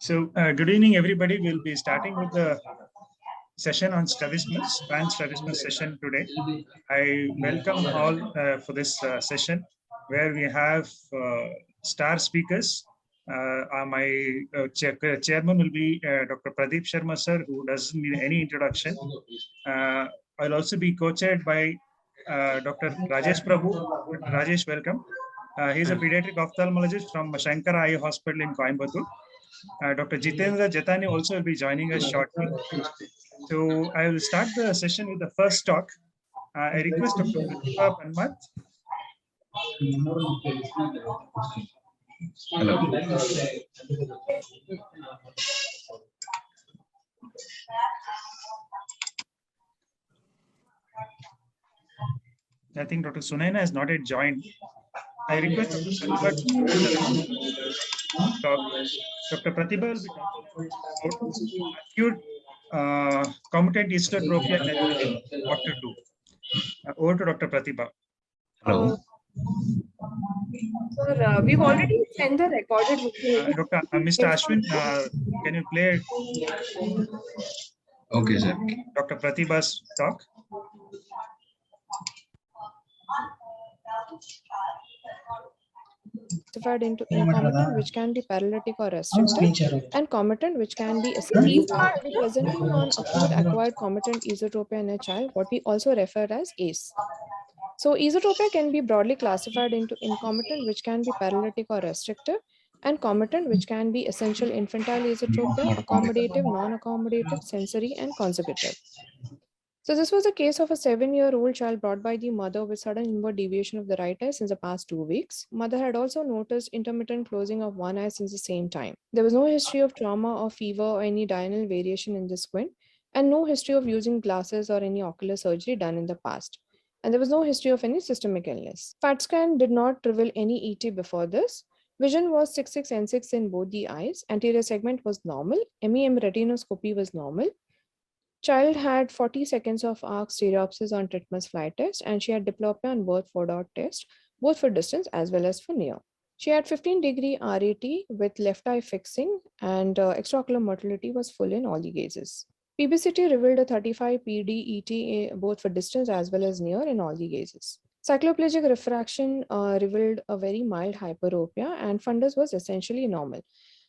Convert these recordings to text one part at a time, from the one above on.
Good evening, everybody. We'll be starting with the session on strabismus, advanced strabismus session today. I welcome all for this session where we have star speakers. My chairman will be Dr. Pradeep Sharma sir, who doesn't need any introduction. I'll also be co-chaired by Dr. Rajesh Prabhu. Rajesh, welcome. He's a pediatric ophthalmologist from Shankara Eye Hospital in Coimbatore. Dr. Jitendra Jatani also will be joining us shortly. So I will start the session with the first talk. I request Dr. Pratibha Panmat. Hello. I think Dr. Sunaina has not yet joined. I request Dr. Pratibha to talk. Dr. Pratibha will be talking about acute competent esotropia and what to do. Over to Dr. Pratibha. Hello. Sir, we've already sent the recorded video. Mr. Ashwin, can you play Okay, sir. Dr. Pratibha's talk? Classified into incompetent, which can be paralytic or restricted, and competent, which can be assisted. Presenting on acute acquired competent esotropia in a child, what we also refer as ACE. So esotropia can be broadly classified into incompetent, which can be paralytic or restrictive, and competent, which can be essential infantile esotropia, accommodative, non-accommodative, sensory, and consecutive. So this was a case of a 7-year-old child brought by the mother with sudden inward deviation of the right eye since the past 2 weeks. Mother had also noticed intermittent closing of one eye since the same time. There was no history of trauma or fever or any diurnal variation in the squint, and no history of using glasses or any ocular surgery done in the past. And there was no history of any systemic illness. CAT scan did not reveal any ET before this. Vision was 6/6 and 6 in both the eyes. Anterior segment was normal. MEM retinoscopy was normal. Child had 40 seconds of arc stereopsis on Titmus fly test, and she had diplopia on both 4-dot test, both for distance as well as for near. She had 15-degree RAT with left eye fixing, and extraocular motility was full in all the gazes. PBCT revealed a 35 PD ET both for distance as well as near in all the gazes. Cycloplegic refraction revealed a very mild hyperopia, and fundus was essentially normal.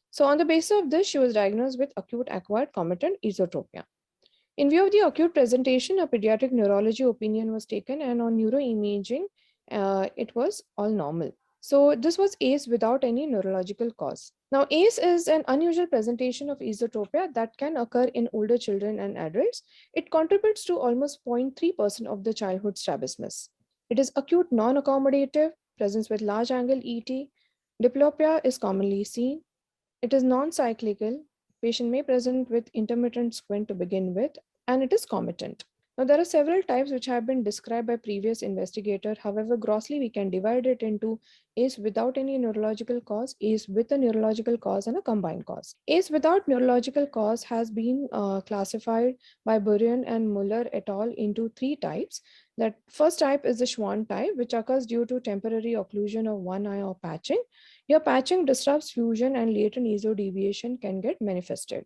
So on the basis of this, she was diagnosed with acute acquired competent esotropia. In view of the acute presentation, a pediatric neurology opinion was taken, and on neuroimaging, it was all normal. So this was ACE without any neurological cause. Now, ACE is an unusual presentation of esotropia that can occur in older children and adults. It contributes to almost 0.3% of the childhood strabismus. It is acute non-accommodative, presence with large angle ET. Diplopia is commonly seen. It is non-cyclical. Patient may present with intermittent squint to begin with, and it is competent. Now, there are several types which have been described by previous investigator. However, grossly, we can divide it into ACE without any neurological cause, ACE with a neurological cause, and a combined cause. ACE without neurological cause has been classified by Burian and Muller et al. Into 3 types. That first type is the Schwann type, which occurs due to temporary occlusion of one eye or patching. Your patching disrupts fusion, and latent esodiviation can get manifested.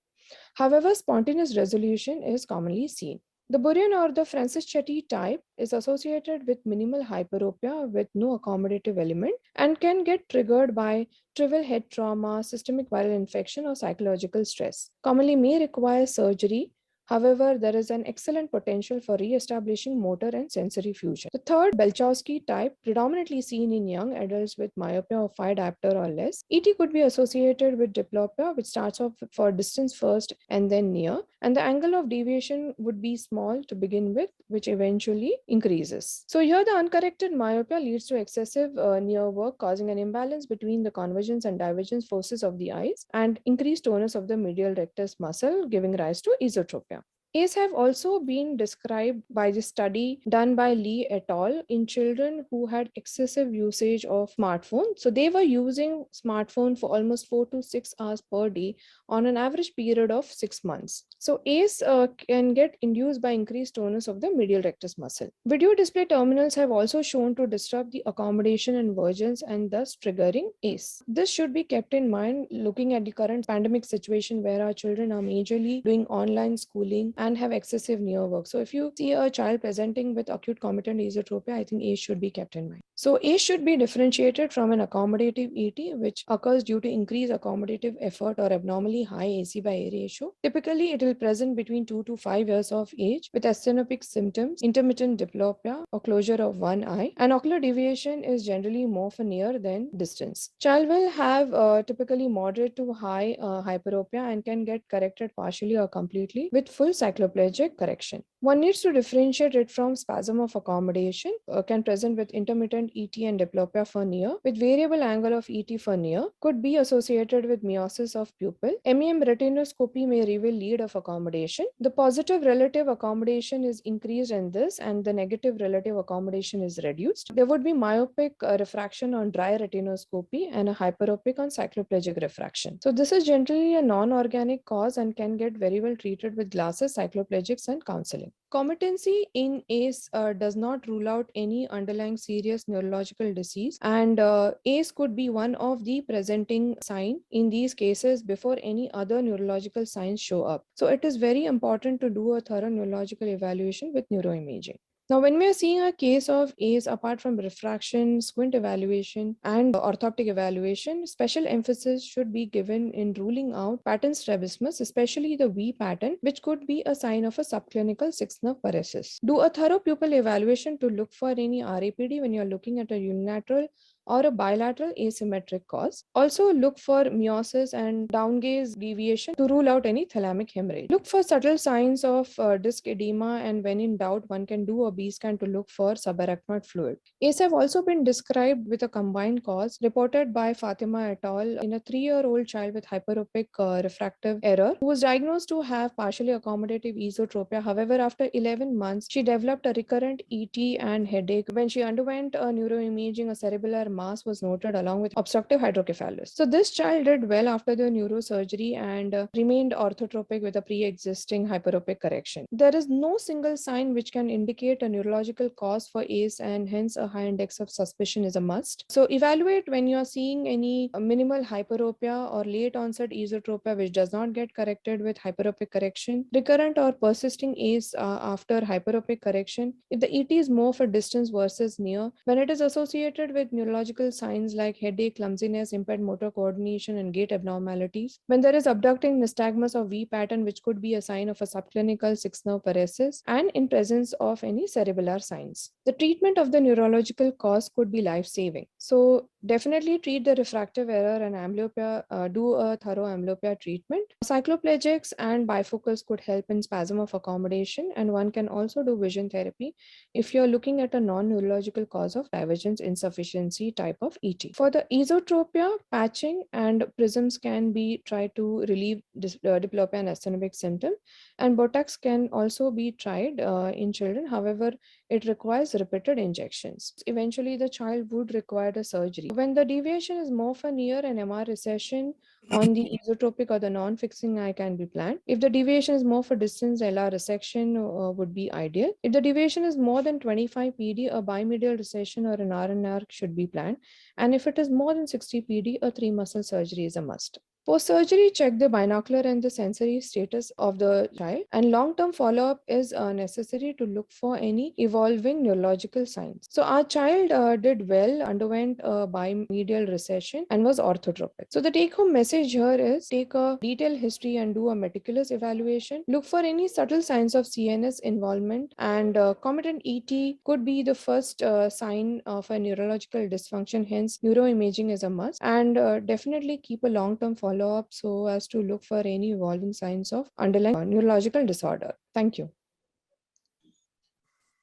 However, spontaneous resolution is commonly seen. The Burian or the Francis-Chetty type is associated with minimal hyperopia with no accommodative element and can get triggered by trivial head trauma, systemic viral infection, or psychological stress. Commonly may require surgery. However, there is an excellent potential for re-establishing motor and sensory fusion. The third, Belchowski type, predominantly seen in young adults with myopia of 5 diopter or less. ET could be associated with diplopia, which starts off for distance first and then near, and the angle of deviation would be small to begin with, which eventually increases. So here the uncorrected myopia leads to excessive near work, causing an imbalance between the convergence and divergence forces of the eyes and increased tonus of the medial rectus muscle, giving rise to esotropia. ACE have also been described by the study done by Lee et al. In children who had excessive usage of smartphones. So they were using smartphone for almost 4 to 6 hours per day on an average period of 6 months. So ACE can get induced by increased tonus of the medial rectus muscle. Video display terminals have also shown to disrupt the accommodation and vergence and thus triggering ACE. This should be kept in mind looking at the current pandemic situation where our children are majorly doing online schooling and have excessive near work. So if you see a child presenting with acute comitant esotropia, I think ACE should be kept in mind. So ACE should be differentiated from an accommodative ET, which occurs due to increased accommodative effort or abnormally high AC by A ratio. Typically, it will present between 2 to 5 years of age with asthenopic symptoms, intermittent diplopia or closure of one eye, and ocular deviation is generally more for near than distance. Child will have typically moderate to high hyperopia and can get corrected partially or completely with full cycloplegic correction. One needs to differentiate it from spasm of accommodation, can present with intermittent ET and diplopia for near, with variable angle of ET for near, could be associated with meiosis of pupil. MEM retinoscopy may reveal lead of accommodation. The positive relative accommodation is increased in this and the negative relative accommodation is reduced. There would be myopic refraction on dry retinoscopy and a hyperopic on cycloplegic refraction. So this is generally a non-organic cause and can get very well treated with glasses, cycloplegics, and counseling. Comitancy in ACE does not rule out any underlying serious neurological disease, and ACE could be one of the presenting sign in these cases before any other neurological signs show up. So it is very important to do a thorough neurological evaluation with neuroimaging. Now, when we are seeing a case of ACE, apart from refraction, squint evaluation, and orthoptic evaluation, special emphasis should be given in ruling out pattern strabismus, especially the V pattern, which could be a sign of a subclinical sixth nerve paresis. Do a thorough pupil evaluation to look for any RAPD when you're looking at a unilateral or a bilateral asymmetric cause. Also look for meiosis and downgaze deviation to rule out any thalamic hemorrhage. Look for subtle signs of disc edema, and when in doubt, one can do a B scan to look for subarachnoid fluid. ACE have also been described with a combined cause reported by Fatima et al. In a 3-year-old child with hyperopic refractive error who was diagnosed to have partially accommodative esotropia. However, after 11 months, she developed a recurrent ET and headache. When she underwent a neuroimaging, a cerebellar mass was noted along with obstructive hydrocephalus. So this child did well after the neurosurgery and remained orthotropic with a pre-existing hyperopic correction. There is no single sign which can indicate a neurological cause for ACE, and hence a high index of suspicion is a must. So evaluate when you are seeing any minimal hyperopia or late onset esotropia which does not get corrected with hyperopic correction, recurrent or persisting ACE after hyperopic correction. If the ET is more for distance versus near, when it is associated with neurological signs like headache, clumsiness, impaired motor coordination, and gait abnormalities. When there is abducting nystagmus of V pattern, which could be a sign of a subclinical sixth nerve paresis, and in presence of any cerebellar signs. The treatment of the neurological cause could be life-saving. So definitely treat the refractive error and amblyopia, do a thorough amblyopia treatment. Cycloplegics and bifocals could help in spasm of accommodation, and one can also do vision therapy if you're looking at a non-neurological cause of divergence insufficiency type of ET. For the esotropia, patching and prisms can be tried to relieve diplopia and asthenopic symptom, and Botox can also be tried in children. However, it requires repeated injections. Eventually, the child would require a surgery. When the deviation is more for near, an MR recession on the esotropic or the non-fixing eye can be planned. If the deviation is more for distance, LR resection would be ideal. If the deviation is more than 25 PD, a bimedial recession or an RNR should be planned. And if it is more than 60 PD, a 3-muscle surgery is a must. Post-surgery, check the binocular and the sensory status of the child, and long-term follow-up is necessary to look for any evolving neurological signs. So our child did well, underwent a bimedial recession and was orthotropic. So the take-home message here is take a detailed history and do a meticulous evaluation. Look for any subtle signs of CNS involvement, and comitant ET could be the first sign of a neurological dysfunction. Hence, neuroimaging is a must, and definitely keep a long-term follow-up so as to look for any evolving signs of underlying neurological disorder. Thank you.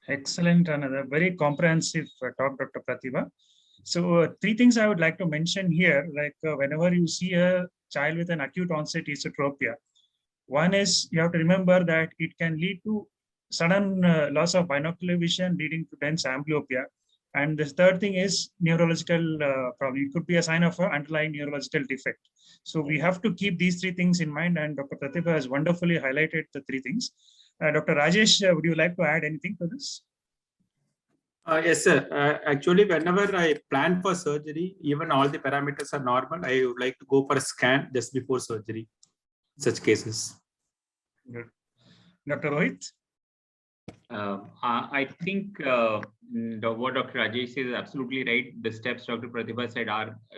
Excellent. Another very comprehensive talk, Dr. Pratibha. So 3 things I would like to mention here, like whenever you see a child with an acute onset esotropia, One is you have to remember that it can lead to sudden loss of binocular vision leading to dense amblyopia. And the third thing is neurological problem. It could be a sign of an underlying neurological defect. So we have to keep these three things in mind, and Dr. Pratibha has wonderfully highlighted the three things. Dr. Rajesh, would you like to add anything to this? Yes, sir. Actually, whenever I plan for surgery, even all the parameters are normal, I would like to go for a scan just before surgery. Such cases. Good. Dr. Rohit? I think what Dr. Rajesh says is absolutely right. The steps Dr. Pratibha said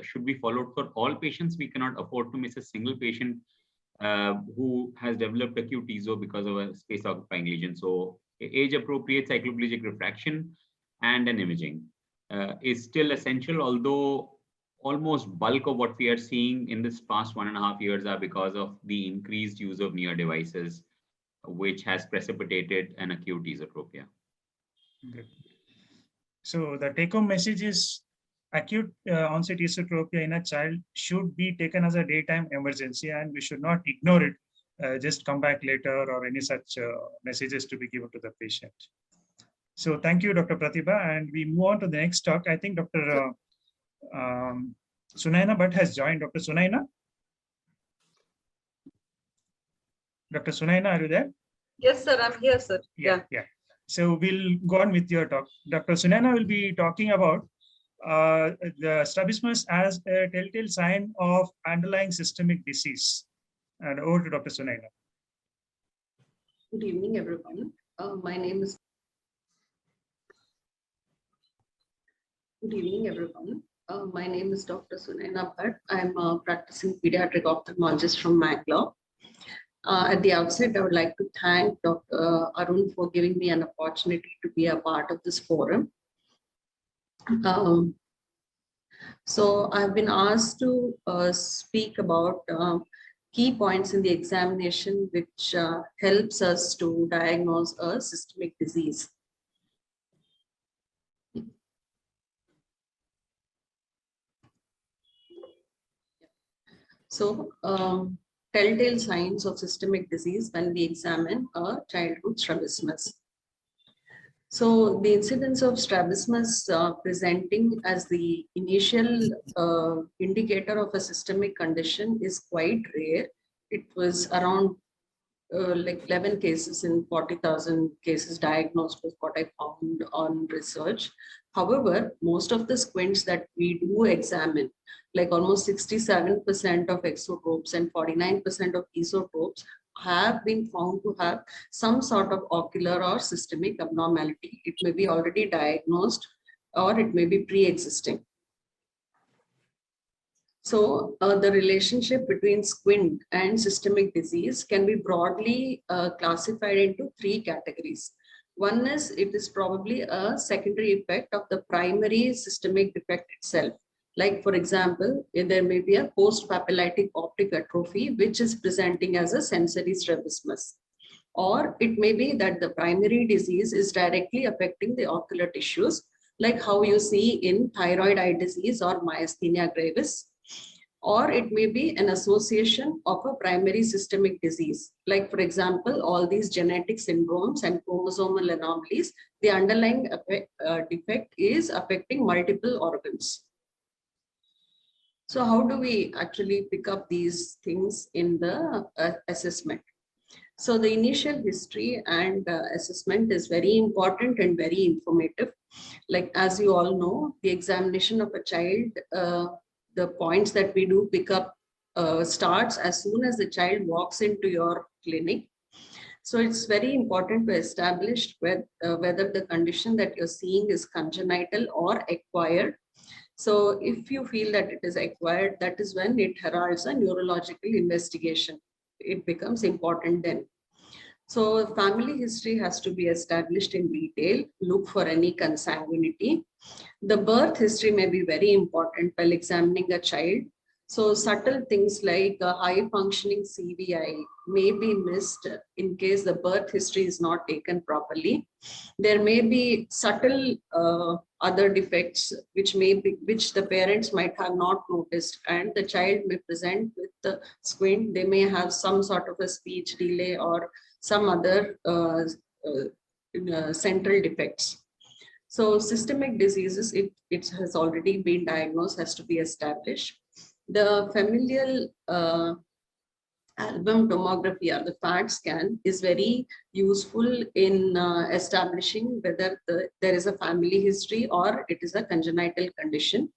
should be followed for all patients. We cannot afford to miss a single patient who has developed acute EZO because of a space occupying lesion. So age appropriate cycloplegic refraction and an imaging is still essential, although almost bulk of what we are seeing in this past 1.5 years are because of the increased use of near devices, which has precipitated an acute esotropia. Good. So the take-home message is acute onset esotropia in a child should be taken as a daytime emergency, and we should not ignore it, just come back later or any such messages to be given to the patient. So thank you, Dr. Pratibha, and we move on to the next talk. I think Dr. Sunaina Bhatt has joined. Dr. Sunaina? Dr. Sunaina, are you there? Yes, sir, I'm here, sir. Yeah. So we'll go on with your talk. Dr. Sunaina will be talking about the strabismus as a telltale sign of underlying systemic disease. And over to Dr. Sunaina. Good evening, everyone. My name is. Good evening, everyone. My name is Dr. Sunaina Bhatt. I'm a practicing pediatric ophthalmologist from Mangalore. At the outset, I would like to thank Dr. Arun for giving me an opportunity to be a part of this forum. So I've been asked to speak about key points in the examination, which helps us to diagnose a systemic disease. So, telltale signs of systemic disease when we examine a childhood strabismus. So the incidence of strabismus presenting as the initial indicator of a systemic condition is quite rare. It was around like 11 cases in 40,000 cases diagnosed was what I found on research. However, most of the squints that we do examine, like almost 67% of exotropes and 49% of esotropes, have been found to have some sort of ocular or systemic abnormality. It may be already diagnosed or it may be pre-existing. So the relationship between squint and systemic disease can be broadly classified into three categories. One is it is probably a secondary effect of the primary systemic defect itself. Like, for example, there may be a post-papillitic optic atrophy, which is presenting as a sensory strabismus. Or it may be that the primary disease is directly affecting the ocular tissues, like how you see in thyroid eye disease or myasthenia gravis. Or it may be an association of a primary systemic disease. Like, for example, all these genetic syndromes and chromosomal anomalies, the underlying defect is affecting multiple organs. So how do we actually pick up these things in the assessment? So the initial history and assessment is very important and very informative. Like, as you all know, the examination of a child, the points that we do pick up starts as soon as the child walks into your clinic. So it's very important to establish whether the condition that you're seeing is congenital or acquired. So if you feel that it is acquired, that is when it heralds a neurological investigation. It becomes important then. So family history has to be established in detail. Look for any consanguinity. The birth history may be very important while examining a child. So subtle things like a high functioning CVI may be missed in case the birth history is not taken properly. There may be subtle other defects which the parents might have not noticed, and the child may present with the squint, they may have some sort of a speech delay or some other central defects. So systemic diseases, it has already been diagnosed, has to be established. The familial album tomography or the FAT scan is very useful in establishing whether there is a family history or it is a congenital condition.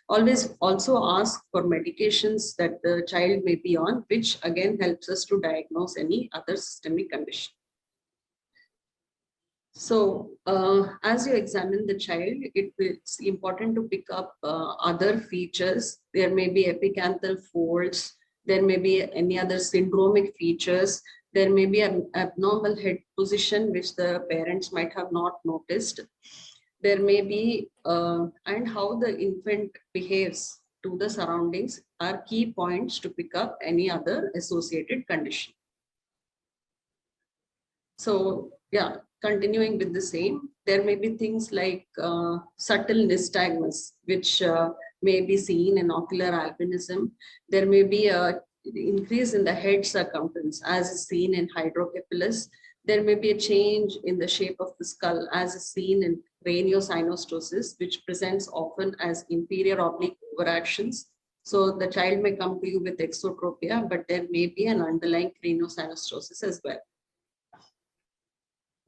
Always also ask for medications that the child may be on, which again helps us to diagnose any other systemic condition. So as you examine the child, it's important to pick up other features. There may be epicanthal folds. There may be any other syndromic features. There may be an abnormal head position, which the parents might have not noticed. There may be, and how the infant behaves to the surroundings are key points to pick up any other associated condition. So yeah, continuing with the same, there may be things like subtle nystagmus, which may be seen in ocular albinism. There may be an increase in the head circumference, as is seen in hydrocephalus. There may be a change in the shape of the skull, as is seen in craniosynostosis, which presents often as inferior oblique overactions. So the child may come to you with exotropia, but there may be an underlying craniosynostosis as well.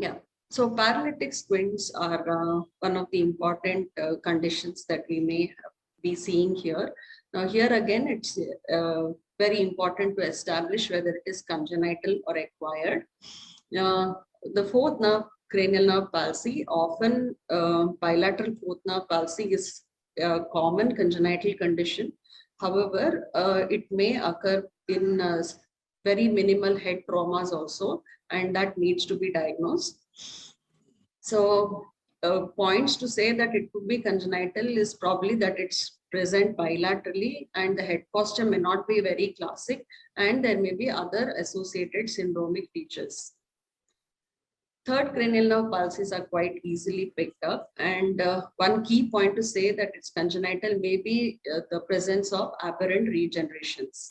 Yeah. So paralytic squints are one of the important conditions that we may be seeing here. Now here again, it's very important to establish whether it is congenital or acquired. The fourth nerve, cranial nerve palsy, often bilateral fourth nerve palsy is a common congenital condition. However, it may occur in very minimal head traumas also, and that needs to be diagnosed. So points to say that it could be congenital is probably that it's present bilaterally and the head posture may not be very classic, and there may be other associated syndromic features. Third, cranial nerve palsies are quite easily picked up, and one key point to say that it's congenital may be the presence of aberrant regenerations.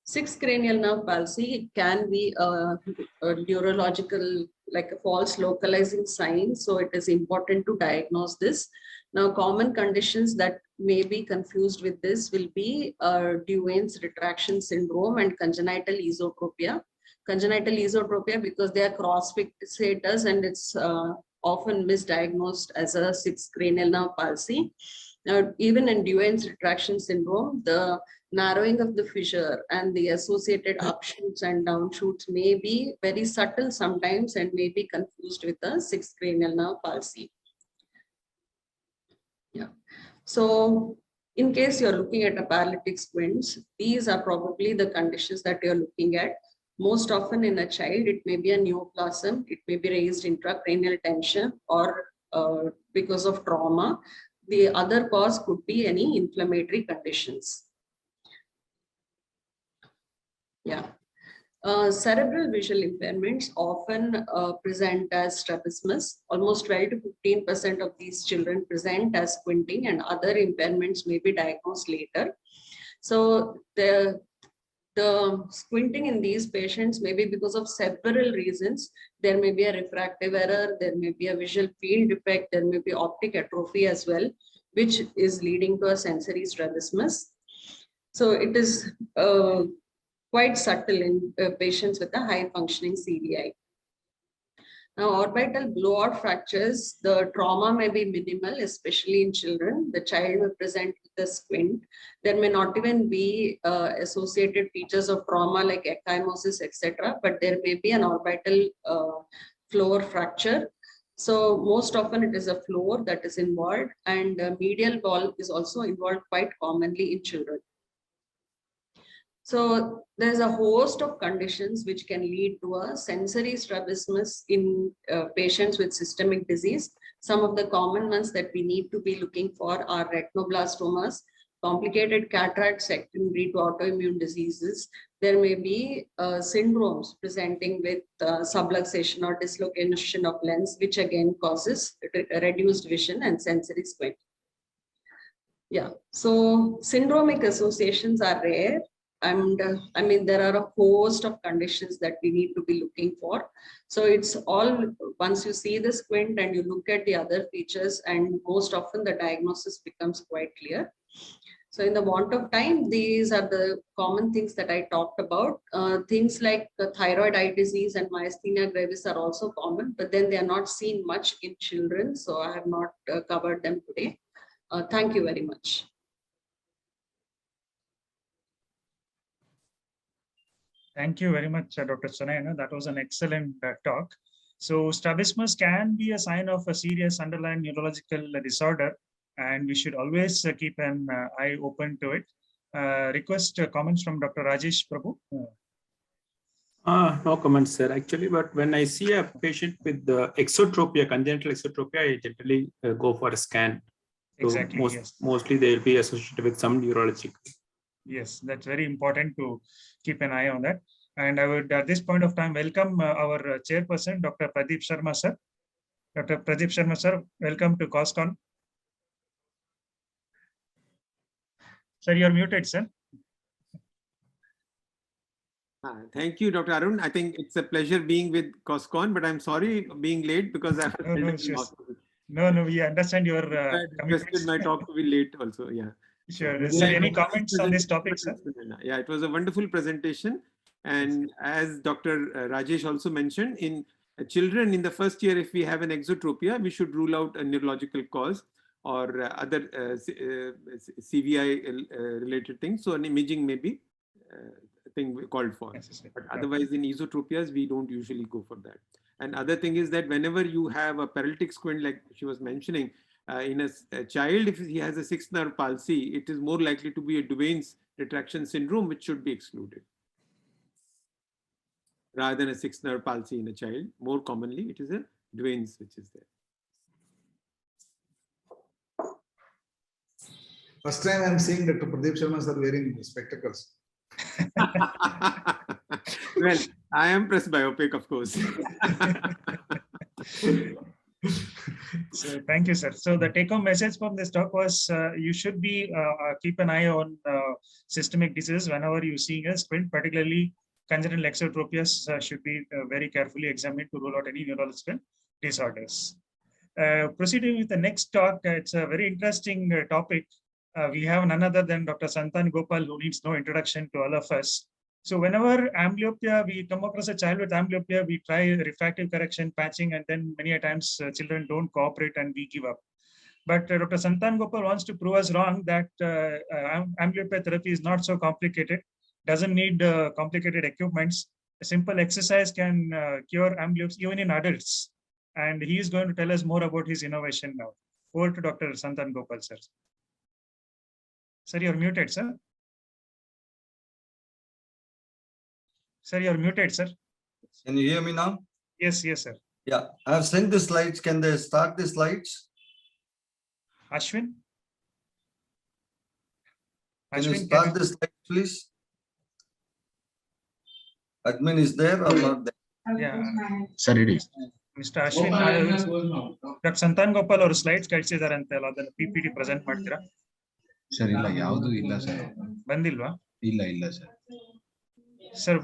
Sixth, cranial nerve palsy can be a neurological, like a false localizing sign. So it is important to diagnose this. Now, common conditions that may be confused with this will be Duane's retraction syndrome and congenital esotropia. Congenital esotropia because they are cross-fixators and it's often misdiagnosed as a sixth cranial nerve palsy. Now, even in Duane's retraction syndrome, the narrowing of the fissure and the associated upshoots and downshoots may be very subtle sometimes and may be confused with the sixth cranial nerve palsy. Yeah. So in case you're looking at a paralytic squints, these are probably the conditions that you're looking at. Most often in a child, it may be a neoplasm, it may be raised intracranial tension or because of trauma. The other cause could be any inflammatory conditions. Yeah. Cerebral visual impairments often present as strabismus. Almost 12 to 15% of these children present as squinting, and other impairments may be diagnosed later. So the squinting in these patients may be because of several reasons. There may be a refractive error, there may be a visual field defect, there may be optic atrophy as well, which is leading to a sensory strabismus. So it is quite subtle in patients with a high functioning CVI. Now, orbital blowout fractures, the trauma may be minimal, especially in children. The child will present with a squint. There may not even be associated features of trauma like ecchymosis, etc., but there may be an orbital floor fracture. So most often it is a floor that is involved, and medial wall is also involved quite commonly in children. So there's a host of conditions which can lead to a sensory strabismus in patients with systemic disease. Some of the common ones that we need to be looking for are retinoblastomas, complicated cataracts secondary to autoimmune diseases. There may be syndromes presenting with subluxation or dislocation of lens, which again causes reduced vision and sensory squint. Yeah, so syndromic associations are rare. And I mean, there are a host of conditions that we need to be looking for. So it's all, once you see the squint and you look at the other features, and most often the diagnosis becomes quite clear. So in the want of time, these are the common things that I talked about. Things like the thyroid eye disease and myasthenia gravis are also common, but then they are not seen much in children. So I have not covered them today. Thank you very much. Thank you very much, Dr. Sunayana. That was an excellent talk. So strabismus can be a sign of a serious underlying neurological disorder, and we should always keep an eye open to it. Request comments from Dr. Rajesh Prabhu. No comments, sir. Actually, but when I see a patient with exotropia, congenital exotropia, I generally go for a scan. So Exactly. Yes. Mostly they will be associated with some neurological. Yes, that's very important to keep an eye on that. And I would, at this point of time, welcome our chairperson, Dr. Pradeep Sharma, sir. Dr. Pradeep Sharma, sir, welcome to COSCON. Sir, you're muted, sir. Thank you, Dr. Arun. I think it's a pleasure being with COSCON, but I'm sorry being late because I No, we understand your requested my talk to be late also. Yeah. Sure. So any comments on this topic, sir? Yeah, it was a wonderful presentation. And as Dr. Rajesh also mentioned, in children in the first year, if we have an exotropia, we should rule out a neurological cause or other CVI related things. So an imaging may be thing called for. But otherwise in esotropias, we don't usually go for that. And other thing is that whenever you have a paralytic squint, like she was mentioning, in a child, if he has a sixth nerve palsy, it is more likely to be a Duane's retraction syndrome, which should be excluded. Rather than a sixth nerve palsy in a child, more commonly it is a Duane's which is there. First time I'm seeing Dr. Pradeep Sharma sir wearing spectacles. Well, I am presbyopic, of course. So thank you, sir. So the take-home message from this talk was you should be keep an eye on systemic disease whenever you see a squint, particularly congenital exotropias should be very carefully examined to rule out any neurological disorders. Proceeding with the next talk, it's a very interesting topic. We have none other than Dr. Santan Gopal, who needs no introduction to all of us. So whenever amblyopia, we come across a child with amblyopia, we try refractive correction, patching, and then many a times children don't cooperate and we give up. But Dr. Santan Gopal wants to prove us wrong that amblyopia therapy is not so complicated, doesn't need complicated equipments. A simple exercise can cure amblyopia even in adults. And he is going to tell us more about his innovation now. Over to Dr. Santan Gopal, sir. Sir, you're muted, sir. Sir, you're muted, sir. Can you hear me now? Yes, yes, sir. Yeah, I have sent the slides. Can they start the slides? Ashwin? Can you start the slides, please? Admin is there or not there? Yeah. Sir, it is. Mr. Ashwin, Dr. Santan Gopal or slides ಕಳಿಸಿದ್ದಾರೆ ಅಂತ ಅಲ್ಲ ಅದನ್ನ PPT present ಮಾಡ್ತೀರಾ? Sir, ಇಲ್ಲ ಯಾವುದು ಇಲ್ಲ sir. ಬಂದಿಲ್ವಾ? ಇಲ್ಲ sir. Sir,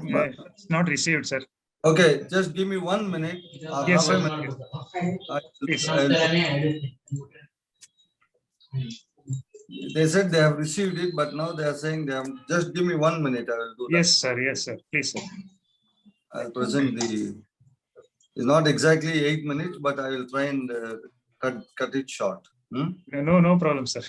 it's not received, sir. Okay, just give me 1 minute. Yes, sir. They said they have received it, but now they are saying they have. Just give me 1 minute. I will do that. Yes, sir. Yes, sir. Please, sir. I'll present the. It's not exactly 8 minutes, but I will try and cut it short. No problem, sir.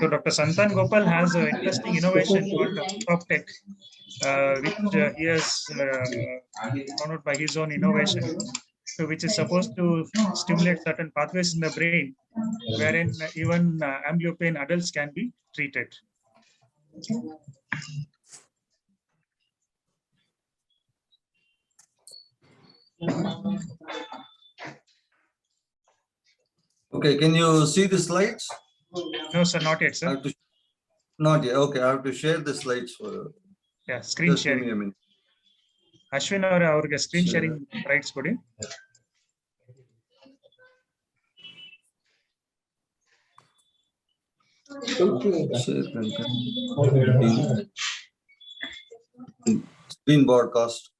So Dr. Santan Gopal has an interesting innovation called PropTech, which he has found out by his own innovation, so which is supposed to stimulate certain pathways in the brain, wherein even amblyopia in adults can be treated. Okay, can you see the slides? No, sir, not yet, sir. Not yet. Okay, I have to share the slides for. Yeah, screen sharing. Ashwin or our screen sharing rights, could you? Share content. Screen broadcast.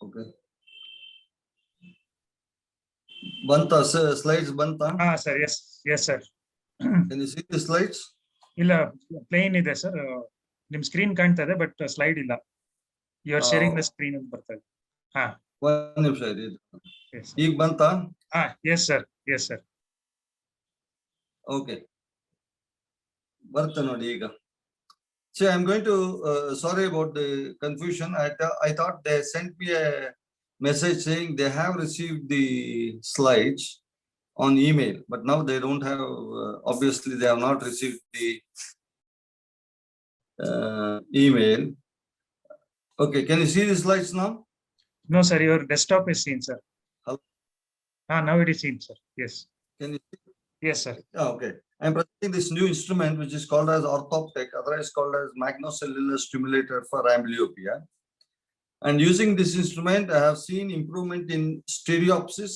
Okay. Banta, slides Banta. Sir, yes, sir. Can you see the slides? ಇಲ್ಲ plain ಇದೆ sir, ನಿಮ್ screen ಕಾಣ್ತಾ ಇದೆ but slide ಇಲ್ಲ. You are sharing the screen ಅಂತ ಬರ್ತಾ ಇದೆ. ಒಂದು ನಿಮಿಷ ಇದೆ. ಈಗ ಬಂತಾ? Yes sir. Okay. ಬರ್ತಾ ನೋಡಿ ಈಗ. So I'm going to, sorry about the confusion. I thought they sent me a message saying they have received the slides on email, but now they don't have, obviously they have not received the email. Okay, can you see the slides now? No sir, your desktop is seen, sir. Hello? Now it is seen, sir. Yes. Can you see? Yes, sir. Okay. I'm presenting this new instrument which is called as Orthoptech, otherwise called as magnocellular stimulator for amblyopia. And using this instrument, I have seen improvement in stereopsis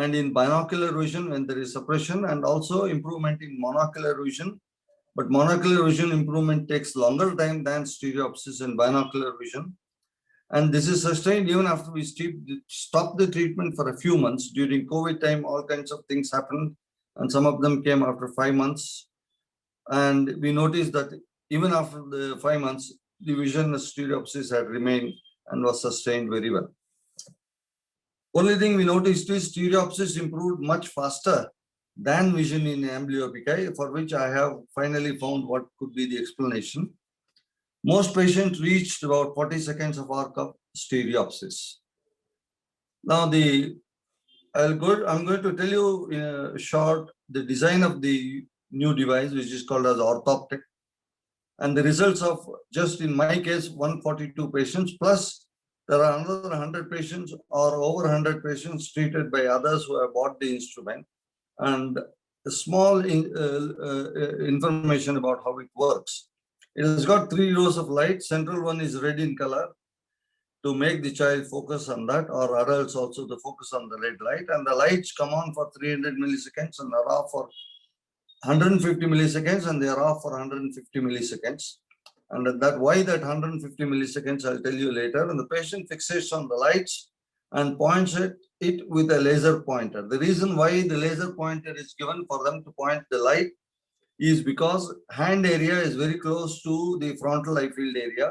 and in binocular vision when there is suppression, and also improvement in monocular vision. But monocular vision improvement takes longer time than stereopsis and binocular vision. And this is sustained even after we stop the treatment for a few months. During COVID time, all kinds of things happened, and some of them came after 5 months. And we noticed that even after the 5 months, the vision of stereopsis had remained and was sustained very well. Only thing we noticed is stereopsis improved much faster than vision in amblyopic eye, for which I have finally found what could be the explanation. Most patients reached about 40 seconds of arc of stereopsis. Now I'm going to tell you in a short the design of the new device, which is called as Orthoptech, and the results of, just in my case, 142 patients, plus there are another 100 patients or over 100 patients treated by others who have bought the instrument, and a small information about how it works. It has got 3 rows of light. Central one is red in color to make the child focus on that, or adults also to focus on the red light. And the lights come on for 300 milliseconds and are off for 150 milliseconds, and they are off for 150 milliseconds. And that why that 150 milliseconds, I'll tell you later. And the patient fixates on the lights and points at it with a laser pointer. The reason why the laser pointer is given for them to point the light is because hand area is very close to the frontal eye field area.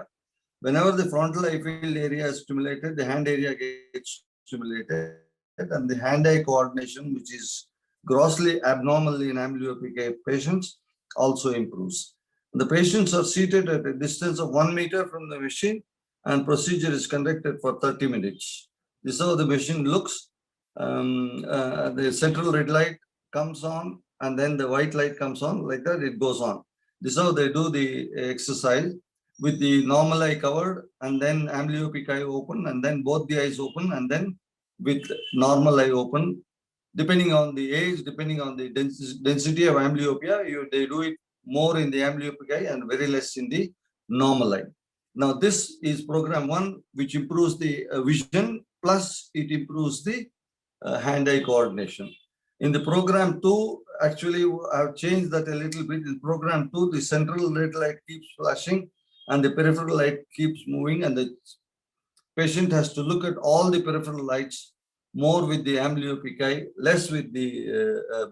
Whenever the frontal eye field area is stimulated, the hand area gets stimulated, and the hand-eye coordination, which is grossly abnormal in amblyopic patients, also improves. The patients are seated at a distance of 1 meter from the machine, and procedure is conducted for 30 minutes. This is how the machine looks. The central red light comes on, and then the white light comes on. Like that, it goes on. This is how they do the exercise, with the normal eye covered, and then amblyopic eye open, and then both the eyes open, and then with normal eye open. Depending on the age, depending on the density of amblyopia, they do it more in the amblyopic eye and very less in the normal eye. Now, this is program 1, which improves the vision, plus it improves the hand-eye coordination. In the program 2, actually, I've changed that a little bit. In program 2, the central red light keeps flashing, and the peripheral light keeps moving, and the patient has to look at all the peripheral lights, more with the amblyopic eye, less with the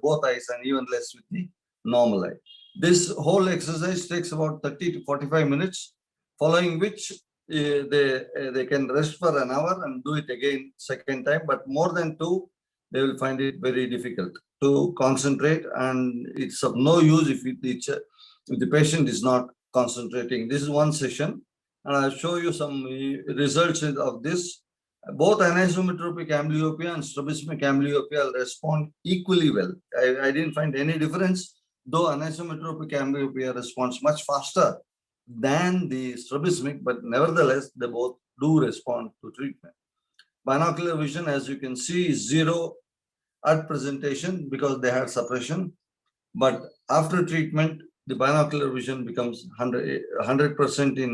both eyes, and even less with the normal eye. This whole exercise takes about 30 to 45 minutes, following which they can rest for an hour and do it again second time, but more than 2, they will find it very difficult to concentrate, and it's of no use if the patient is not concentrating. This is one session, and I'll show you some results of this. Both anisometropic amblyopia and strabismic amblyopia will respond equally well. I didn't find any difference, though anisometropic amblyopia responds much faster than the strabismic, but nevertheless, they both do respond to treatment. Binocular vision, as you can see, is 0 at presentation because they had suppression, but after treatment, the binocular vision becomes 100% in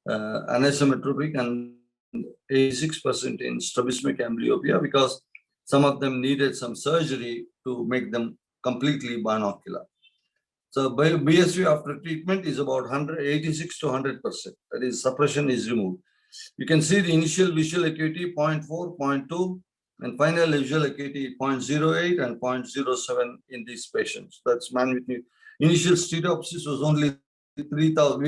anisometropic and 86% in strabismic amblyopia, because Some of them needed some surgery to make them completely binocular. So BSV after treatment is about 186 to 100%. That is, suppression is removed. You can see the initial visual acuity 0.4, 0.2, and final visual acuity 0.08 and 0.07 in these patients. That's man with initial stereopsis was only 3,000.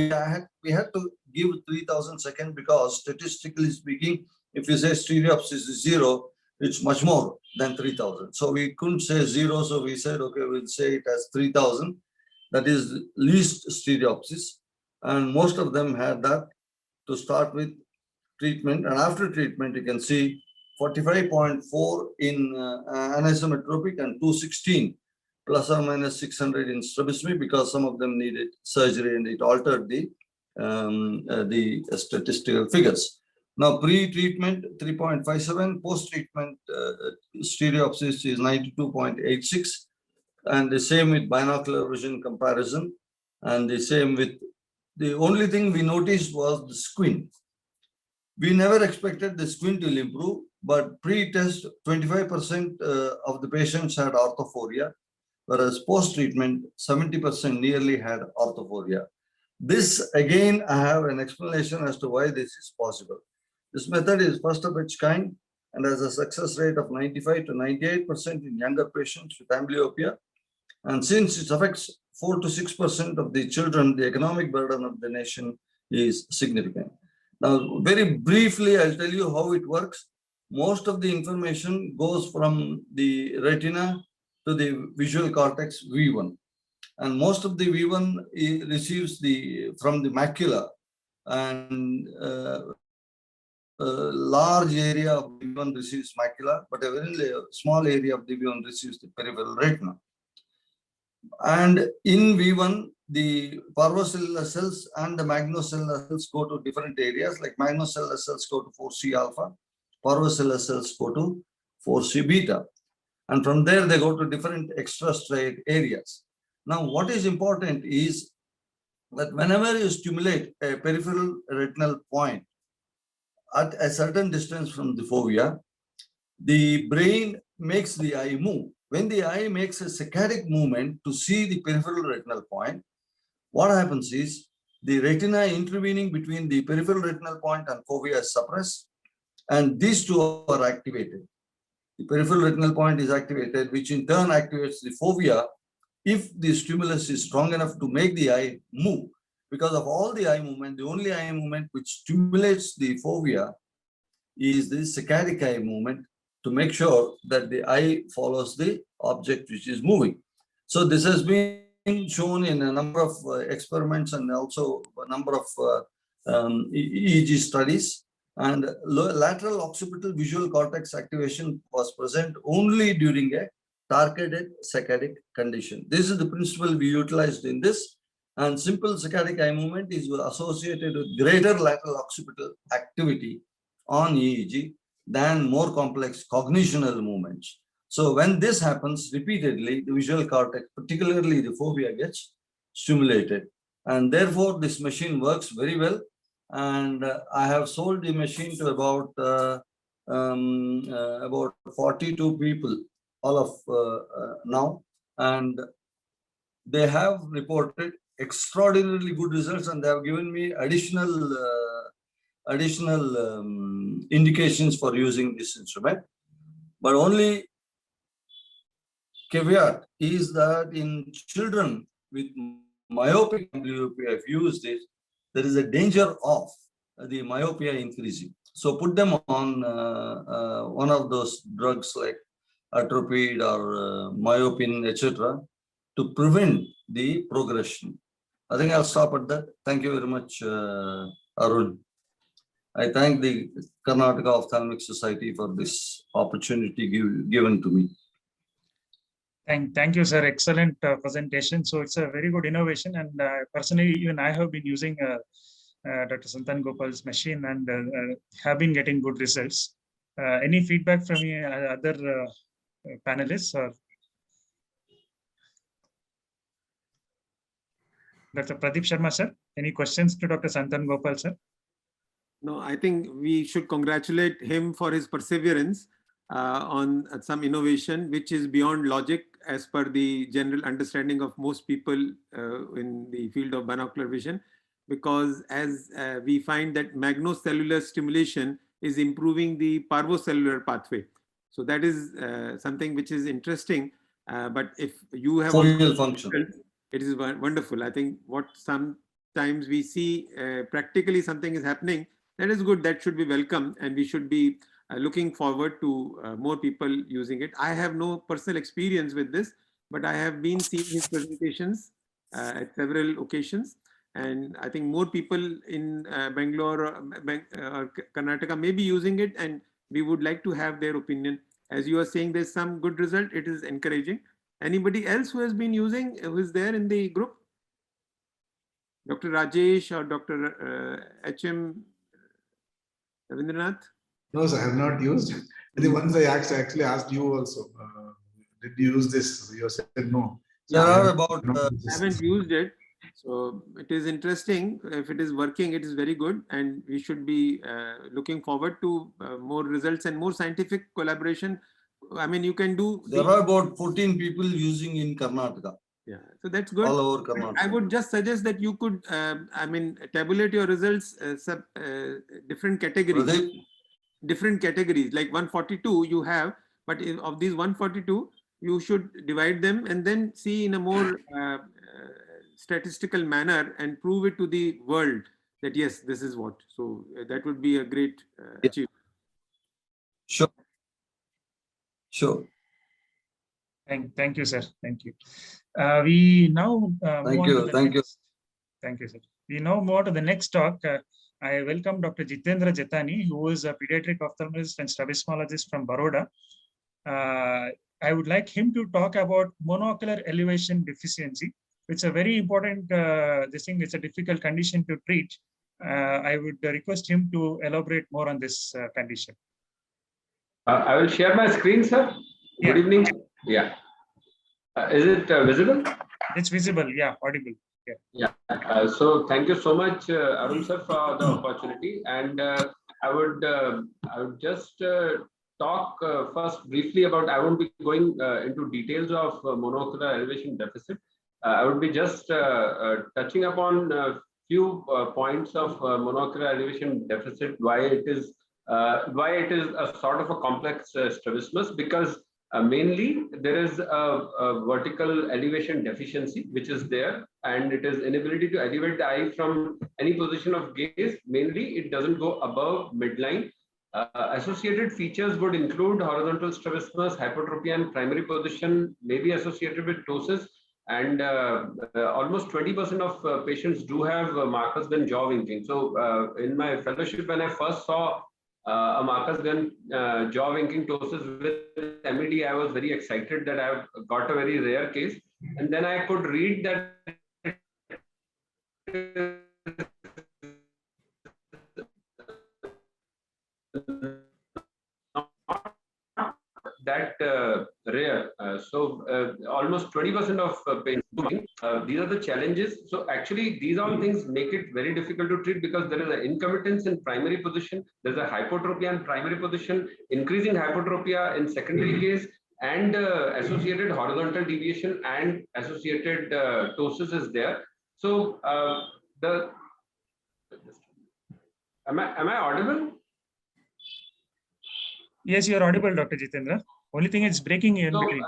We had to give 3,000 seconds because statistically speaking, if you say stereopsis is 0, it's much more than 3,000. So we couldn't say 0. So we said, okay, we'll say it as 3,000. That is least stereopsis. And most of them had that to start with treatment. And after treatment, you can see 45.4 in anisometropic and 216 plus or minus 600 in strabismus, because some of them needed surgery and it altered the statistical figures. Now, pre-treatment 3.57, post-treatment stereopsis is 92.86, and the same with binocular vision comparison, and the same with, the only thing we noticed was the squint. We never expected the squint will improve, but pre-test 25% of the patients had orthophoria, whereas post-treatment 70% nearly had orthophoria. This again, I have an explanation as to why this is possible. This method is first of its kind and has a success rate of 95 to 98% in younger patients with amblyopia. And since it affects 4 to 6% of the children, the economic burden of the nation is significant. Now, very briefly, I'll tell you how it works. Most of the information goes from the retina to the visual cortex V1. And most of the V1 receives from the macula, and a large area of V1 receives macula, but a very small area of the V1 receives the peripheral retina. And in V1, the parvocellular cells and the magnocellular cells go to different areas, like magnocellular cells go to 4C alpha, parvocellular cells go to 4C beta. And from there, they go to different extrastriate areas. Now, what is important is that whenever you stimulate a peripheral retinal point at a certain distance from the fovea, the brain makes the eye move. When the eye makes a saccadic movement to see the peripheral retinal point, what happens is the retina intervening between the peripheral retinal point and fovea is suppressed, and these two are activated. The peripheral retinal point is activated, which in turn activates the fovea if the stimulus is strong enough to make the eye move. Because of all the eye movement, the only eye movement which stimulates the fovea is the saccadic eye movement, to make sure that the eye follows the object which is moving. So this has been shown in a number of experiments and also a number of EEG studies. And lateral occipital visual cortex activation was present only during a targeted saccadic condition. This is the principle we utilized in this. And simple saccadic eye movement is associated with greater lateral occipital activity on EEG than more complex cognitional movements. So when this happens repeatedly, the visual cortex, particularly the fovea, gets stimulated. And therefore, this machine works very well. And I have sold the machine to about 42 people, all of now. And they have reported extraordinarily good results, and they have given me additional indications for using this instrument. But only caveat is that in children with myopic amblyopia, if you use this, there is a danger of the myopia increasing. So put them on one of those drugs like atropine or myopin, etc., to prevent the progression. I think I'll stop at that. Thank you very much, Arun. I thank the Karnataka Ophthalmic Society for this opportunity given to me. Thank you, sir. Excellent presentation. So it's a very good innovation, and personally, even I have been using Dr. Santan Gopal's machine and have been getting good results. Any feedback from other panelists? Or Dr. Pradeep Sharma, sir, any questions to Dr. Santan Gopal, sir? No, I think we should congratulate him for his perseverance. on some innovation which is beyond logic as per the general understanding of most people in the field of binocular vision, because as we find that magnocellular stimulation is improving the parvocellular pathway. So that is something which is interesting. But if you have foveal function, it is wonderful. I think what sometimes we see practically something is happening, that is good, that should be welcome, and we should be looking forward to more people using it. I have no personal experience with this, but I have been seeing his presentations at several occasions. And I think more people in Bangalore or Karnataka may be using it, and we would like to have their opinion. As you are saying, there's some good result. It is encouraging. Anybody else who has been using, who is there in the group? Dr. Rajesh or Dr. H.M. Ravindranath? No, sir, I have not used. The ones I actually asked you also. Did you use this? You said no. There are about. I haven't used it. So it is interesting. If it is working, it is very good. And we should be looking forward to more results and more scientific collaboration. I mean, you can do. There are about 14 people using in Karnataka. Yeah, so that's good. All over Karnataka. I would just suggest that you could, I mean, tabulate your results, different categories. Different categories, like 142 you have, but of these 142, you should divide them and then see in a more statistical manner and prove it to the world that yes, this is what. So that would be a great achievement. Sure. Sure. Thank you, sir. Thank you. We now thank you. Thank you. Thank you, sir. We now move on to the next talk. I welcome Dr. Jitendra Jetani, who is a pediatric ophthalmologist and strabismologist from Baroda. I would like him to talk about monocular elevation deficiency. It's a very important this thing. It's a difficult condition to treat. I would request him to elaborate more on this condition. I will share my screen, sir. Yeah. Good evening. Yeah. Is it visible? It's visible. Yeah, audible. Yeah. So thank you so much, Arun sir, for the opportunity. And I would just talk first briefly about. I won't be going into details of monocular elevation deficit. I would be just touching upon a few points of monocular elevation deficit. Why it is a sort of a complex strabismus, because mainly there is a vertical elevation deficiency which is there, and it is inability to elevate the eye from any position of gaze. Mainly it doesn't go above midline. Associated features would include horizontal strabismus, hypertropia and primary position, may be associated with ptosis, and almost 20% of patients do have Marcus Gunn jaw winking. So in my fellowship, when I first saw a Marcus Gunn jaw winking ptosis with MED, I was very excited that I've got a very rare case. And then I could read that rare. So almost 20% of patients. These are the challenges. So actually, these all things make it very difficult to treat, because there is an incompetence in primary position, there's a hypotropia in primary position, increasing hypotropia in secondary case, and associated horizontal deviation and associated ptosis is there. So am I audible? Yes, you are audible, Dr. Jitendra. Only thing is breaking in between.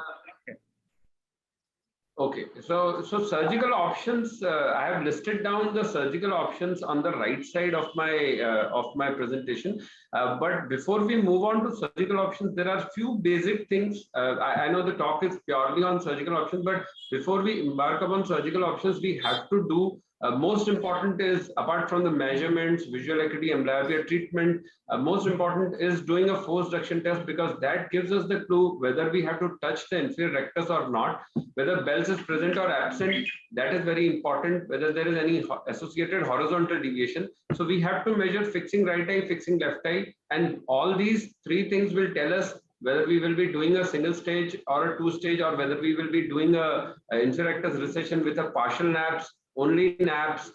Okay, so surgical options. I have listed down the surgical options on the right side of my presentation. But before we move on to surgical options, there are few basic things. I know the talk is purely on surgical options, but before we embark upon surgical options, we have to do. Most important is, apart from the measurements, visual acuity, amblyopia treatment, most important is doing a force reduction test, because that gives us the clue whether we have to touch the inferior rectus or not, whether Bell's is present or absent. That is very important, whether there is any associated horizontal deviation. So we have to measure fixing right eye, fixing left eye, and all these three things will tell us whether we will be doing a single stage or a two stage, or whether we will be doing a inferior rectus recession with a partial naps, only naps.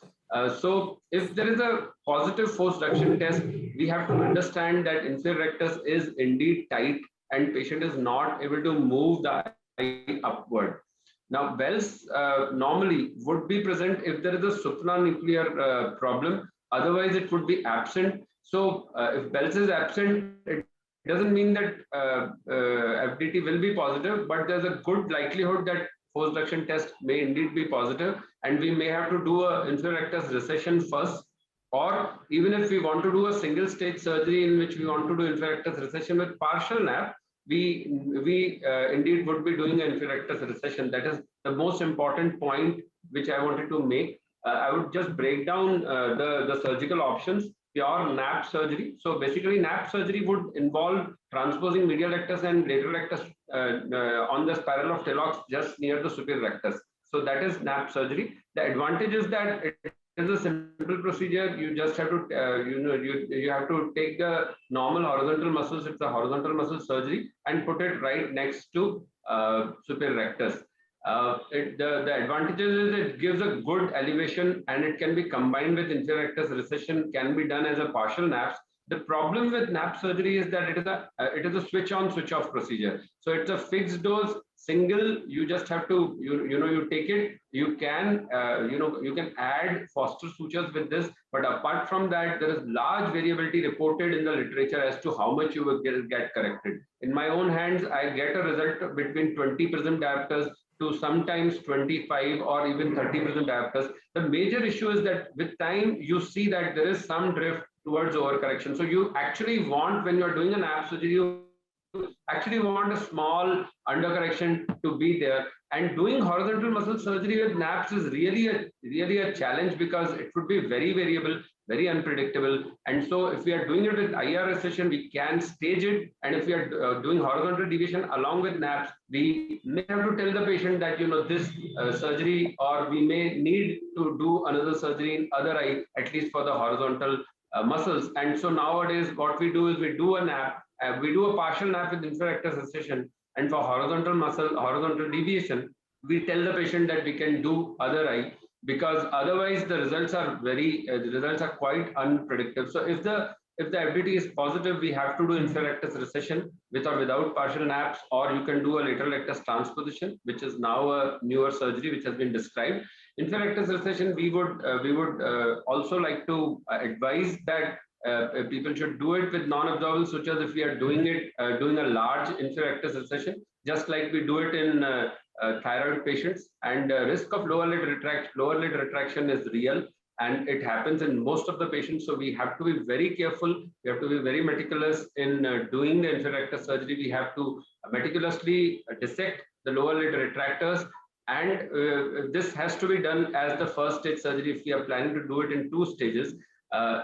So if there is a positive force reduction test, we have to understand that inferior rectus is indeed tight and patient is not able to move the eye upward. Now, Bell's normally would be present if there is a supranuclear problem. Otherwise, it would be absent. So, if Bell's is absent, it doesn't mean that FDT will be positive, but there's a good likelihood that post-duction test may indeed be positive, and we may have to do a inferior rectus recession first. Or even if we want to do a single stage surgery in which we want to do inferior rectus recession with partial NAP, we indeed would be doing an inferior rectus recession. That is the most important point which I wanted to make. I would just break down the surgical options. Pure NAP surgery. So basically, NAP surgery would involve transposing medial rectus and lateral rectus on the spiral of Tellox just near the superior rectus. So that is NAP surgery. The advantage is that it is a simple procedure. You just have to, you have to take the normal horizontal muscles. It's a horizontal muscle surgery and put it right next to superior rectus. The advantages is it gives a good elevation and it can be combined with inferior rectus recession, can be done as a partial NAPS. The problem with NAP surgery is that it is a switch on, switch off procedure. So it's a fixed dose, single. You just have to you take it. You can you can add Foster sutures with this, but apart from that, there is large variability reported in the literature as to how much you will get corrected. In my own hands, I get a result between 20 prism diopters to sometimes 25 or even 30 prism diopters. The major issue is that with time, you see that there is some drift towards overcorrection. So you actually want, when you're doing an NAP surgery, you actually want a small undercorrection to be there. And doing horizontal muscle surgery with NAPS is really a challenge because it would be very variable, very unpredictable. And so if we are doing it with IR recession, we can stage it. And if we are doing horizontal deviation along with NAPS, we may have to tell the patient that, this surgery, or we may need to do another surgery in other eye, at least for the horizontal muscles. And so nowadays, what we do is we do a NAP, we do a partial NAP with inferior rectus recession, and for horizontal muscle, horizontal deviation, we tell the patient that we can do other eye, because otherwise the results are quite unpredictable. So if the FDT is positive, we have to do inferior rectus recession with or without partial NAPS, or you can do a lateral rectus transposition, which is now a newer surgery which has been described. Inferior rectus recession, we would also like to advise that people should do it with non-absorbable sutures if we are doing a large inferior rectus recession, just like we do it in thyroid patients. And risk of lower lid retraction is real, and it happens in most of the patients. So we have to be very careful. We have to be very meticulous in doing the inferior rectus surgery. We have to meticulously dissect the lower lid retractors. And this has to be done as the first stage surgery if we are planning to do it in 2 stages.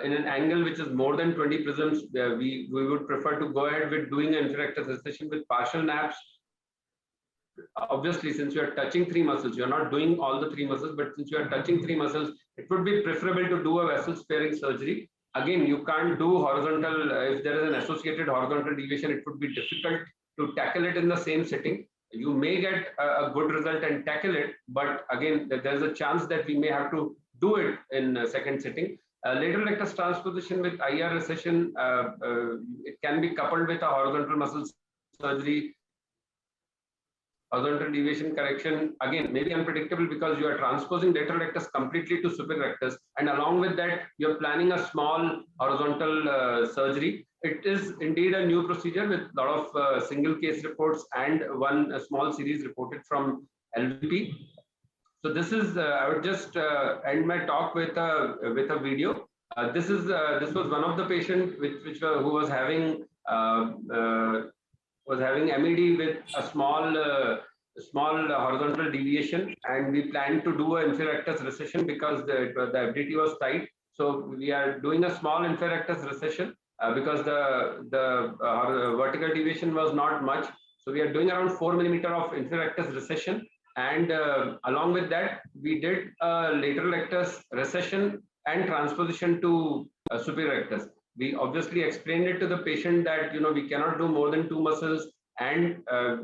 In an angle which is more than 20 prisms, we would prefer to go ahead with doing an inferior rectus recession with partial NAPS. Obviously, since you are touching 3 muscles, you are not doing all the 3 muscles, but since you are touching 3 muscles, it would be preferable to do a vessel sparing surgery. Again, you can't do horizontal, if there is an associated horizontal deviation, it would be difficult to tackle it in the same sitting. You may get a good result and tackle it, but again, there's a chance that we may have to do it in a second sitting. Lateral rectus transposition with IR recession, it can be coupled with a horizontal muscle surgery. Horizontal deviation correction, again, may be unpredictable because you are transposing lateral rectus completely to superior rectus, and along with that, you're planning a small horizontal surgery. It is indeed a new procedure with a lot of single case reports and one small series reported from LVP. So this is, I would just end my talk with a video. This was one of the patient who was having MED with a small horizontal deviation, and we planned to do an inferior rectus recession because the FDT was tight. So we are doing a small inferior rectus recession because the vertical deviation was not much. So we are doing around 4 mm of inferior rectus recession. And along with that, we did a lateral rectus recession and transposition to superior rectus. We obviously explained it to the patient that we cannot do more than 2 muscles, and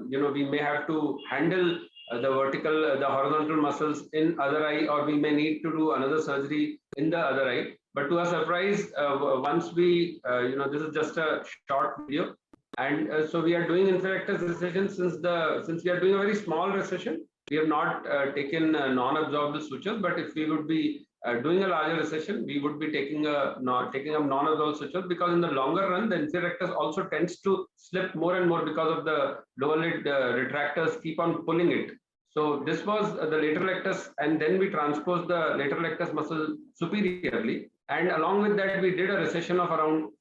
we may have to handle the horizontal muscles in other eye, or we may need to do another surgery in the other eye. But to our surprise, once we this is just a short video. And so we are doing inferior rectus recession since we are doing a very small recession. We have not taken non-absorbed sutures, but if we would be doing a larger recession, we would be taking up non-absorbed sutures, because in the longer run, the inferior rectus also tends to slip more and more because of the lower lid retractors keep on pulling it. So this was the lateral rectus, and then we transposed the lateral rectus muscle superiorly. And along with that, we did a recession of around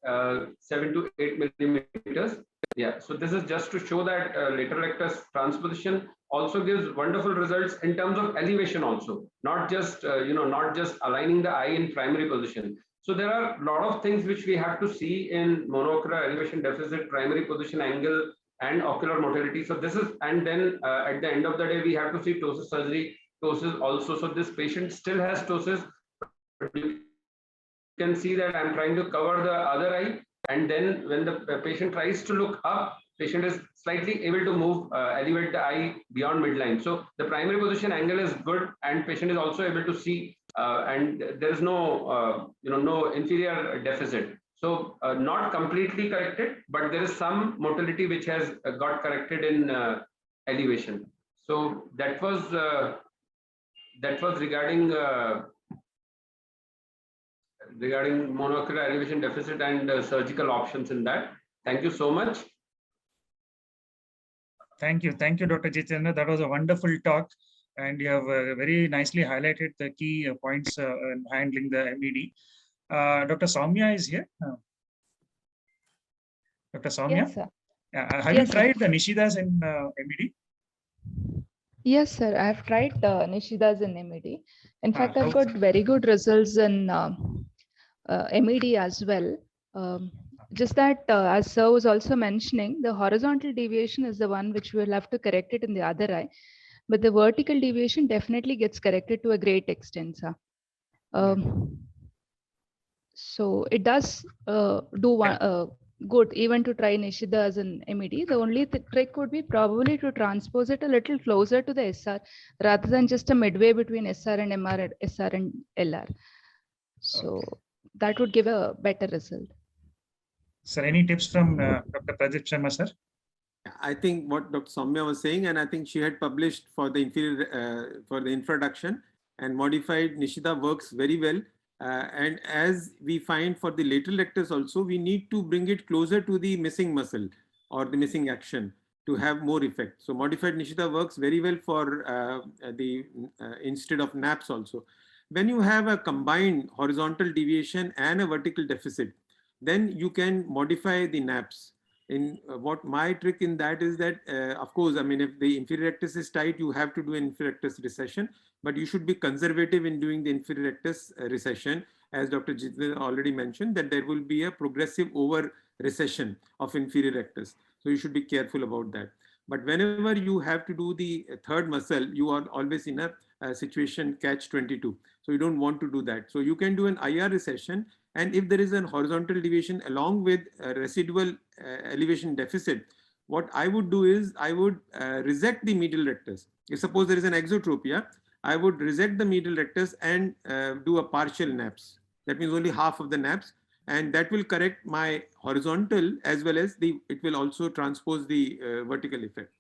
7 to 8 millimeters. Yeah, so this is just to show that lateral rectus transposition also gives wonderful results in terms of elevation also, not just, not just aligning the eye in primary position. So there are a lot of things which we have to see in monocular elevation deficit, primary position angle, and ocular motility. So this is, and then at the end of the day, we have to see ptosis surgery, ptosis also. So this patient still has ptosis. You can see that I'm trying to cover the other eye, and then when the patient tries to look up, patient is slightly able to move, elevate the eye beyond midline. So the primary position angle is good, and patient is also able to see, and there is no, no inferior deficit. So not completely corrected, but there is some motility which has got corrected in elevation. So that was regarding regarding monocular elevation deficit and surgical options in that. Thank you so much. Thank you, Dr. Jitendra. That was a wonderful talk, and you have very nicely highlighted the key points in handling the MED. Dr. Soumya is here. Dr. Soumya? Yes, sir. Have you tried the Nishidas in MED? Yes, sir. I have tried Nishidas in MED. In fact, I've got very good results in MED as well. Just that, as sir was also mentioning, the horizontal deviation is the one which we'll have to correct it in the other eye. But the vertical deviation definitely gets corrected to a great extent, sir. So it does do good even to try Nishida as an MED. The only trick would be probably to transpose it a little closer to the SR rather than just a midway between SR and MR, SR and LR. So that would give a better result. Sir, any tips from Dr. Pradeep Sharma, sir? I think what Dr. Soumya was saying, and I think she had published for the introduction, and modified Nishida works very well. And as we find for the lateral rectus also, we need to bring it closer to the missing muscle or the missing action to have more effect. So modified Nishida works very well for instead of naps also. When you have a combined horizontal deviation and a vertical deficit, then you can modify the naps. In what my trick in that is that, of course, I mean, if the inferior rectus is tight, you have to do an inferior rectus recession, but you should be conservative in doing the inferior rectus recession. As Dr. Jitendra already mentioned, that there will be a progressive over recession of inferior rectus. So you should be careful about that. But whenever you have to do the third muscle, you are always in a situation catch-22. So you don't want to do that. So you can do an IR recession. And if there is a horizontal deviation along with a residual elevation deficit, what I would do is I would resect the medial rectus. If suppose there is an exotropia, I would resect the medial rectus and do a partial naps. That means only half of the naps, and that will correct my horizontal as well as it will also transpose the vertical effect.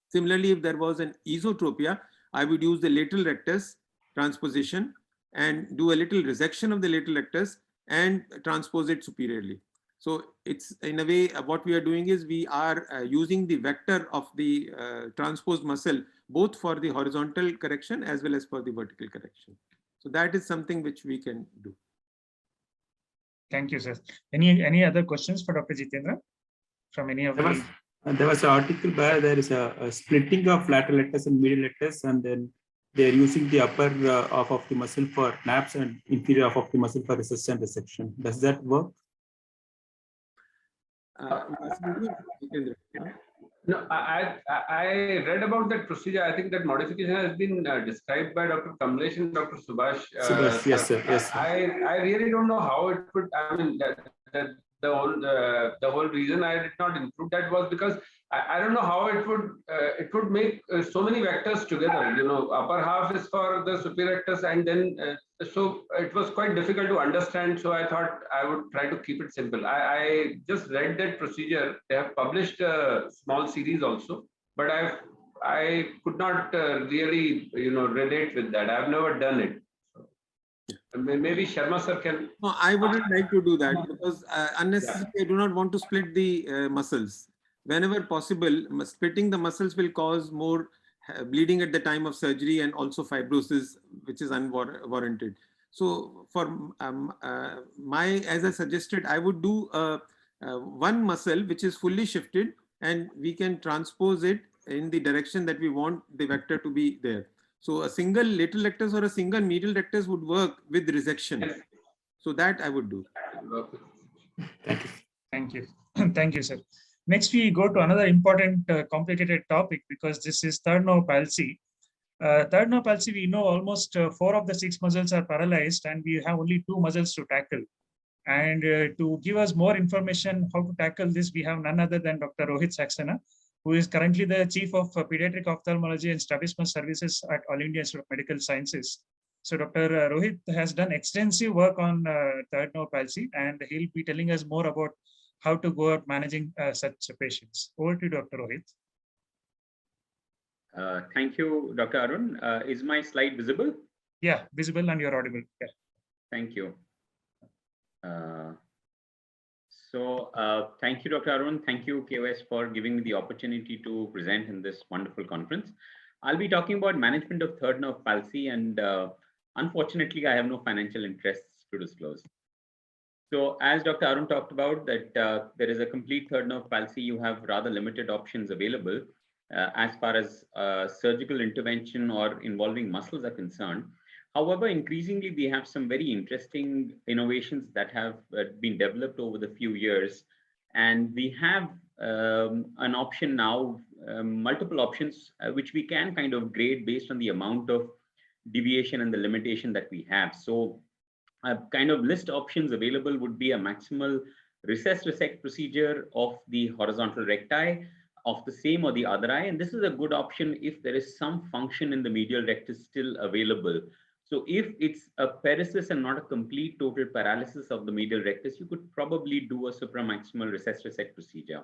Similarly, if there was an esotropia, I would use the lateral rectus transposition and do a little resection of the lateral rectus and transpose it superiorly. So it's in a way what we are doing is we are using the vector of the transposed muscle both for the horizontal correction as well as for the vertical correction. So that is something which we can do. Thank you, sir. Any other questions for Dr. Jitendra from any of the? There was an article where there is a splitting of lateral rectus and medial rectus, and then they are using the upper half of the muscle for naps and inferior half of the muscle for resistant resection. Does that work? No, I read about that procedure. I think that modification has been described by Dr. Kamlesh and Dr. Subhash. Yes, sir. Yes, sir. I really don't know how it could. I mean, the whole reason I did not include that was because I don't know how it would make so many vectors together. You know, upper half is for the superior rectus, and then so it was quite difficult to understand. So I thought I would try to keep it simple. I just read that procedure. They have published a small series also, but I could not really relate with that. I've never done it. Maybe Sharma sir can. No, I wouldn't like to do that because unnecessarily I do not want to split the muscles. Whenever possible, splitting the muscles will cause more bleeding at the time of surgery and also fibrosis, which is unwarranted. So for as I suggested, I would do one muscle which is fully shifted, and we can transpose it in the direction that we want the vector to be there. So a single lateral rectus or a single medial rectus would work with resection. So that I would do. Thank you. Thank you, sir. Next, we go to another important complicated topic, because this is third nerve palsy. Third nerve palsy, we know almost 4 of the 6 muscles are paralyzed, and we have only 2 muscles to tackle. And to give us more information how to tackle this, we have none other than Dr. Rohit Saxena, who is currently the Chief of Pediatric Ophthalmology and Strabismus Services at All India Institute of Medical Sciences. So Dr. Rohit has done extensive work on third nerve palsy, and he'll be telling us more about how to go about managing such patients. Over to you, Dr. Rohit. Thank you, Dr. Arun. Is my slide visible? Yeah, visible, and you're audible. Yeah. Thank you. Thank you, Dr. Arun. Thank you, KOS, for giving me the opportunity to present in this wonderful conference. I'll be talking about management of third nerve palsy, and unfortunately, I have no financial interests to disclose. So as Dr. Arun talked about, that there is a complete third nerve palsy, you have rather limited options available as far as surgical intervention or involving muscles are concerned. However, increasingly, we have some very interesting innovations that have been developed over the few years. And we have an option now, multiple options, which we can kind of grade based on the amount of deviation and the limitation that we have. So a kind of list options available would be a maximal recess-resect procedure of the horizontal recti of the same or the other eye. And this is a good option if there is some function in the medial rectus still available. So if it's a paresis and not a complete total paralysis of the medial rectus, you could probably do a supramaximal recess-resect procedure.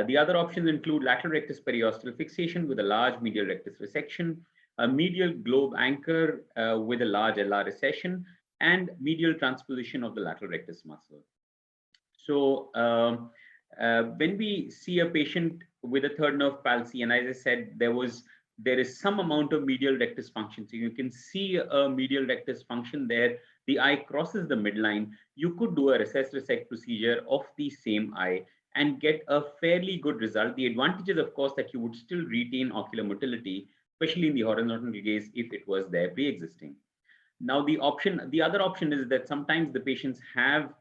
The other options include lateral rectus periosteal fixation with a large medial rectus resection, a medial globe anchor with a large LR recession, and medial transposition of the lateral rectus muscle. So when we see a patient with a third nerve palsy, and as I said, there is some amount of medial rectus function. So you can see a medial rectus function there. The eye crosses the midline. You could do a recess-resect procedure of the same eye and get a fairly good result. The advantage is, of course, that you would still retain ocular motility, especially in the horizontal gaze if it was there pre-existing. Now, the other option is that sometimes the patients have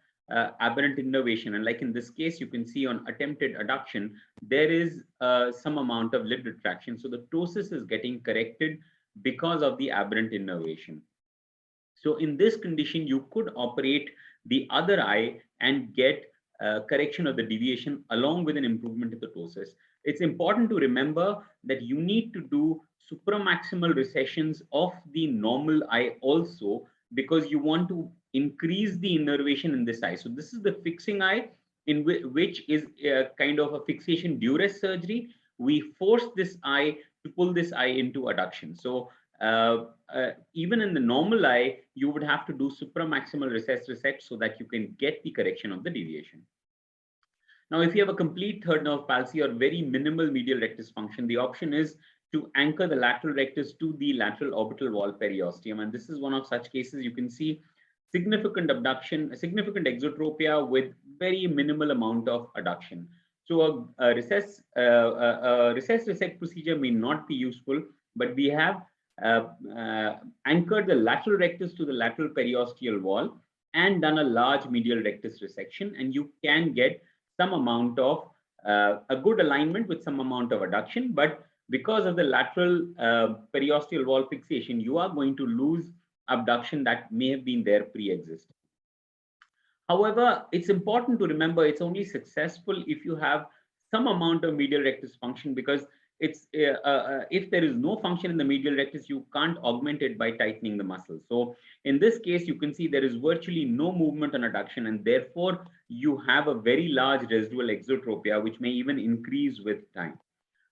aberrant innervation, and like in this case, you can see on attempted adduction, there is some amount of lid retraction. So the ptosis is getting corrected because of the aberrant innervation. So in this condition, you could operate the other eye and get correction of the deviation along with an improvement in the ptosis. It's important to remember that you need to do supramaximal recessions of the normal eye also, because you want to increase the innervation in this eye. So this is the fixing eye, in which is kind of a fixation duress surgery. We force this eye to pull this eye into adduction. So even in the normal eye, you would have to do supramaximal recess-resect so that you can get the correction of the deviation. Now, if you have a complete third nerve palsy or very minimal medial rectus function, the option is to anchor the lateral rectus to the lateral orbital wall periosteum. And this is one of such cases. You can see significant abduction, significant exotropia with very minimal amount of adduction. So a recess-resect procedure may not be useful, but we have anchored the lateral rectus to the lateral periosteal wall and done a large medial rectus resection, and you can get some amount of a good alignment with some amount of adduction. But because of the lateral periosteal wall fixation, you are going to lose abduction that may have been there pre-existing. However, it's important to remember it's only successful if you have some amount of medial rectus function, because it's if there is no function in the medial rectus, you can't augment it by tightening the muscle. So in this case, you can see there is virtually no movement on adduction, and therefore you have a very large residual exotropia, which may even increase with time.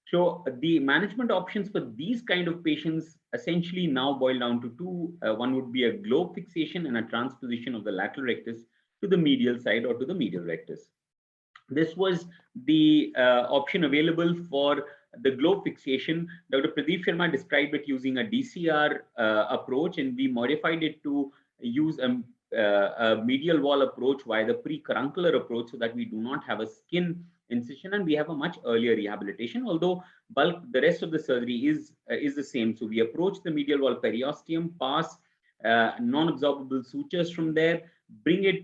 So the management options for these kind of patients essentially now boil down to two. One would be a globe fixation and a transposition of the lateral rectus to the medial side or to the medial rectus. This was the option available for the globe fixation. Dr. Pradeep Sharma described it using a DCR approach, and we modified it to use a medial wall approach via the pre-caruncular approach, so that we do not have a skin incision and we have a much earlier rehabilitation, although the rest of the surgery is the same. So we approach the medial wall periosteum, pass non-absorbable sutures from there, bring it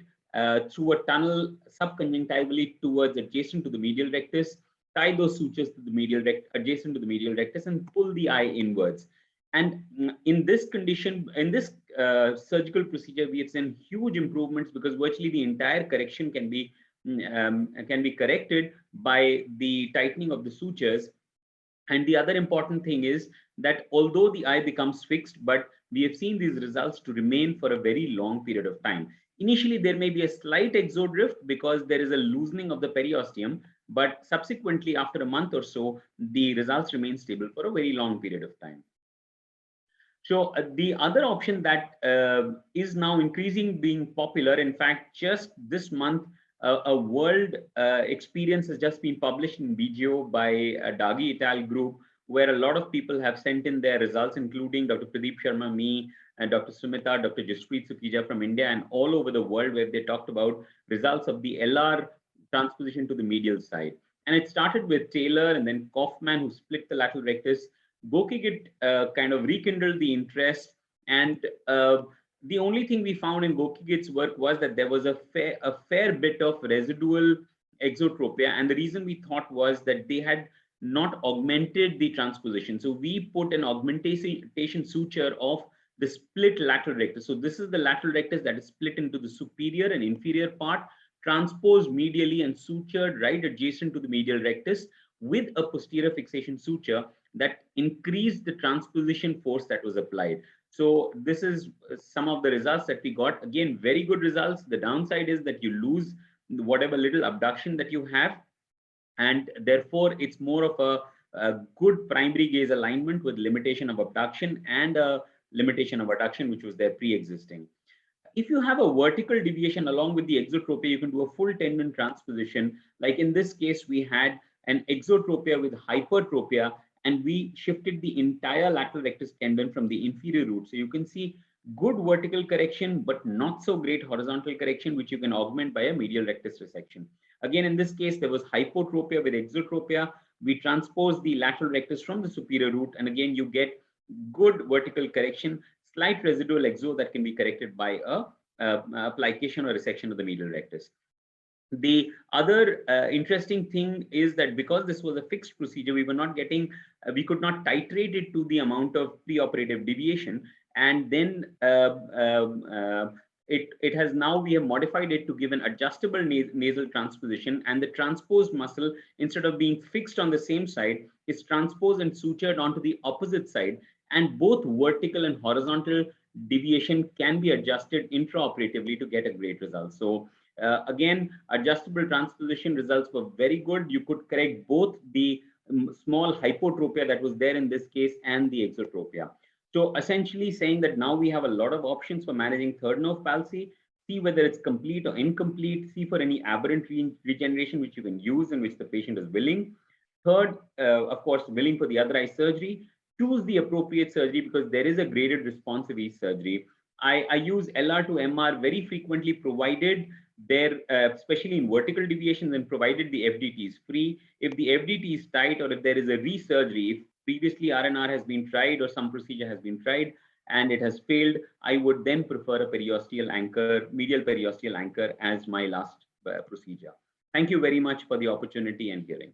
through a tunnel subconjunctivally towards adjacent to the medial rectus, tie those sutures to the medial adjacent to the medial rectus, and pull the eye inwards. And in this condition, in this surgical procedure, we have seen huge improvements, because virtually the entire correction can be corrected by the tightening of the sutures. And the other important thing is that although the eye becomes fixed, but we have seen these results to remain for a very long period of time. Initially, there may be a slight exodrift because there is a loosening of the periosteum, but subsequently, after a month or so, the results remain stable for a very long period of time. So the other option that is now increasing being popular, in fact, just this month, a world experience has just been published in BGO by a Dagi et al. Group, where a lot of people have sent in their results, including Dr. Pradeep Sharma, me, and Dr. Sumita, Dr. Jaspreet Sukija from India, and all over the world, where they talked about results of the LR transposition to the medial side. And it started with Taylor and then Kaufman, who split the lateral rectus. Gokigit kind of rekindled the interest, and the only thing we found in Gokigit's work was that there was a fair bit of residual exotropia, and the reason we thought was that they had not augmented the transposition. So we put an augmentation suture of the split lateral rectus. So this is the lateral rectus that is split into the superior and inferior part, transposed medially and sutured right adjacent to the medial rectus with a posterior fixation suture that increased the transposition force that was applied. So this is some of the results that we got. Again, very good results. The downside is that you lose whatever little abduction that you have, and therefore it's more of a good primary gaze alignment with limitation of abduction and a limitation of adduction, which was there pre-existing. If you have a vertical deviation along with the exotropia, you can do a full tendon transposition. Like in this case, we had an exotropia with hypertropia, and we shifted the entire lateral rectus tendon from the inferior root. So you can see good vertical correction, but not so great horizontal correction, which you can augment by a medial rectus resection. Again, in this case, there was hypotropia with exotropia. We transposed the lateral rectus from the superior root, and again, you get good vertical correction, slight residual exo that can be corrected by a application or resection of the medial rectus. The other interesting thing is that because this was a fixed procedure, we were not getting, we could not titrate it to the amount of preoperative deviation. And then it has now, we have modified it to give an adjustable nasal transposition, and the transposed muscle, instead of being fixed on the same side, is transposed and sutured onto the opposite side. And both vertical and horizontal deviation can be adjusted intraoperatively to get a great result. So again, adjustable transposition results were very good. You could correct both the small hypotropia that was there in this case and the exotropia. So essentially saying that now we have a lot of options for managing third nerve palsy, see whether it's complete or incomplete, see for any aberrant regeneration which you can use and which the patient is willing. Third, of course, willing for the other eye surgery. Choose the appropriate surgery, because there is a graded response of each surgery. I use LR to MR very frequently, provided there, especially in vertical deviations, and provided the FDT is free. If the FDT is tight, or if there is a resurgery, if previously RNR has been tried or some procedure has been tried and it has failed, I would then prefer a periosteal anchor, medial periosteal anchor as my last procedure. Thank you very much for the opportunity and hearing.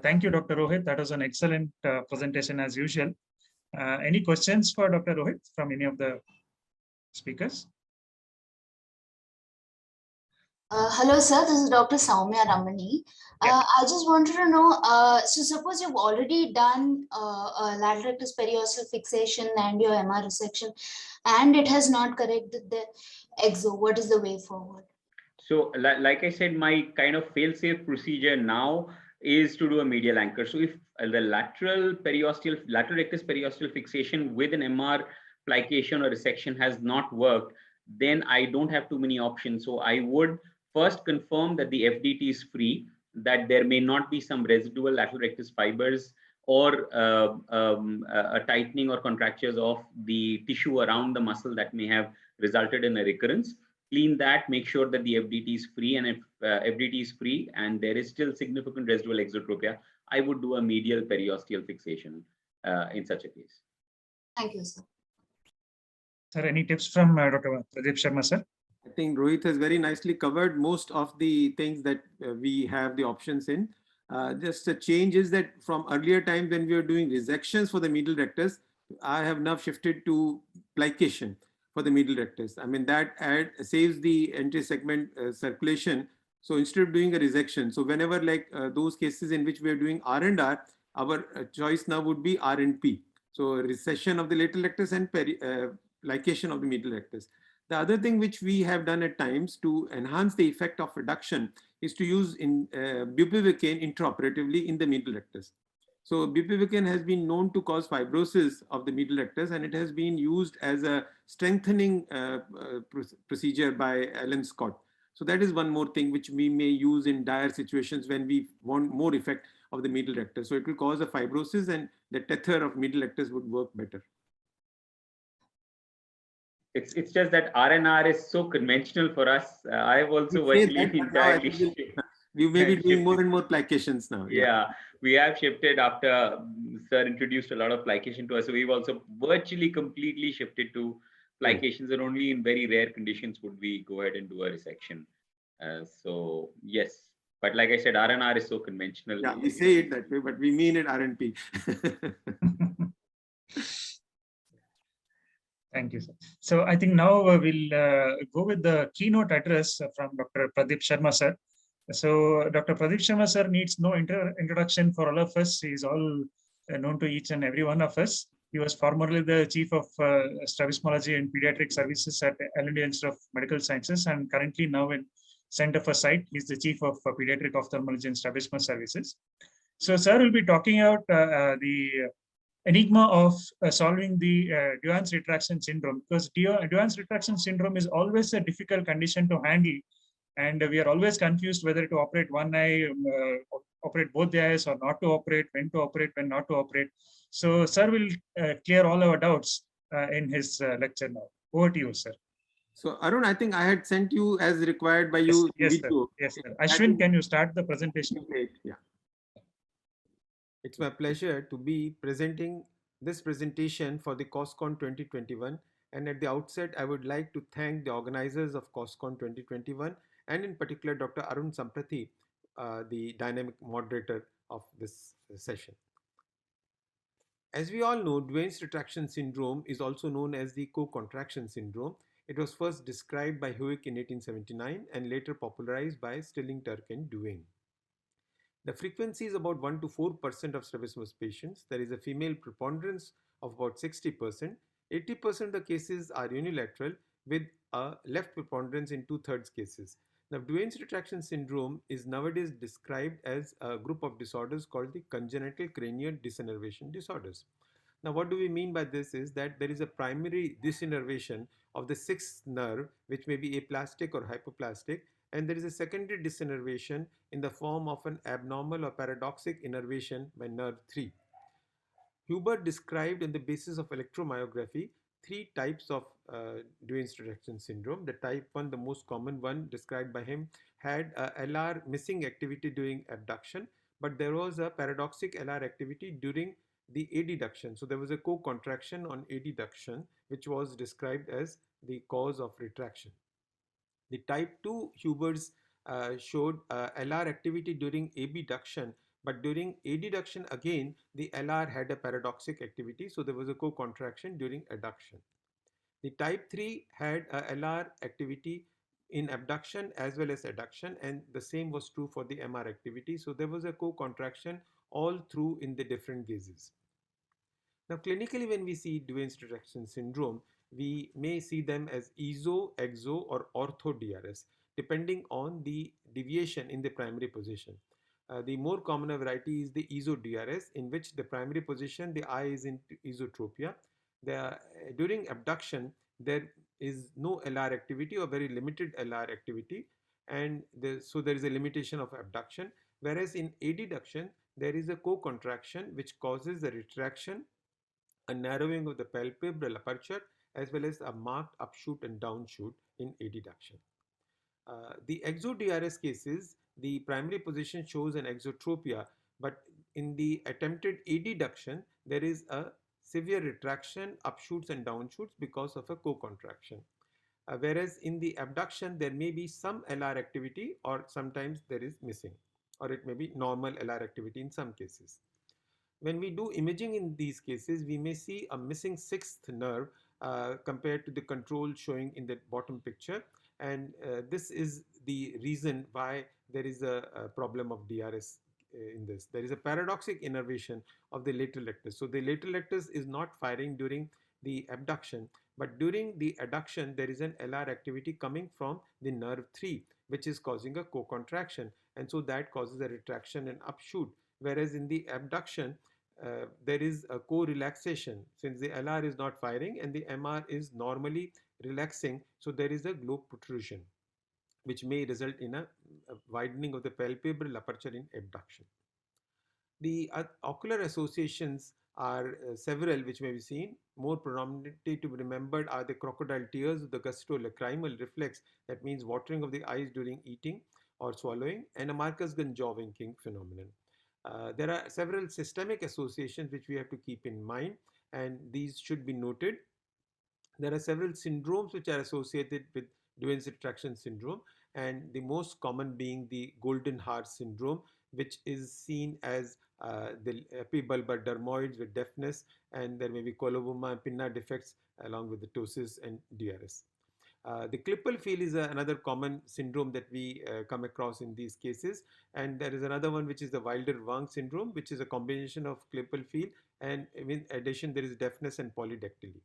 Thank you, Dr. Rohit. That was an excellent presentation as usual. Any questions for Dr. Rohit from any of the speakers. Hello, sir. This is Dr. Soumya Ramani. I just wanted to know, so suppose you've already done lateral rectus periosteal fixation and your MR resection, and it has not corrected the exo. What is the way forward? So like I said, my kind of fail-safe procedure now is to do a medial anchor. So if the lateral rectus periosteal fixation with an MR plication or resection has not worked, then I don't have too many options. So I would first confirm that the FDT is free, that there may not be some residual lateral rectus fibers or a tightening or contractures of the tissue around the muscle that may have resulted in a recurrence. Clean that, make sure that the FDT is free, and if FDT is free and there is still significant residual exotropia, I would do a medial periosteal fixation in such a case. Thank you, sir. Sir, any tips from Dr. Pradeep Sharma, sir? I think Rohit has very nicely covered most of the things that we have the options in. Just a change is that from earlier times when we were doing resections for the medial rectus, I have now shifted to plication for the medial rectus. I mean, that saves the entry segment circulation. So instead of doing a resection, so whenever like those cases in which we are doing R&R, our choice now would be R and P. So recession of the lateral rectus and plication of the medial rectus. The other thing which we have done at times to enhance the effect of reduction is to use bupivacaine intraoperatively in the medial rectus. So bupivacaine has been known to cause fibrosis of the medial rectus, and it has been used as a strengthening procedure by Alan Scott. So that is one more thing which we may use in dire situations when we want more effect of the medial rectus. So it will cause a fibrosis, and the tether of medial rectus would work better. It's just that R&R is so conventional for us. I've also virtually entirely we may be doing more and more plications now. Yeah, we have shifted after sir introduced a lot of plication to us. So we've also virtually completely shifted to plications, and only in very rare conditions would we go ahead and do a resection. So yes, but like I said, R&R is so conventional. Yeah, we say it that way, but we mean it R&P. Thank you, sir. So I think now we'll go with the keynote address from Dr. Pradeep Sharma, sir. So Dr. Pradeep Sharma, sir, needs no introduction for all of us. He's all known to each and every one of us. He was formerly the Chief of Strabismology and Pediatric Services at L&D Institute of Medical Sciences, and currently now in Center for Sight. He's the Chief of Pediatric Ophthalmology and Strabismus Services. So sir will be talking out the enigma of solving the Duane's retraction syndrome, because Duane's retraction syndrome is always a difficult condition to handle, and we are always confused whether to operate one eye, operate both the eyes, or not to operate, when to operate, when not to operate. So sir will clear all our doubts in his lecture now. Over to you, sir. So Arun, I think I had sent you as required by you. Yes, sir. Yes, sir. Ashwin, can you start the presentation? Yeah. It's my pleasure to be presenting this presentation for the COSCON 2021. And at the outset, I would like to thank the organizers of COSCON 2021, and in particular, Dr. Arun Samprathi, the dynamic moderator of this session. As we all know, Duane's retraction syndrome is also known as the co-contraction syndrome. It was first described by Hewitt in 1879 and later popularized by Stilling, Turk, and Duane. The frequency is about 1 to 4% of strabismus patients. There is a female preponderance of about 60%. 80% of the cases are unilateral, with a left preponderance in 2/3 cases. Now, Duane's retraction syndrome is nowadays described as a group of disorders called the congenital cranial dysinnervation disorders. Now, what do we mean by this is that there is a primary dysinnervation of the sixth nerve, which may be aplastic or hypoplastic, and there is a secondary dysinnervation in the form of an abnormal or paradoxic innervation by nerve 3. Huber described on the basis of electromyography 3 types of Duane's retraction syndrome. The type 1, the most common one described by him, had a LR missing activity during abduction, but there was a paradoxic LR activity during the adduction. So there was a co-contraction on adduction, which was described as the cause of retraction. The type 2 Huber's showed LR activity during abduction, but during adduction again, the LR had a paradoxic activity, so there was a co-contraction during adduction. The type 3 had a LR activity in abduction as well as adduction, and the same was true for the MR activity. So there was a co-contraction all through in the different gazes. Now, clinically, when we see Duane's retraction syndrome, we may see them as EXO, EXO, or ortho DRS, depending on the deviation in the primary position. The more common variety is the EXO DRS, in which the primary position, the eye is in esotropia. During abduction, there is no LR activity or very limited LR activity, and so there is a limitation of abduction. Whereas in adduction, there is a co-contraction which causes a retraction, a narrowing of the palpebral aperture, as well as a marked upshoot and downshoot in adduction. The exo-DRS cases, the primary position shows an exotropia, but in the attempted adduction, there is a severe retraction, upshoots and downshoots because of a co-contraction. Whereas in the abduction, there may be some LR activity, or sometimes there is missing, or it may be normal LR activity in some cases. When we do imaging in these cases, we may see a missing sixth nerve compared to the control showing in the bottom picture. And this is the reason why there is a problem of DRS in this. There is a paradoxic innervation of the lateral rectus. So the lateral rectus is not firing during the abduction, but during the adduction, there is an LR activity coming from the nerve 3, which is causing a co-contraction. And so that causes a retraction and upshoot. Whereas in the abduction, there is a co-relaxation since the LR is not firing and the MR is normally relaxing. So there is a globe protrusion, which may result in a widening of the palpebral aperture in abduction. The ocular associations are several which may be seen. More prominently to be remembered are the crocodile tears, the gastro-lacrimal reflex, that means watering of the eyes during eating or swallowing, and a Marcus-Gunn jaw winking phenomenon. There are several systemic associations which we have to keep in mind, and these should be noted. There are several syndromes which are associated with Duane's retraction syndrome, and the most common being the golden heart syndrome, which is seen as the epibulbar dermoids with deafness, and there may be coloboma and pinna defects along with the ptosis and DRS. The Klippel-Feil is another common syndrome that we come across in these cases, and there is another one which is the Wilder-Wang syndrome, which is a combination of Klippel-Feil, and in addition there is deafness and polydactyly.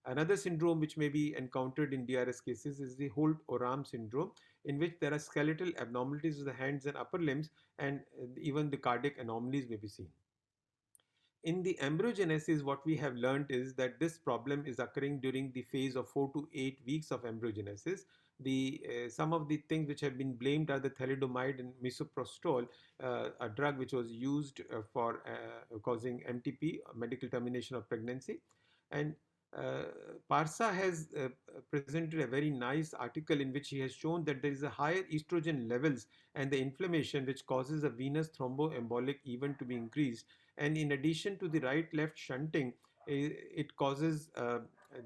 Another syndrome which may be encountered in DRS cases is the Holt-Oram syndrome, in which there are skeletal abnormalities of the hands and upper limbs, and even the cardiac anomalies may be seen. In the embryogenesis, what we have learned is that this problem is occurring during the phase of 4 to 8 weeks of embryogenesis. Some of the things which have been blamed are the thalidomide and misoprostol, a drug which was used for causing MTP, medical termination of pregnancy. And Parsa has presented a very nice article in which he has shown that there is a higher estrogen levels and the inflammation which causes a venous thromboembolic event to be increased. And in addition to the right-left shunting, it causes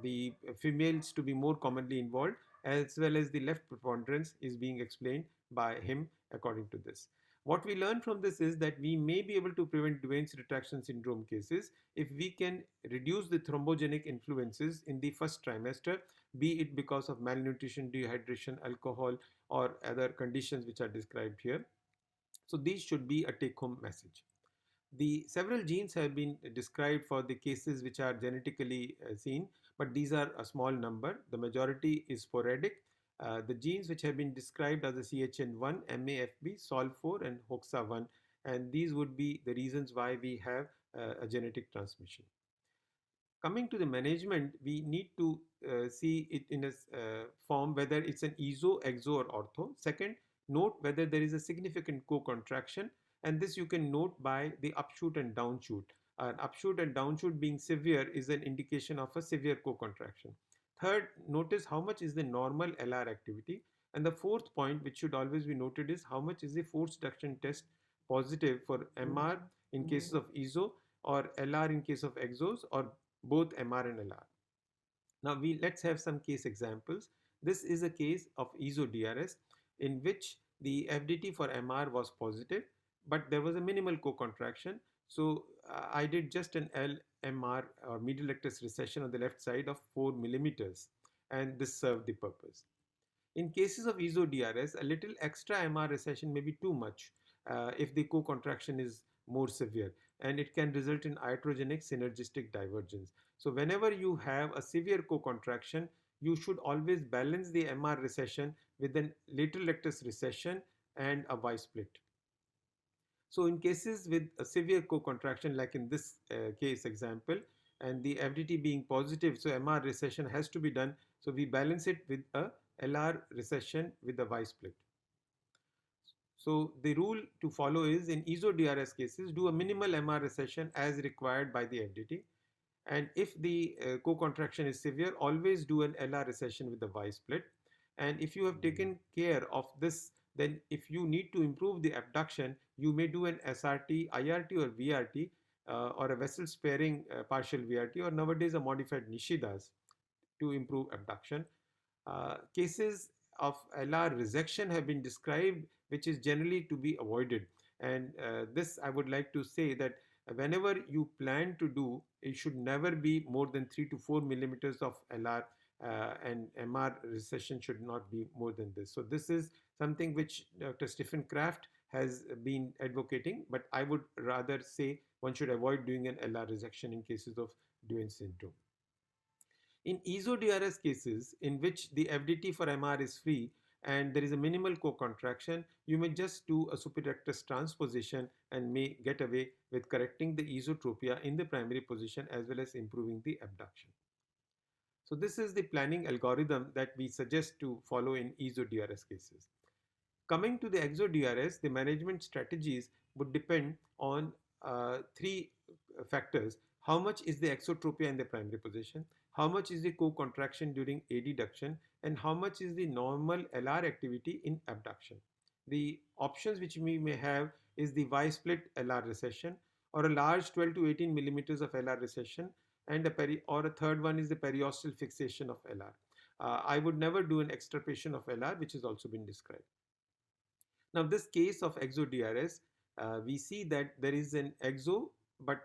the females to be more commonly involved, as well as the left preponderance is being explained by him according to this. What we learn from this is that we may be able to prevent Duane's retraction syndrome cases if we can reduce the thrombogenic influences in the first trimester, be it because of malnutrition, dehydration, alcohol, or other conditions which are described here. So these should be a take-home message. The several genes have been described for the cases which are genetically seen, but these are a small number. The majority is sporadic. The genes which have been described are the CHN1, MAFB, SOL4, and HOXA1, and these would be the reasons why we have a genetic transmission. Coming to the management, we need to see it in a form whether it's an EXO, EXO, or ortho. Second, note whether there is a significant co-contraction, and this you can note by the upshoot and downshoot. Upshoot and downshoot being severe is an indication of a severe co-contraction. Third, notice how much is the normal LR activity. And the fourth point, which should always be noted, is how much is the force reduction test positive for MR in cases of EXO, or LR in case of EXOs, or both MR and LR. Now let's have some case examples. This is a case of EXO-DRS in which the FDT for MR was positive, but there was a minimal co-contraction. So I did just an LMR or medial rectus recession on the left side of 4 millimeters, and this served the purpose. In cases of ESO-DRS, a little extra MR recession may be too much if the co-contraction is more severe, and it can result in iatrogenic synergistic divergence. So whenever you have a severe co-contraction, you should always balance the MR recession with a lateral rectus recession and a Y split. So in cases with a severe co-contraction, like in this case example, and the FDT being positive, so MR recession has to be done. So we balance it with a LR recession with a Y split. So the rule to follow is, in ESO-DRS cases, do a minimal MR recession as required by the FDT. And if the co-contraction is severe, always do an LR recession with the Y split. And if you have taken care of this, then if you need to improve the abduction, you may do an SRT, IRT or VRT, or a vessel sparing partial VRT, or nowadays a modified Nishidas to improve abduction. Cases of LR resection have been described, which is generally to be avoided. And this I would like to say that whenever you plan to do, it should never be more than 3 to 4 millimeters of LR, and MR recession should not be more than this. So this is something which Dr. Stephen Kraft has been advocating, but I would rather say one should avoid doing an LR resection in cases of Duane syndrome. In ESO-DRS cases in which the FDT for MR is free and there is a minimal co-contraction, you may just do a superior rectus transposition and may get away with correcting the esotropia in the primary position as well as improving the abduction. So this is the planning algorithm that we suggest to follow in ESO-DRS cases. Coming to the EXO-DRS, the management strategies would depend on 3 factors. How much is the exotropia in the primary position? How much is the co-contraction during adduction? And how much is the normal LR activity in abduction? The options which we may have is the Y-split LR recession, or a large 12 to 18 millimeters of LR recession, and a third one is the periosteal fixation of LR. I would never do an extirpation of LR, which has also been described. Now, this case of EXO-DRS, we see that there is an exo, but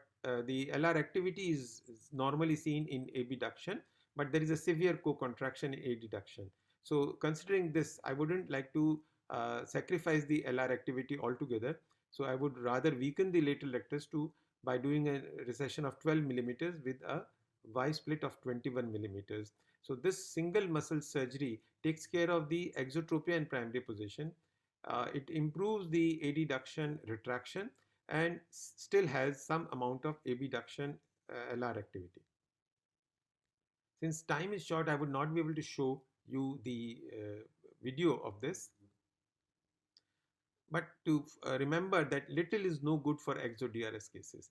the LR activity is normally seen in abduction, but there is a severe co-contraction in adduction. So considering this, I wouldn't like to sacrifice the LR activity altogether. So I would rather weaken the lateral rectus by doing a recession of 12 millimeters with a Y split of 21 millimeters. So this single muscle surgery takes care of the exotropia in primary position. It improves the adduction retraction and still has some amount of abduction LR activity. Since time is short, I would not be able to show you the video of this. But to remember that little is no good for EXO-DRS cases.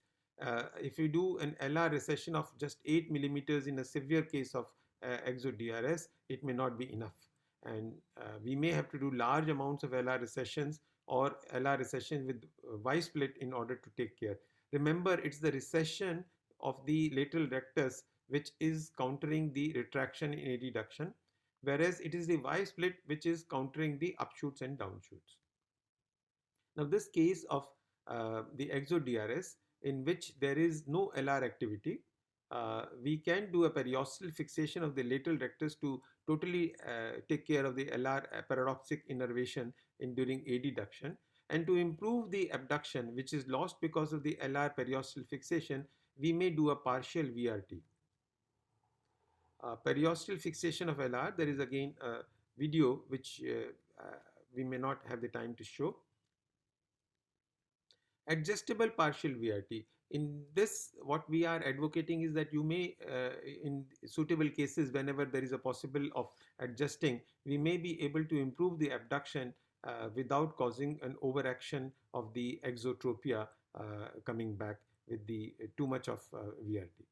If you do an LR recession of just 8 millimeters in a severe case of EXO-DRS, it may not be enough. And we may have to do large amounts of LR recessions or LR recessions with Y split in order to take care. Remember, it's the recession of the lateral rectus which is countering the retraction in adduction, whereas it is the Y split which is countering the upshoots and downshoots. Now, this case of the EXO-DRS in which there is no LR activity, we can do a periosteal fixation of the lateral rectus to totally take care of the LR paradoxic innervation during adduction, and to improve the abduction which is lost because of the LR periosteal fixation, we may do a partial VRT. Periosteal fixation of LR, there is again a video which we may not have the time to show. Adjustable partial VRT. In this, what we are advocating is that you may, in suitable cases, whenever there is a possible of adjusting, we may be able to improve the abduction without causing an overaction of the exotropia coming back with the too much of VRT.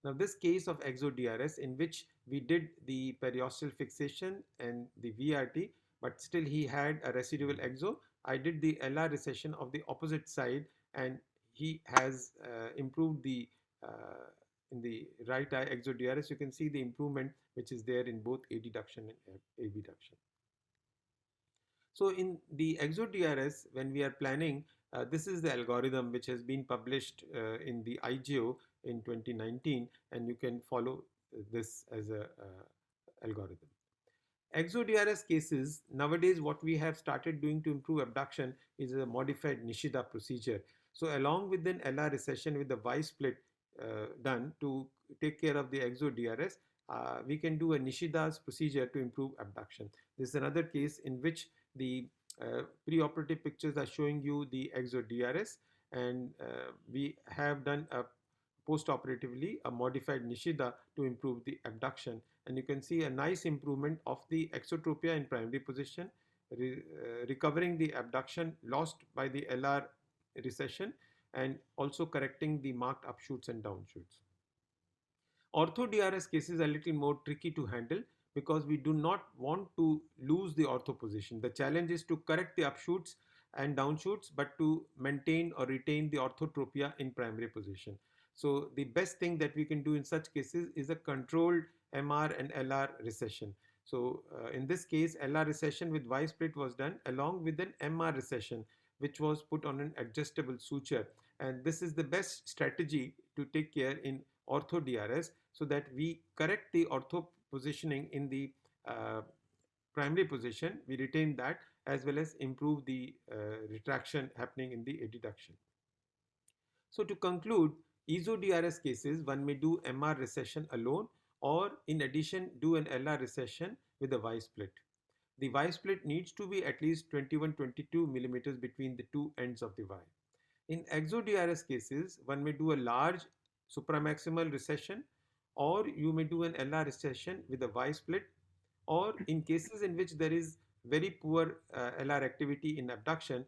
Now, this case of EXO-DRS in which we did the periosteal fixation and the VRT, but still he had a residual exo, I did the LR recession of the opposite side, and he has improved the in the right eye EXO-DRS. You can see the improvement which is there in both adduction and abduction. So in the EXO-DRS, when we are planning, This is the algorithm which has been published in the IGO in 2019, and you can follow this as a algorithm. ExoDRS cases, nowadays what we have started doing to improve abduction is a modified Nishida procedure. So along with an LR recession with the Y split done to take care of the ExoDRS, we can do a Nishida's procedure to improve abduction. This is another case in which the preoperative pictures are showing you the ExoDRS, and we have done a post-operatively a modified Nishida to improve the abduction, and you can see a nice improvement of the exotropia in primary position, recovering the abduction lost by the LR recession, and also correcting the marked upshoots and downshoots. Ortho-DRS cases are a little more tricky to handle because we do not want to lose the ortho position. The challenge is to correct the upshoots and downshoots, but to maintain or retain the orthotropia in primary position. So the best thing that we can do in such cases is a controlled MR and LR recession. So in this case, LR recession with Y split was done along with an MR recession, which was put on an adjustable suture. And this is the best strategy to take care in ortho DRS, so that we correct the ortho positioning in the primary position, we retain that, as well as improve the retraction happening in the adduction. So to conclude, ExoDRS cases, one may do MR recession alone, or in addition do an LR recession with a Y split. The Y split needs to be at least 21-22 millimeters between the two ends of the Y. In ExoDRS cases, one may do a large supramaximal recession, or you may do an LR recession with a Y split, or in cases in which there is very poor LR activity in abduction,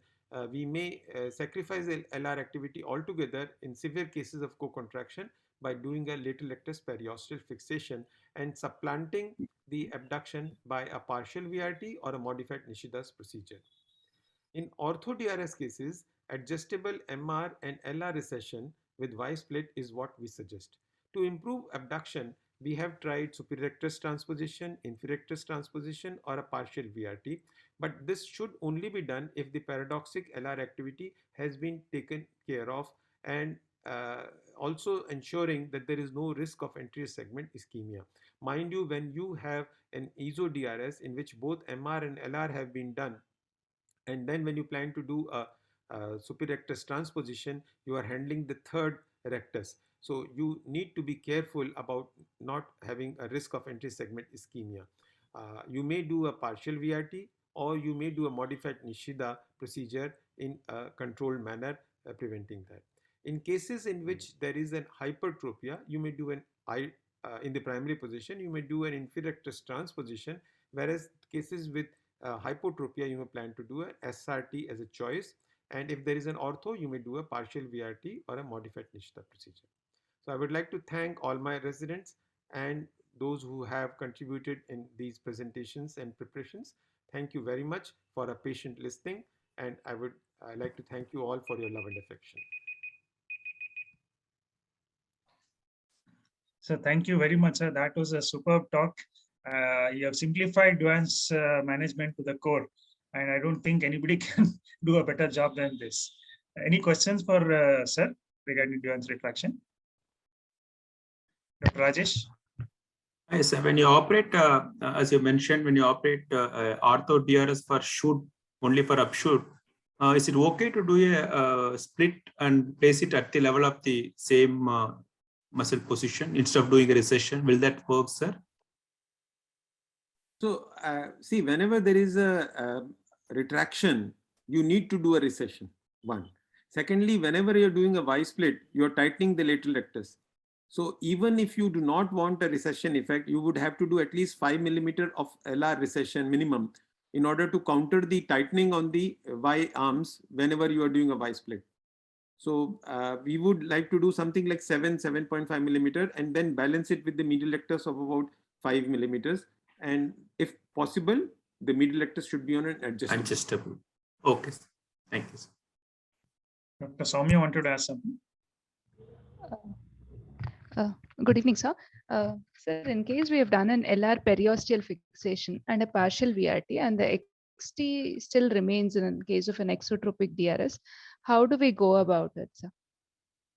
we may sacrifice the LR activity altogether in severe cases of co-contraction by doing a lateral rectus periosteal fixation and supplanting the abduction by a partial VRT or a modified Nishida's procedure. In ortho-DRS cases, adjustable MR and LR recession with Y split is what we suggest. To improve abduction, we have tried superior rectus transposition, inferior rectus transposition, or a partial VRT, but this should only be done if the paradoxic LR activity has been taken care of, and also ensuring that there is no risk of anterior segment ischemia. Mind you, when you have an ExoDRS in which both MR and LR have been done, and then when you plan to do a superior rectus transposition, you are handling the third rectus. So you need to be careful about not having a risk of anterior segment ischemia. You may do a partial VRT, or you may do a modified Nishida procedure in a controlled manner, preventing that. In cases in which there is an hypertropia, you may do an in the primary position, you may do an inferior rectus transposition, whereas cases with hypotropia, you may plan to do a SRT as a choice. And if there is an ortho, you may do a partial VRT or a modified Nishida procedure. So I would like to thank all my residents and those who have contributed in these presentations and preparations. Thank you very much for a patient listening, and I would like to thank you all for your love and affection. So thank you very much, sir. That was a superb talk. You have simplified Duane's management to the core, and I don't think anybody can do a better job than this. Any questions for sir regarding Duane's retraction? Dr. Rajesh? Yes, when you operate, as you mentioned, when you operate ortho DRS for shoot, only for upshoot, is it okay to do a split and place it at the level of the same muscle position instead of doing a recession? Will that work, sir? So, see, whenever there is a retraction, you need to do a recession, one. Secondly, whenever you're doing a Y split, you're tightening the lateral rectus. So even if you do not want a recession effect, you would have to do at least 5 millimeter of LR recession minimum in order to counter the tightening on the Y arms whenever you are doing a Y split. So we would like to do something like 7.5 millimeter and then balance it with the medial rectus of about 5 millimeters. And if possible, the medial rectus should be on an adjustable. Okay. Thank you, sir. Dr. Soumya wanted to ask something. Good evening, sir. Sir, in case we have done an LR periosteal fixation and a partial VRT, and the 60 still remains in case of an exotropic DRS. How do we go about it, sir?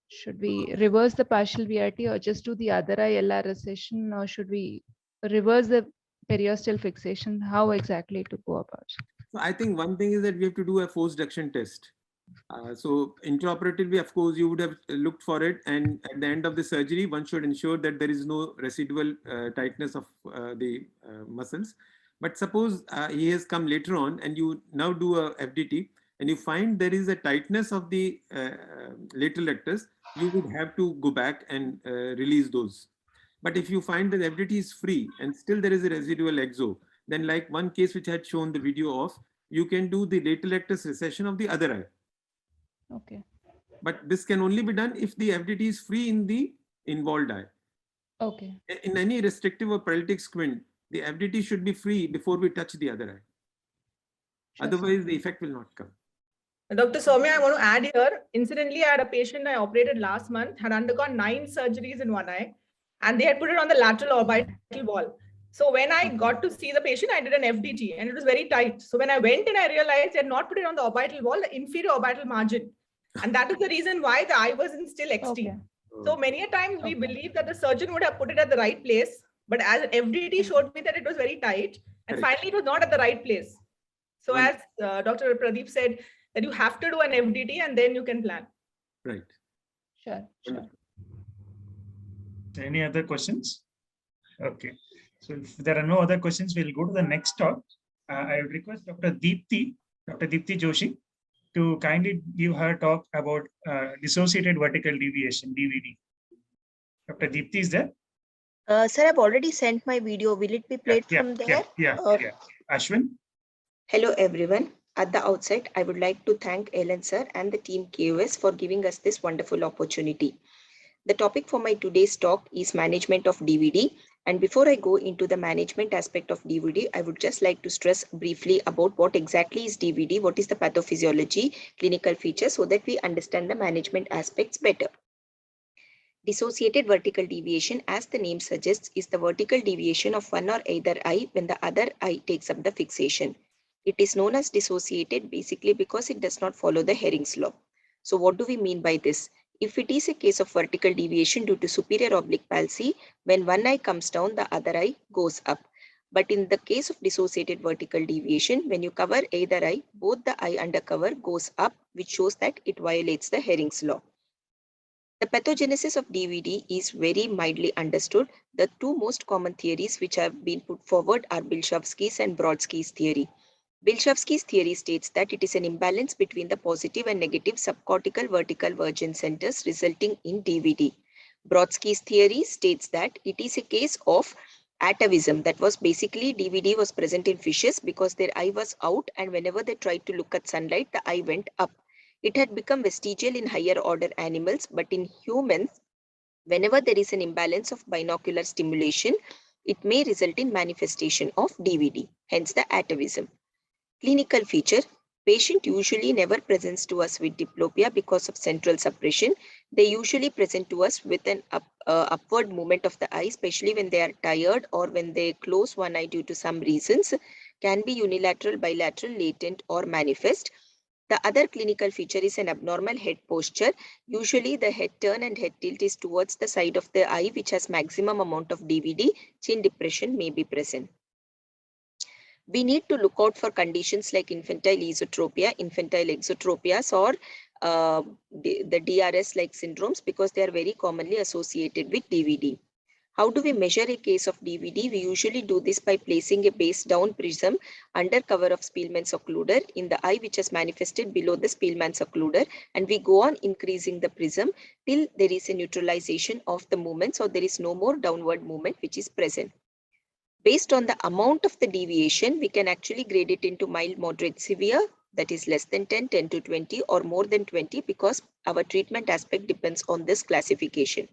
Should we reverse the partial VRT or just do the other eye LR recession, or should we reverse the periosteal fixation? How exactly to go about it? So I think one thing is that we have to do a force reduction test. So intraoperatively, of course, you would have looked for it, and at the end of the surgery, one should ensure that there is no residual tightness of the muscles. But suppose he has come later on and you now do a FDT and you find there is a tightness of the lateral rectus, you would have to go back and release those. But if you find that FDT is free and still there is a residual exo, then like one case which I had shown the video of, you can do the lateral rectus recession of the other eye. Okay. But this can only be done if the FDT is free in the involved eye. Okay. In any restrictive or paralytic squint, the FDT should be free before we touch the other eye. Sure. Otherwise, the effect will not come. Dr. Soumya, I want to add here, incidentally, I had a patient I operated last month, had undergone 9 surgeries in one eye, and they had put it on the lateral orbital wall. So when I got to see the patient, I did an FDT and it was very tight. So when I went and I realized they had not put it on the orbital wall, the inferior orbital margin. And that is the reason why the eye was in still XT. Okay. So many a times we believe that the surgeon would have put it at the right place, but as FDT showed me that it was very tight, and finally it was not at the right place. So as Dr. Pradeep said, that you have to do an FDT and then you can plan. Right. Sure. Any other questions? Okay. So if there are no other questions, we'll go to the next talk. I would request Dr. Deepti Joshi, to kindly give her talk about dissociated vertical deviation, DVD. Dr. Deepti is there? Sir, I've already sent my video. Will it be played from there? Yeah. Ashwin? Hello, everyone. At the outset, I would like to thank Ellen sir and the team KOS for giving us this wonderful opportunity. The topic for my today's talk is management of DVD. And before I go into the management aspect of DVD, I would just like to stress briefly about what exactly is DVD, what is the pathophysiology, clinical features, so that we understand the management aspects better. Dissociated vertical deviation, as the name suggests, is the vertical deviation of one or either eye when the other eye takes up the fixation. It is known as dissociated basically because it does not follow the Hering's law. So what do we mean by this? If it is a case of vertical deviation due to superior oblique palsy, when one eye comes down, the other eye goes up. But in the case of dissociated vertical deviation, when you cover either eye, both the eye under cover goes up, which shows that it violates the Hering's law. The pathogenesis of DVD is very mildly understood. The two most common theories which have been put forward are Bilshevsky's and Brodsky's theory. Bilshevsky's theory states that it is an imbalance between the positive and negative subcortical vertical vergence centers resulting in DVD. Brodsky's theory states that it is a case of atavism, that was basically DVD was present in fishes because their eye was out, and whenever they tried to look at sunlight, the eye went up. It had become vestigial in higher order animals, but in humans, whenever there is an imbalance of binocular stimulation, it may result in manifestation of DVD, hence the atavism. Clinical feature: patient usually never presents to us with diplopia because of central suppression. They usually present to us with an upward movement of the eye, especially when they are tired or when they close one eye due to some reasons. Can be unilateral, bilateral, latent or manifest. The other clinical feature is an abnormal head posture. Usually the head turn and head tilt is towards the side of the eye which has maximum amount of DVD. Chin depression may be present. We need to look out for conditions like infantile esotropia, infantile exotropias, or the DRS-like syndromes because they are very commonly associated with DVD. How do we measure a case of DVD? We usually do this by placing a base down prism under cover of Spielman's occluder in the eye which has manifested below the Spielman's occluder, and we go on increasing the prism till there is a neutralization of the movement, so there is no more downward movement which is present. Based on the amount of the deviation, we can actually grade it into mild, moderate, severe, that is less than 10, 10 to 20 or more than 20 because our treatment aspect depends on this classification.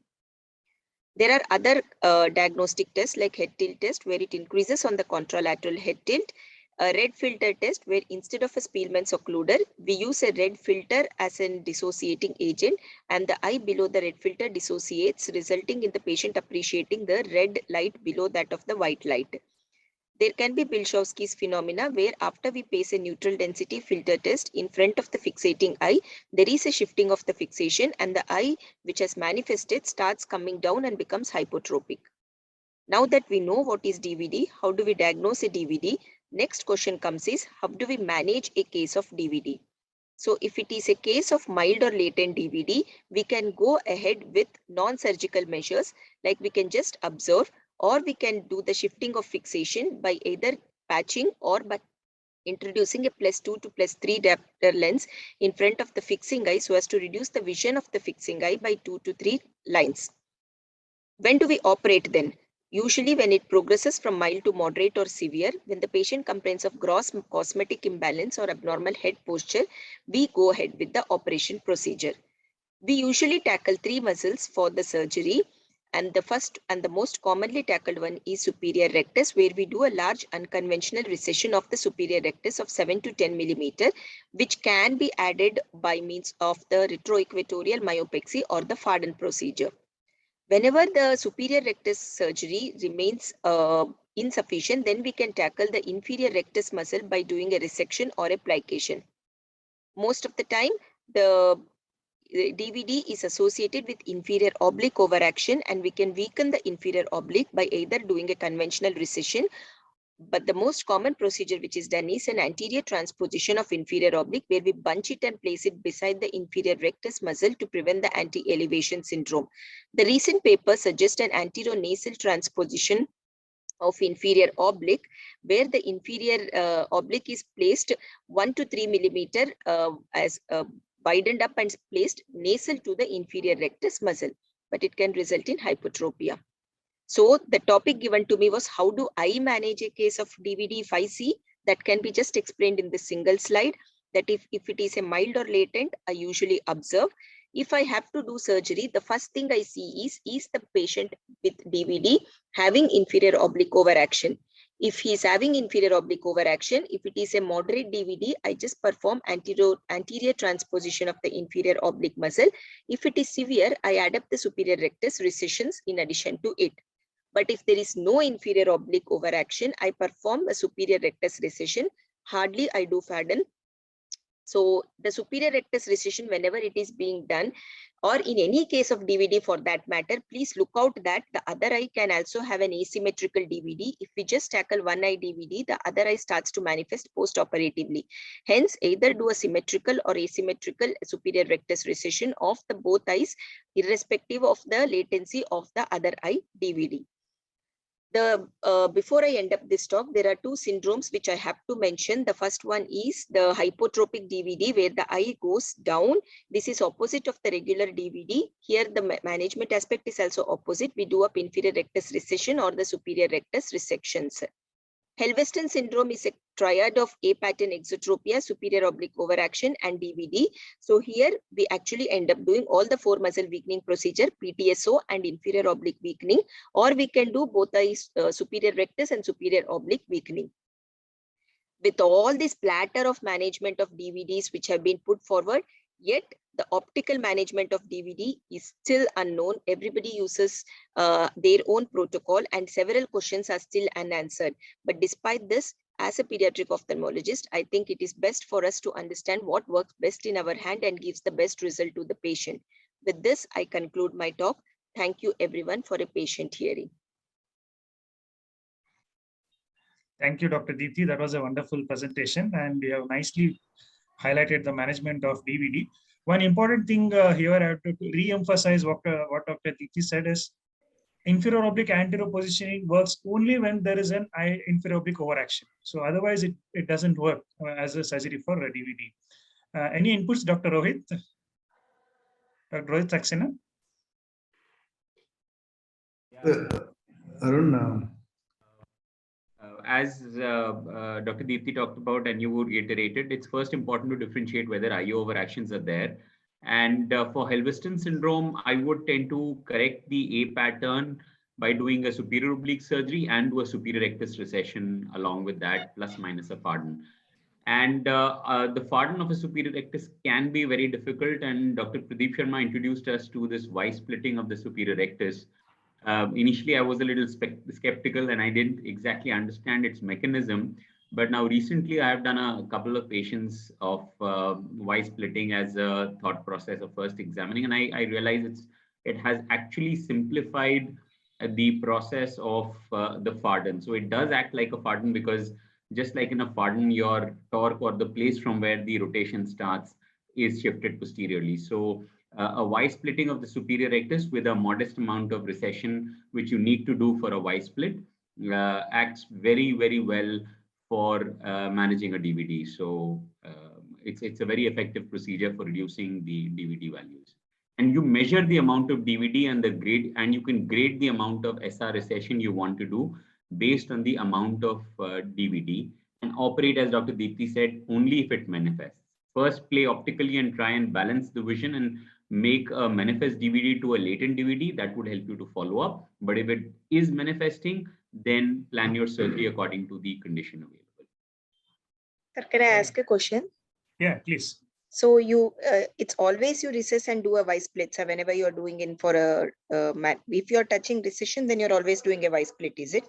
There are other diagnostic tests like head tilt test where it increases on the contralateral head tilt, a red filter test where instead of a Spielman's occluder, we use a red filter as a dissociating agent and the eye below the red filter dissociates, resulting in the patient appreciating the red light below that of the white light. There can be Bilshowski's phenomena where after we place a neutral density filter test in front of the fixating eye, there is a shifting of the fixation and the eye which has manifested starts coming down and becomes hypotropic. Now that we know what is DVD, how do we diagnose a DVD? Next question comes is, how do we manage a case of DVD? So if it is a case of mild or latent DVD, we can go ahead with non-surgical measures, like we can just observe, or we can do the shifting of fixation by either patching or by introducing a +2 to +3 diopter lens in front of the fixing eye so as to reduce the vision of the fixing eye by 2 to 3 lines. When do we operate then? Usually when it progresses from mild to moderate or severe, when the patient complains of gross cosmetic imbalance or abnormal head posture, we go ahead with the operation procedure. We usually tackle 3 muscles for the surgery, and the first and the most commonly tackled one is superior rectus, where we do a large unconventional recession of the superior rectus of 7 to 10 millimeter, which can be added by means of the retroequatorial myopexy or the Farden procedure. Whenever the superior rectus surgery remains insufficient, then we can tackle the inferior rectus muscle by doing a resection or a plication. Most of the time, the DVD is associated with inferior oblique overaction, and we can weaken the inferior oblique by either doing a conventional recession. But the most common procedure which is done is an anterior transposition of inferior oblique, where we bunch it and place it beside the inferior rectus muscle to prevent the anti-elevation syndrome. The recent paper suggests an anteronasal transposition of inferior oblique, where the inferior oblique is placed 1 to 3 millimeter as widened up and placed nasal to the inferior rectus muscle, but it can result in hypotropia. So the topic given to me was, how do I manage a case of DVD if I see? That can be just explained in the single slide, that if it is a mild or latent, I usually observe. If I have to do surgery, the first thing I see is the patient with DVD having inferior oblique overaction. If he is having inferior oblique overaction, if it is a moderate DVD, I just perform anterior transposition of the inferior oblique muscle. If it is severe, I add up the superior rectus recessions in addition to it. But if there is no inferior oblique overaction, I perform a superior rectus recession. Hardly I do Farden. So the superior rectus recession, whenever it is being done, or in any case of DVD for that matter, please look out that the other eye can also have an asymmetrical DVD. If we just tackle one eye DVD, the other eye starts to manifest post-operatively. Hence, either do a symmetrical or asymmetrical superior rectus recession of the both eyes, irrespective of the latency of the other eye DVD. Before I end up this talk, there are 2 syndromes which I have to mention. The first one is the hypotropic DVD, where the eye goes down. This is opposite of the regular DVD. Here the management aspect is also opposite. We do up inferior rectus recession or the superior rectus resections. Helveston syndrome is a triad of A pattern exotropia, superior oblique overaction, and DVD. So here we actually end up doing all the 4 muscle weakening procedure, PTSO and inferior oblique weakening, or we can do both eyes, superior rectus and superior oblique weakening. With all this platter of management of DVDs which have been put forward, yet the optical management of DVD is still unknown. Everybody uses their own protocol and several questions are still unanswered. But despite this, as a pediatric ophthalmologist, I think it is best for us to understand what works best in our hand and gives the best result to the patient. With this, I conclude my talk. Thank you everyone for a patient hearing. Thank you, Dr. Deepti. That was a wonderful presentation, and you have nicely highlighted the management of DVD. One important thing here I have to re-emphasize what Dr. Deepti said is, inferior oblique anterior positioning works only when there is an inferior oblique overaction. So otherwise it doesn't work as a surgery for a DVD. Any inputs, Dr. Rohit? Dr. Rohit Saxena? Arun, as Dr. Deepti talked about and you reiterated, it's first important to differentiate whether IO overactions are there. And for Helveston syndrome, I would tend to correct the A pattern by doing a superior oblique surgery and do a superior rectus recession along with that, plus minus a Farden. And the Farden of a superior rectus can be very difficult. And Dr. Pradeep Sharma introduced us to this Y splitting of the superior rectus, Initially, I was a little skeptical and I didn't exactly understand its mechanism. But now recently, I have done a couple of patients of Y splitting as a thought process of first examining, and I realize it has actually simplified the process of the Farden. So it does act like a Farden because just like in a Farden, your torque or the place from where the rotation starts is shifted posteriorly. So a Y splitting of the superior rectus with a modest amount of recession, which you need to do for a Y split, acts very, very well for managing a DVD. So it's a very effective procedure for reducing the DVD values. And you measure the amount of DVD and the grade, and you can grade the amount of SR recession you want to do based on the amount of DVD, and operate, as Dr. Deepti said, only if it manifests. First, play optically and try and balance the vision and make a manifest DVD to a latent DVD. That would help you to follow up. But if it is manifesting, then plan your surgery according to the condition available. Sir, can I ask a question? Yeah, please. So it's always you recess and do a Y split. So whenever you're doing in for if you're touching recession, then you're always doing a Y split, is it?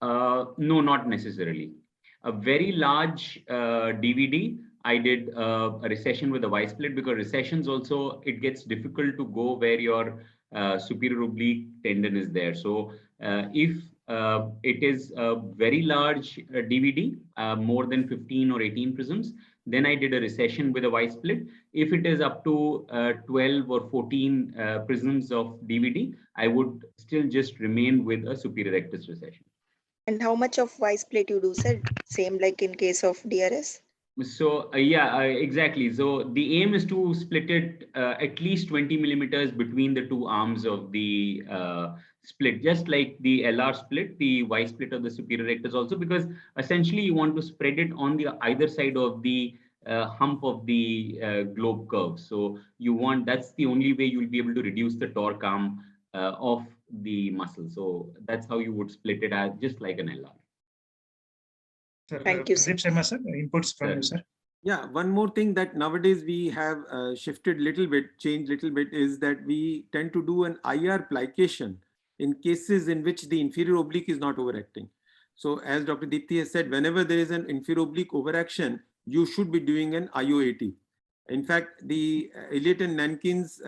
No, not necessarily. A very large DVD, I did a recession with a Y split, because recessions also, it gets difficult to go where your superior oblique tendon is there. So if it is a very large DVD, more than 15 or 18 prisms, then I did a recession with a Y split. If it is up to 12 or 14 prisms of DVD, I would still just remain with a superior rectus recession. And how much of Y split you do, sir? Same like in case of DRS? So exactly. So the aim is to split it at least 20 millimeters between the two arms of the split, just like the LR split, the Y split of the superior rectus also, because essentially you want to spread it on the either side of the hump of the globe curve. So that's the only way you'll be able to reduce the torque arm of the muscle. So that's how you would split it as just like an LR. Sir, thank you, sir. Sharma, sir. Inputs from you, sir. Yeah, one more thing that nowadays we have changed little bit, is that we tend to do an IR plication in cases in which the inferior oblique is not overacting. So as Dr. Deepti has said, whenever there is an inferior oblique overaction, you should be doing an IOAT. In fact, the Elliott and Nankin's,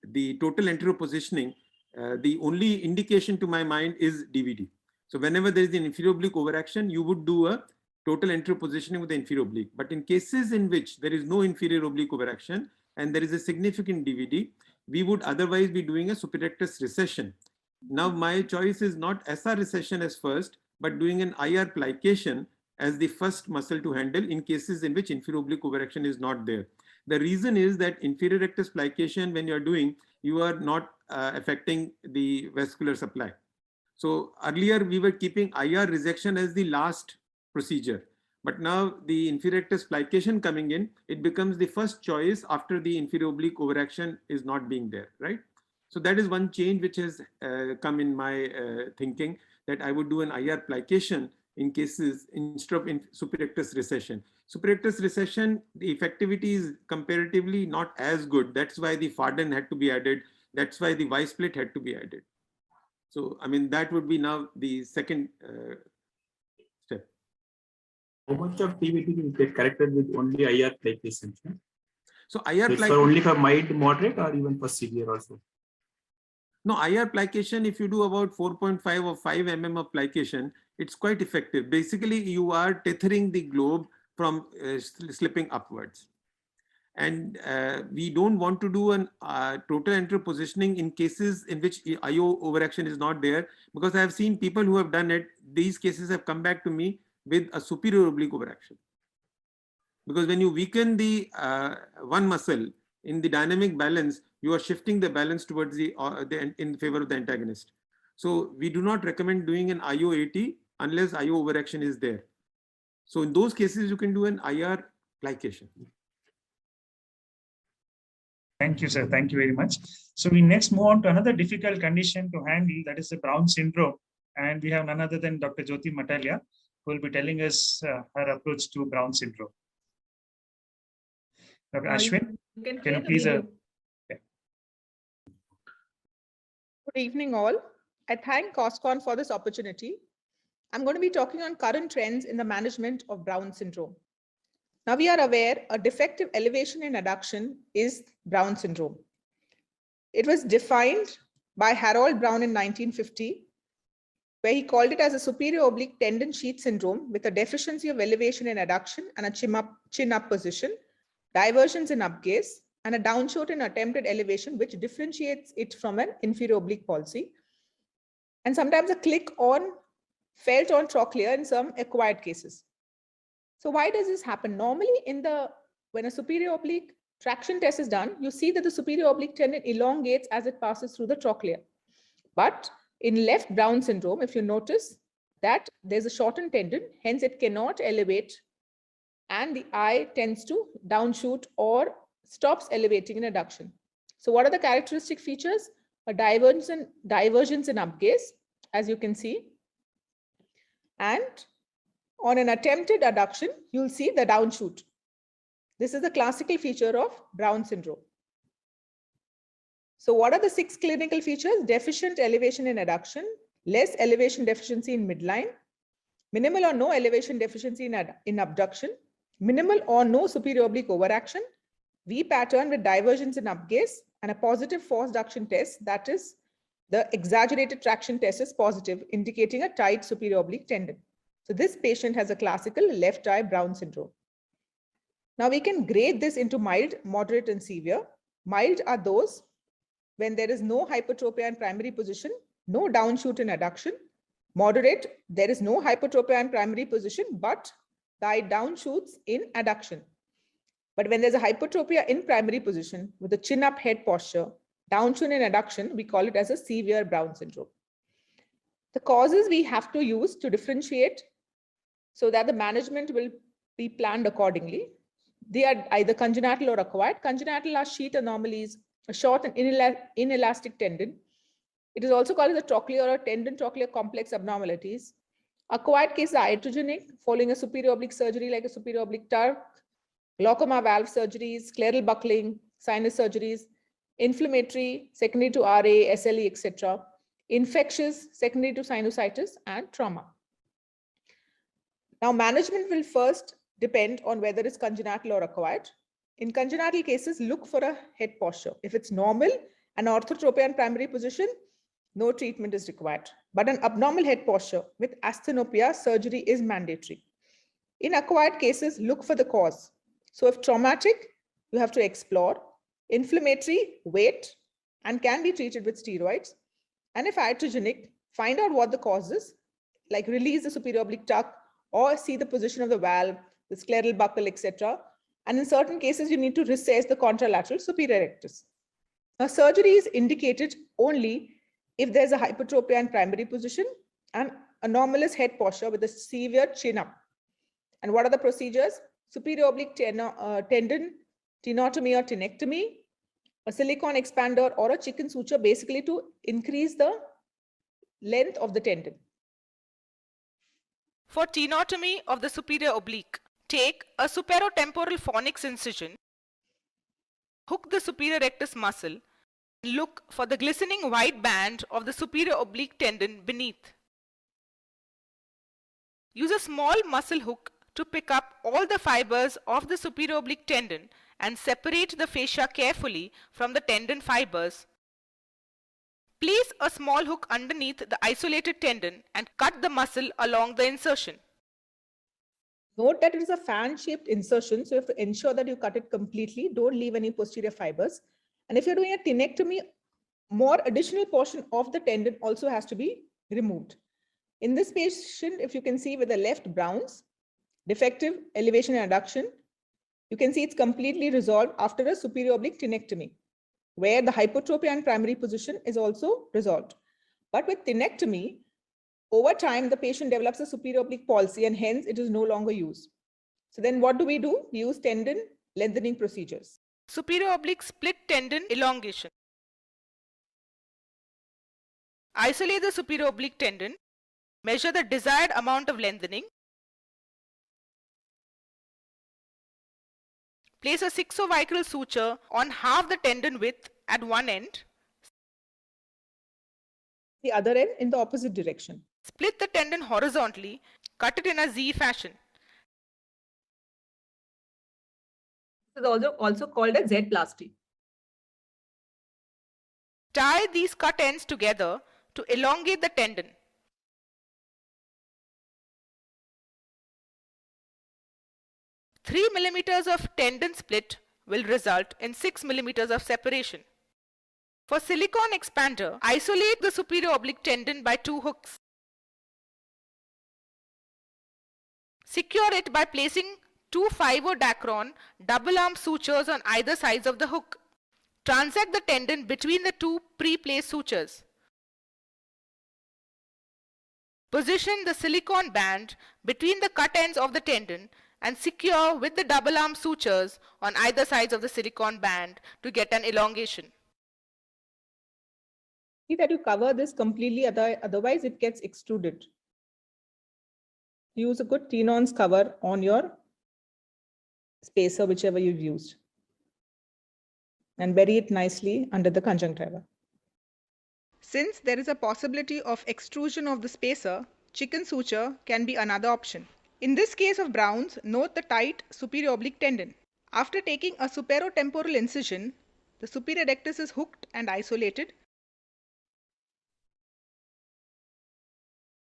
the total anterior positioning, the only indication to my mind is DVD. So whenever there is an inferior oblique overaction, you would do a total anterior positioning with the inferior oblique. But in cases in which there is no inferior oblique overaction and there is a significant DVD, we would otherwise be doing a superior rectus recession. Now my choice is not SR recession as first, but doing an IR plication as the first muscle to handle in cases in which inferior oblique overaction is not there. The reason is that inferior rectus plication, when you are doing, you are not affecting the vascular supply. So earlier we were keeping IR resection as the last procedure, but now the inferior rectus plication coming in, it becomes the first choice after the inferior oblique overaction is not being there, right? So that is one change which has come in my thinking, that I would do an IR plication in cases instead of in superior rectus recession. Superior rectus recession, the effectivity is comparatively not as good. That's why the Farden had to be added. That's why the Y split had to be added. So, I mean, that would be now the second step. How much of DVD will get corrected with only IR plication? So IR plication for only for mild, moderate, or even for severe also? No, IR plication, if you do about 4.5 or 5 mm of plication, it's quite effective. Basically, you are tethering the globe from slipping upwards. And we don't want to do an total anterior positioning in cases in which IO overaction is not there, because I have seen people who have done it. These cases have come back to me with a superior oblique overaction. Because when you weaken the one muscle in the dynamic balance, you are shifting the balance towards in favor of the antagonist. So we do not recommend doing an IOAT unless IO overaction is there. So in those cases, you can do an IR plication. Thank you, sir. Thank you very much. So we next move on to another difficult condition to handle, that is the Brown syndrome. And we have none other than Dr. Jyoti Matalia, who will be telling us her approach to Brown syndrome. Dr. Ashwin, can you please? Good Good evening all. I thank COSCON for this opportunity. I'm going to be talking on current trends in the management of Brown syndrome. Now we are aware a defective elevation in adduction is Brown syndrome. It was defined by Harold Brown in 1950, where he called it as a superior oblique tendon sheath syndrome with a deficiency of elevation in adduction and a chin up position, diversions in upgaze, and a downshoot in attempted elevation, which differentiates it from an inferior oblique palsy. And sometimes a click on felt on trochlea in some acquired cases. So why does this happen? Normally when a superior oblique traction test is done, you see that the superior oblique tendon elongates as it passes through the trochlea. But in left Brown syndrome, if you notice that there's a shortened tendon, hence it cannot elevate and the eye tends to downshoot or stops elevating in adduction. So what are the characteristic features? A divergence in upgaze, as you can see. And on an attempted adduction, you'll see the downshoot. This is the classical feature of Brown syndrome. So what are the 6 clinical features? Deficient elevation in adduction, less elevation deficiency in midline, minimal or no elevation deficiency in abduction, minimal or no superior oblique overaction, V pattern with divergence in upgaze, and a positive force duction test, that is the exaggerated traction test is positive, indicating a tight superior oblique tendon. So this patient has a classical left eye Brown syndrome. Now we can grade this into mild, moderate, and severe. Mild are those when there is no hypertropia in primary position, no downshoot in adduction. Moderate, there is no hypertropia in primary position, but the eye downshoots in adduction. But when there's a hypertropia in primary position with a chin up head posture, downshoot in adduction, we call it as a severe Brown syndrome. The causes we have to use to differentiate so that the management will be planned accordingly. They are either congenital or acquired. Congenital are sheath anomalies, a short and inelastic tendon. It is also called as a trochlear or tendon-trochlear complex abnormalities. Acquired cases are iatrogenic, following a superior oblique surgery like a superior oblique TURC, glaucoma valve surgeries, scleral buckling, sinus surgeries, inflammatory, secondary to RA, SLE, etc., infectious, secondary to sinusitis, and trauma. Now, management will first depend on whether it's congenital or acquired. In congenital cases, look for a head posture. If it's normal and orthotropia in primary position, no treatment is required. But an abnormal head posture with asthenopia, surgery is mandatory. In acquired cases, look for the cause. So if traumatic, you have to explore. Inflammatory, wait, and can be treated with steroids. And if iatrogenic, find out what the cause is, like release the superior oblique tuck or see the position of the valve, the scleral buckle, etc. And in certain cases, you need to recess the contralateral superior rectus. Now, surgery is indicated only if there's a hypertropia in primary position and anomalous head posture with a severe chin up. And what are the procedures? Superior oblique tendon tenotomy or tenectomy, a silicone expander, or a chicken suture, basically to increase the length of the tendon. For tenotomy of the superior oblique, take a superotemporal fornix incision, hook the superior rectus muscle, and look for the glistening white band of the superior oblique tendon beneath. Use a small muscle hook to pick up all the fibers of the superior oblique tendon and separate the fascia carefully from the tendon fibers. Place a small hook underneath the isolated tendon and cut the muscle along the insertion. Note that it is a fan-shaped insertion, so you have to ensure that you cut it completely. Don't leave any posterior fibers. And if you're doing a tenectomy, more additional portion of the tendon also has to be removed. In this patient, if you can see with the left Browns, defective elevation and adduction, you can see it's completely resolved after a superior oblique tenectomy, where the hypertropia in primary position is also resolved. But with tenectomy, over time, the patient develops a superior oblique palsy and hence it is no longer used. So then what do? We use tendon lengthening procedures. Superior oblique split tendon elongation. Isolate the superior oblique tendon, measure the desired amount of lengthening, place a sixovical suture on half the tendon width at one end, the other end in the opposite direction. Split the tendon horizontally, cut it in a Z fashion. This is also called a Z-plasty. Tie these cut ends together to elongate the tendon. Three millimeters of tendon split will result in 6 millimeters of separation. For silicone expander, isolate the superior oblique tendon by 2 hooks. Secure it by placing 2 5-O-Dacron double arm sutures on either sides of the hook. Transect the tendon between the 2 pre-placed sutures. Position the silicone band between the cut ends of the tendon and secure with the double arm sutures on either sides of the silicone band to get an elongation. See that you cover this completely, otherwise it gets extruded. Use a good T-nons cover on your spacer, whichever you've used, and bury it nicely under the conjunctiva. Since there is a possibility of extrusion of the spacer, chicken suture can be another option. In this case of Brown's, note the tight superior oblique tendon. After taking a superotemporal incision, the superior rectus is hooked and isolated.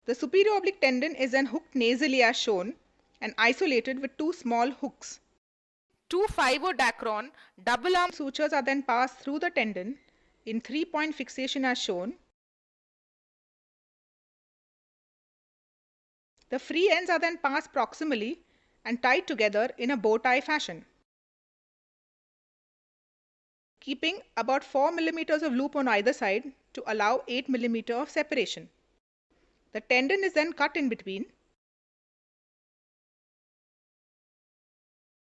The superior oblique tendon is then hooked nasally as shown and isolated with 2 small hooks. 2 5-O-Dacron double arm sutures are then passed through the tendon in 3-point fixation as shown. The free ends are then passed proximally and tied together in a bow tie fashion, keeping about 4 millimeters of loop on either side to allow 8 millimeters of separation. The tendon is then cut in between.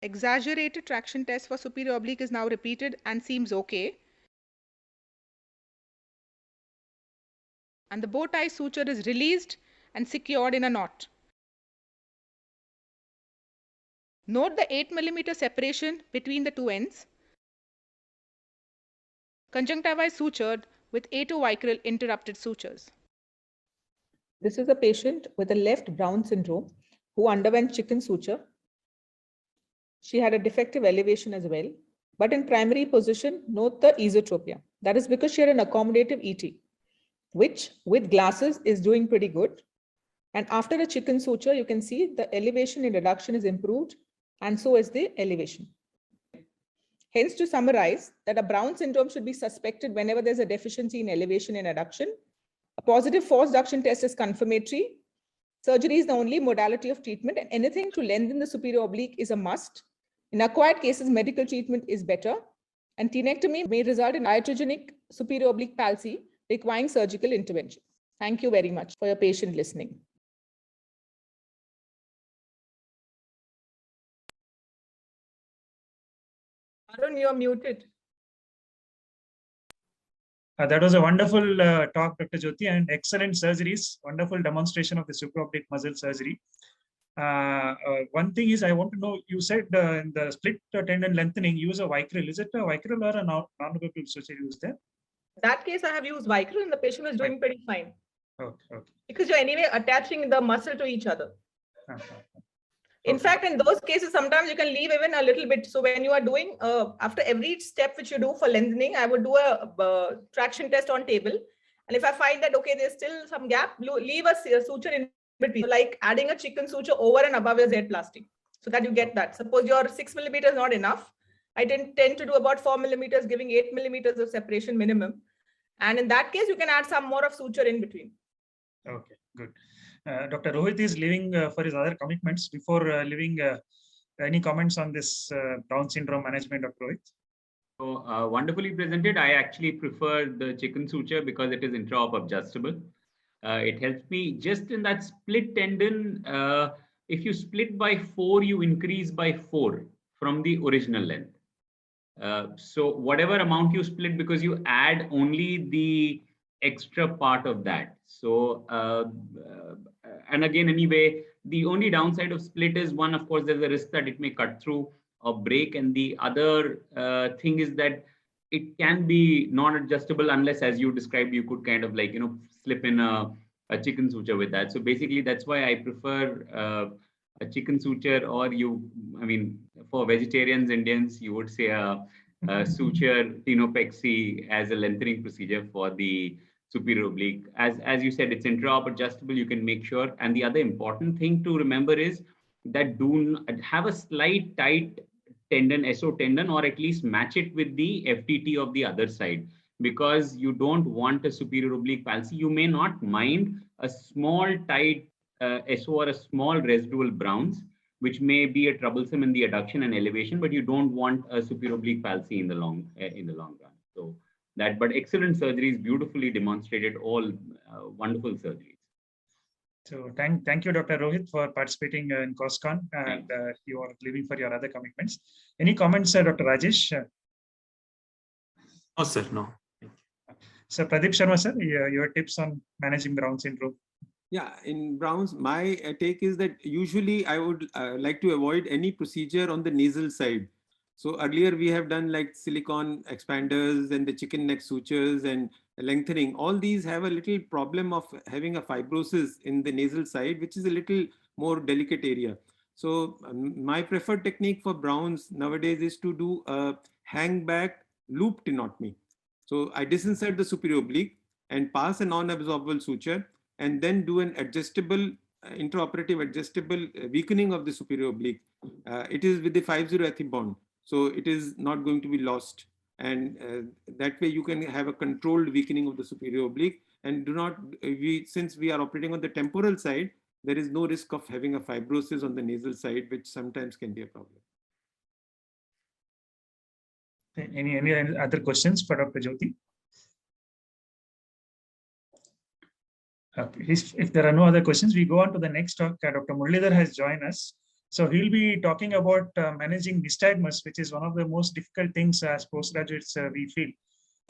Exaggerated traction test for superior oblique is now repeated and seems okay. And the bow tie suture is released and secured in a knot. Note the 8 millimeter separation between the 2 ends. Conjunctiva is sutured with atovicral interrupted sutures. This is a patient with a left Brown syndrome who underwent chicken suture. She had a defective elevation as well, but in primary position, note the esotropia. That is because she had an accommodative ET, which with glasses is doing pretty good. And after a chicken suture, you can see the elevation in reduction is improved, and so is the elevation. Hence, to summarize, that a Brown syndrome should be suspected whenever there's a deficiency in elevation and adduction. A positive force reduction test is confirmatory. Surgery is the only modality of treatment, and anything to lengthen the superior oblique is a must. In acquired cases, medical treatment is better, and tenectomy may result in iatrogenic superior oblique palsy requiring surgical intervention. Thank you very much for your patient listening. Arun, you are muted. That was a wonderful talk, Dr. Jyoti, and excellent surgeries. Wonderful demonstration of the supraoblique muscle surgery. One thing is, I want to know, you said in the split tendon lengthening, use a Vicryl. Is it a Vicryl or a non-Vicryl suture used there? In that case, I have used Vicryl and the patient is doing pretty fine. Okay. Because you're anyway attaching the muscle to each other. In fact, in those cases, sometimes you can leave even a little bit. So when you are doing, after every step which you do for lengthening, I would do a traction test on table. And if I find that, okay, there's still some gap, leave a suture in between, like adding a chicken suture over and above your Z-plasty, so that you get that. Suppose your 6 millimeters is not enough. I tend to do about 4 millimeters, giving 8 millimeters of separation minimum. And in that case, you can add some more of suture in between. Okay, good. Dr. Rohit is leaving for his other commitments. Before leaving, any comments on this Brown syndrome management, Dr. Rohit? So wonderfully presented. I actually prefer the chicken suture because it is intra-op adjustable. It helps me just in that split tendon. If you split by 4, you increase by 4 from the original length. So whatever amount you split, because you add only the extra part of that. So, and again, anyway, the only downside of split is one, of course, there's a risk that it may cut through or break. And the other thing is that it can be non-adjustable unless, as you described, you could kind of like, slip in a chicken suture with that. So basically, that's why I prefer a chicken suture, or for vegetarians, Indians, you would say a suture tenopexy as a lengthening procedure for the superior oblique. As you said, it's intra-op adjustable. You can make sure. And the other important thing to remember is that have a slight tight tendon, SO tendon, or at least match it with the FTT of the other side, because you don't want a superior oblique palsy. You may not mind a small tight SO or a small residual Browns, which may be a troublesome in the adduction and elevation, but you don't want a superior oblique palsy in the long run. So that, but excellent surgeries, beautifully demonstrated, all wonderful surgeries. So thank you, Dr. Rohit, for participating in COSCON, and you are leaving for your other commitments. Any comments, Dr. Rajesh? No, sir, no. So Pradeep Sharma, sir, your tips on managing Brown syndrome? Yeah, in Brown's, my take is that usually I would like to avoid any procedure on the nasal side. So earlier we have done like silicone expanders and the chicken neck sutures and lengthening. All these have a little problem of having a fibrosis in the nasal side, which is a little more delicate area. So my preferred technique for Browns nowadays is to do a hang back loop tenotomy. So I disinsert the superior oblique and pass a non-absorbable suture, and then do an adjustable, intraoperative adjustable weakening of the superior oblique. It is with the 5-0 Ethi bond. So it is not going to be lost. And that way you can have a controlled weakening of the superior oblique, and since we are operating on the temporal side, there is no risk of having a fibrosis on the nasal side, which sometimes can be a problem. Any other questions for Dr. Jyoti? If there are no other questions, we go on to the next talk. Dr. Muralidhar has joined us. So he'll be talking about managing nystagmus, which is one of the most difficult things as postgraduates we feel.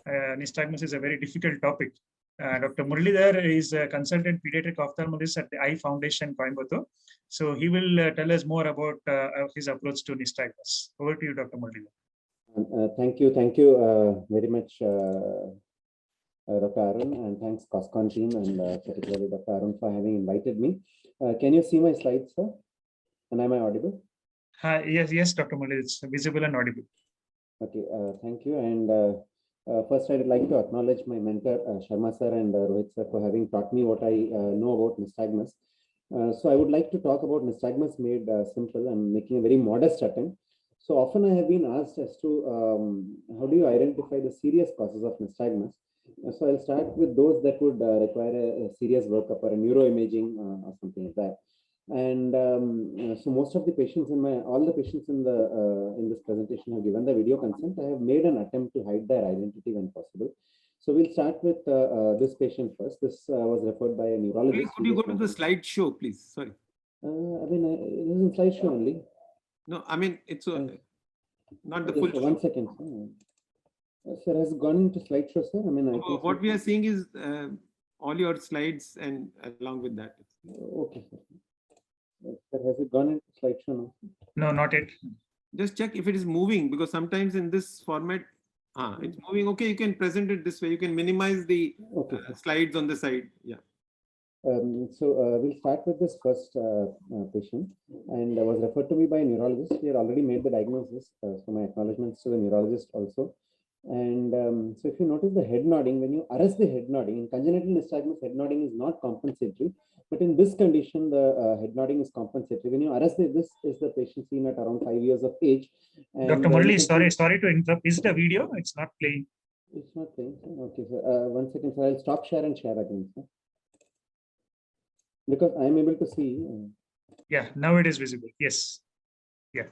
Nystagmus is a very difficult topic. Dr. Muralidhar is a consultant pediatric ophthalmologist at the Eye Foundation, Coimbatore. So he will tell us more about his approach to nystagmus. Over to you, Dr. Muralidhar. Thank you very much, Dr. Arun, and thanks COSCON team and particularly Dr. Arun for having invited me. Can you see my slides, sir? And am I audible? Yes, Dr. Muralidhar, it's visible and audible. Okay, thank you. And first, I would like to acknowledge my mentor, Sharma sir and Rohit sir, for having taught me what I know about nystagmus. So I would like to talk about nystagmus made simple and making a very modest attempt. So often I have been asked as to how do you identify the serious causes of nystagmus? So I'll start with those that would require a serious workup or a neuroimaging or something like that. And so most of the patients all the patients in this presentation have given the video consent. I have made an attempt to hide their identity when possible. So we'll start with this patient first. This was referred by a neurologist. Could you go to the slideshow, please? Sorry. I mean, it is in slideshow only. No, I mean, it's not the yes, full. 1 second. Sir, has gone into slideshow, sir? I mean, what we are seeing is all your slides and along with that. Okay, sir. Sir, has it gone into slideshow now? No, not yet. Just check if it is moving, because sometimes in this format, it's moving. Okay, you can present it this way. You can minimize the slides on the side. Yeah. So we'll start with this first patient, and was referred to me by a neurologist. We had already made the diagnosis, so my acknowledgements to the neurologist also. And so if you notice the head nodding, when you arrest the head nodding, in congenital nystagmus, head nodding is not compensatory, but in this condition, the head nodding is compensatory. When you arrest this is the patient seen at around 5 years of age. And Dr. Murali, sorry to interrupt. Is it a video? It's not playing. It's not playing. Okay, sir. 1 second, sir. I'll stop share and share again, sir. Because I am able to see. Yeah, now it is visible. Yes. Yeah.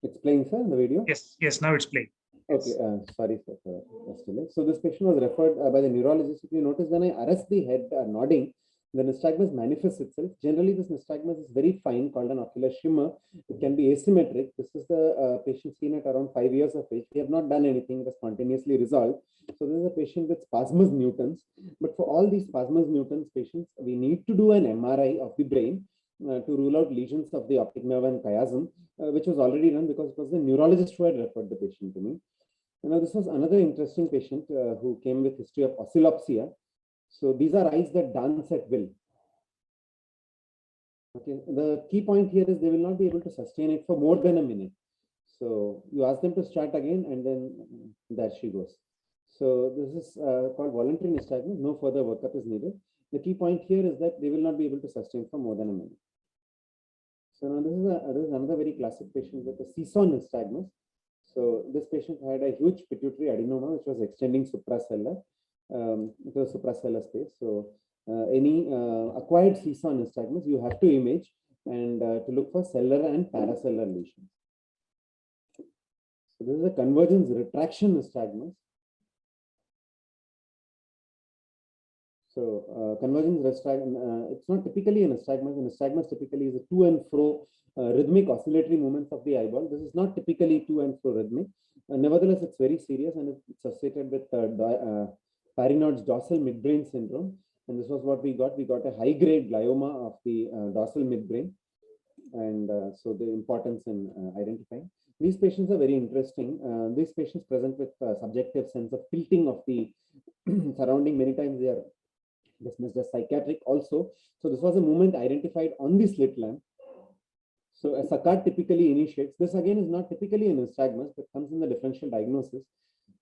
It's playing, sir, in the video? Yes, now it's playing. Okay, sorry, sir, for the delay. So this patient was referred by the neurologist. If you notice, when I arrest the head nodding, the nystagmus manifests itself. Generally, this nystagmus is very fine, called an ocular shimmer. It can be asymmetric. This is the patient seen at around 5 years of age. We have not done anything. It was spontaneously resolved. So this is a patient with spasmus mutans. But for all these spasmus mutans patients, we need to do an MRI of the brain to rule out lesions of the optic nerve and chiasm, which was already done because it was the neurologist who had referred the patient to me. Now, this was another interesting patient who came with history of oscillopsia. So these are eyes that dance at will. Okay, the key point here is they will not be able to sustain it for more than a minute. So you ask them to start again, and then there she goes. So this is called voluntary nystagmus. No further workup is needed. The key point here is that they will not be able to sustain for more than a minute. So now this is another very classic patient with a seesaw nystagmus. So this patient had a huge pituitary adenoma which was extending suprasellar. It was suprasellar space. So any acquired seesaw nystagmus, you have to image and to look for sellar and parasellar lesions. So this is a convergence retraction nystagmus. So convergence nystagmus, it's not typically a nystagmus. A nystagmus typically is a to and fro rhythmic oscillatory movements of the eyeball. This is not typically to and fro rhythmic. Nevertheless, it's very serious and it's associated with Parinod's dorsal midbrain syndrome. And this was what we got. We got a high-grade glioma of the dorsal midbrain. And so the importance in identifying. These patients are very interesting. These patients present with subjective sense of tilting of the surrounding. Many times they are dismissed as psychiatric also. So this was a movement identified on the slit lamp. So a saccade typically initiates. This again is not typically a nystagmus, but comes in the differential diagnosis.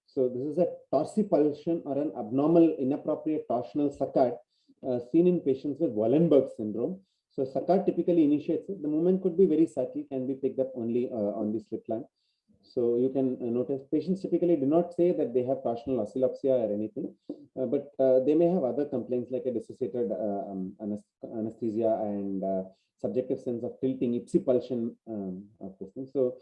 So this is a dorsipulsion or an abnormal inappropriate torsional saccade seen in patients with Wallenberg syndrome. So saccade typically initiates it. The movement could be very subtle, can be picked up only on the slit lamp. So you can notice patients typically do not say that they have torsional oscillopsia or anything, but they may have other complaints like a dissociated anesthesia and subjective sense of tilting, ipsipulsion of this thing. So,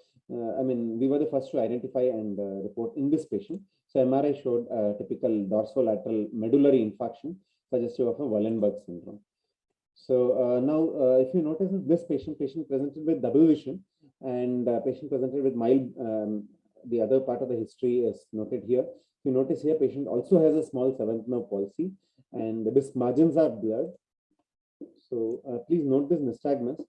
I mean, we were the first to identify and report in this patient. So MRI showed typical dorsolateral medullary infarction suggestive of a Wallenberg syndrome. So now, if you notice this patient presented with double vision and patient presented with mild, the other part of the history is noted here. If you notice here, patient also has a small seventh nerve palsy and the disc margins are blurred. So please note this nystagmus.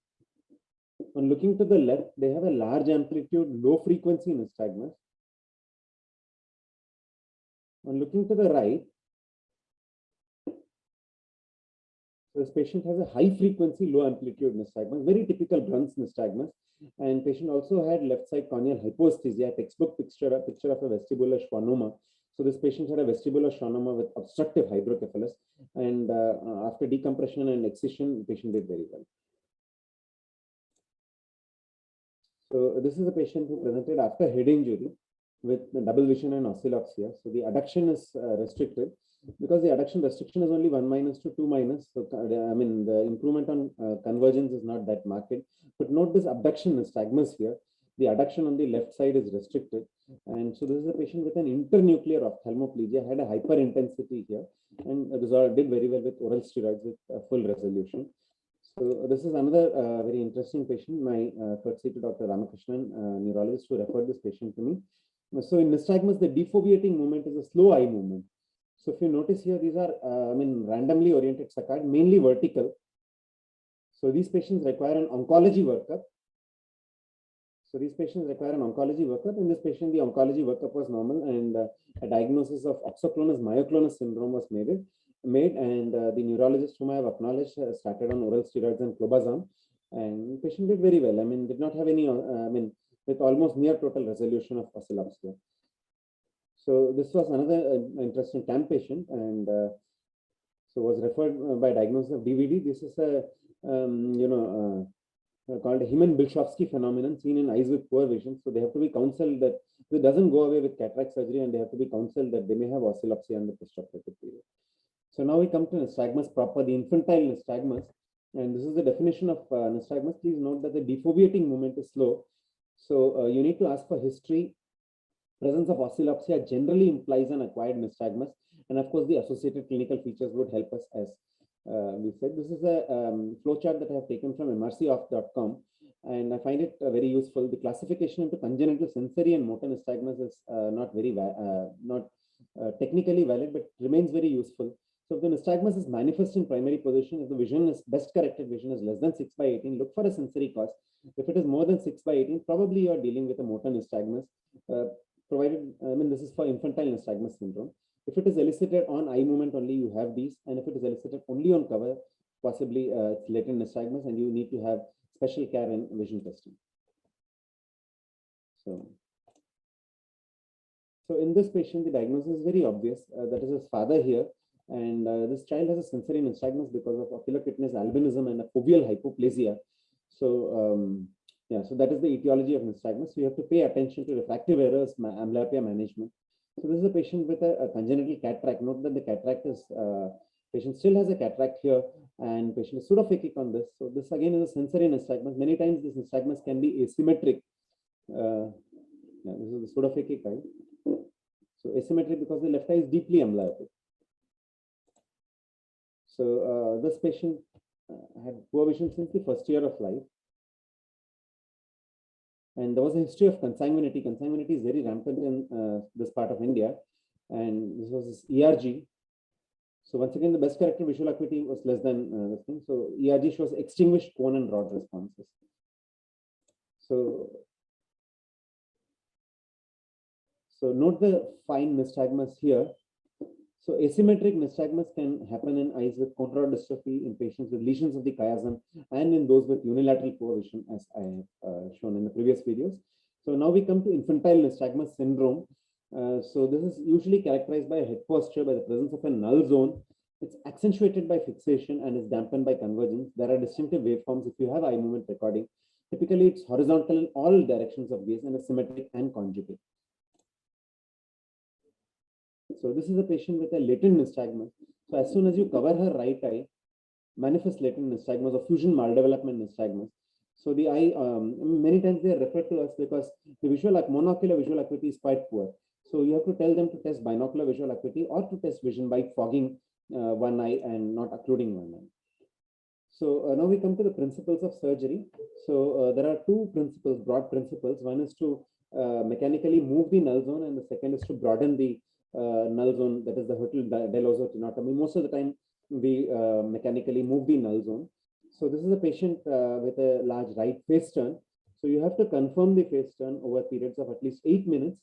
On looking to the left, they have a large amplitude, low frequency nystagmus. On looking to the right, this patient has a high frequency, low amplitude nystagmus, very typical Bruns nystagmus. And patient also had left side corneal hypoesthesia, textbook picture of a vestibular schwannoma. So this patient had a vestibular schwannoma with obstructive hydrocephalus. And after decompression and excision, the patient did very well. So this is a patient who presented after head injury with double vision and oscillopsia. So the adduction is restricted. Because the adduction restriction is only 1- to 2-, so I mean the improvement on convergence is not that marked. But note this abduction nystagmus here. The adduction on the left side is restricted, and so this is a patient with an internuclear ophthalmoplegia, had a hyperintensity here, and this did very well with oral steroids with full resolution. So this is another very interesting patient. My courtesy to Dr. Ramakrishnan, neurologist, who referred this patient to me. So in nystagmus, the defoveating movement is a slow eye movement. So if you notice here, these are, I mean, randomly oriented saccade, mainly vertical. So these patients require an oncology workup. So these patients require an oncology workup. In this patient, the oncology workup was normal, and a diagnosis of oxoclonus myoclonus syndrome was made, and the neurologist whom I have acknowledged started on oral steroids and clobazam, and the patient did very well. I mean, did not have any, I mean, with almost near total resolution of oscillopsia. So this was another interesting CAM patient, and so was referred by diagnosis of DVD. This is a called a Hyman-Bilshkovsky phenomenon seen in eyes with poor vision. So they have to be counseled that it doesn't go away with cataract surgery, and they have to be counseled that they may have oscillopsia in the postoperative period. So now we come to nystagmus proper, the infantile nystagmus, and this is the definition of nystagmus. Please note that the defoveating movement is slow. So you need to ask for history. Presence of oscillopsia generally implies an acquired nystagmus, and of course the associated clinical features would help us, as we said. This is a flowchart that I have taken from mrcoff.com, and I find it very useful. The classification into congenital sensory and motor nystagmus is not very technically valid, but remains very useful. So if the nystagmus is manifest in primary position, if the vision is best corrected vision is less than 6/18, look for a sensory cause. If it is more than 6/18, probably you are dealing with a motor nystagmus. Provided, I mean, this is for infantile nystagmus syndrome. If it is elicited on eye movement only, you have these, and if it is elicited only on cover, possibly it's latent nystagmus, and you need to have special care in vision testing. So in this patient, the diagnosis is very obvious. That is his father here, and this child has a sensory nystagmus because of oculocutaneous albinism and a foveal hypoplasia. So yeah, so that is the etiology of nystagmus. So you have to pay attention to refractive errors, amblyopia management. So this is a patient with a congenital cataract. Note that the cataract is patient still has a cataract here, and patient is pseudophakic on this. So this again is a sensory nystagmus. Many times this nystagmus can be asymmetric. Yeah, this is the pseudophakic eye. So asymmetric because the left eye is deeply amblyopic. So this patient had poor vision since the first year of life. And there was a history of consanguinity. Consanguinity is very rampant in this part of India. And this was his ERG. So once again, the best corrected visual acuity was less than this thing. So ERG shows extinguished cone and rod responses. So note the fine nystagmus here. So asymmetric nystagmus can happen in eyes with cone rod dystrophy, in patients with lesions of the chiasm, and in those with unilateral poor vision, as I have shown in the previous videos. So now we come to infantile nystagmus syndrome. So this is usually characterized by a head posture, by the presence of a null zone. It's accentuated by fixation and is dampened by convergence. There are distinctive waveforms if you have eye movement recording. Typically, it's horizontal in all directions of gaze and is symmetric and conjugate. So this is a patient with a latent nystagmus. So as soon as you cover her right eye, manifest latent nystagmus or fusion maldevelopment nystagmus. So the eye, many times they are referred to us because the monocular visual acuity is quite poor. So you have to tell them to test binocular visual acuity or to test vision by fogging one eye and not occluding one eye. So now we come to the principles of surgery. So there are two principles, broad principles. One is to mechanically move the null zone, and the second is to broaden the null zone, that is the Hertel-Delorzo tenotomy. Most of the time, we mechanically move the null zone. So this is a patient with a large right face turn. So you have to confirm the face turn over periods of at least 8 minutes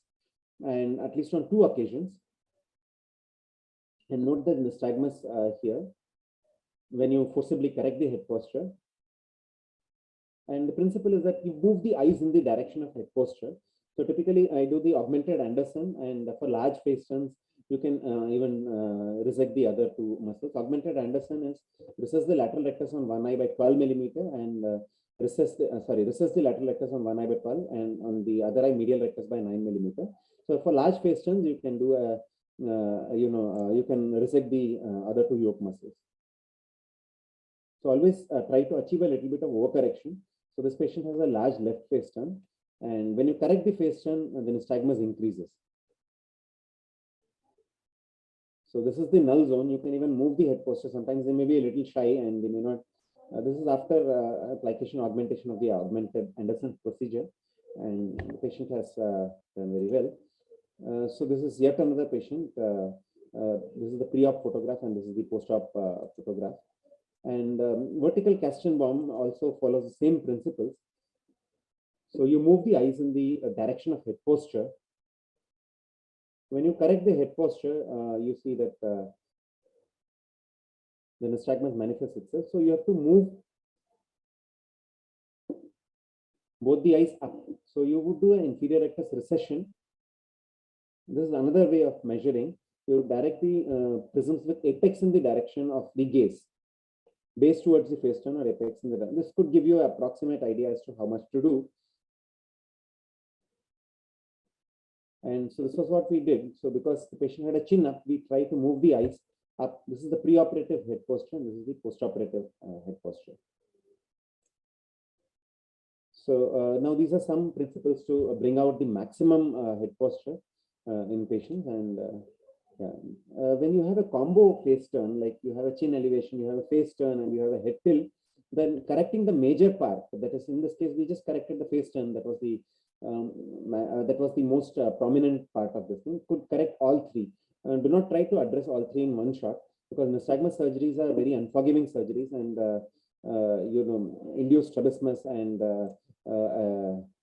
and at least on 2 occasions. And note that nystagmus here, when you forcibly correct the head posture. And the principle is that you move the eyes in the direction of head posture. So typically I do the augmented Anderson, and for large face turns, you can even resect the other 2 muscles. Augmented Anderson is recess the lateral rectus on one eye by 12 millimeter and recess the lateral rectus on one eye by 12 and on the other eye medial rectus by 9 millimeter. So for large face turns, you can do a, you can resect the other 2 yoke muscles. So always try to achieve a little bit of overcorrection. So this patient has a large left face turn. And when you correct the face turn, the nystagmus increases. So this is the null zone. You can even move the head posture. Sometimes they may be a little shy and they may not. This is after application augmentation of the augmented Anderson procedure, and the patient has done very well. So this is yet another patient. This is the pre-op photograph and this is the post-op photograph. And vertical Kastenbaum also follows the same principles. So you move the eyes in the direction of head posture. When you correct the head posture, you see that the nystagmus manifests itself. So you have to move both the eyes up. So you would do an inferior rectus recession. This is another way of measuring. You would direct the prisms with apex in the direction of the gaze, base towards the face turn or apex in the direction. This could give you an approximate idea as to how much to do. And so this was what we did. So because the patient had a chin up, we try to move the eyes up. This is the preoperative head posture, and this is the postoperative head posture. So now these are some principles to bring out the maximum head posture in patients. And when you have a combo face turn, like you have a chin elevation, you have a face turn, and you have a head tilt, then correcting the major part, that is in this case, we just corrected the face turn. That was the most prominent part of this thing. Could correct all 3. Do not try to address all 3 in one shot, because nystagmus surgeries are very unforgiving surgeries, and induced strabismus and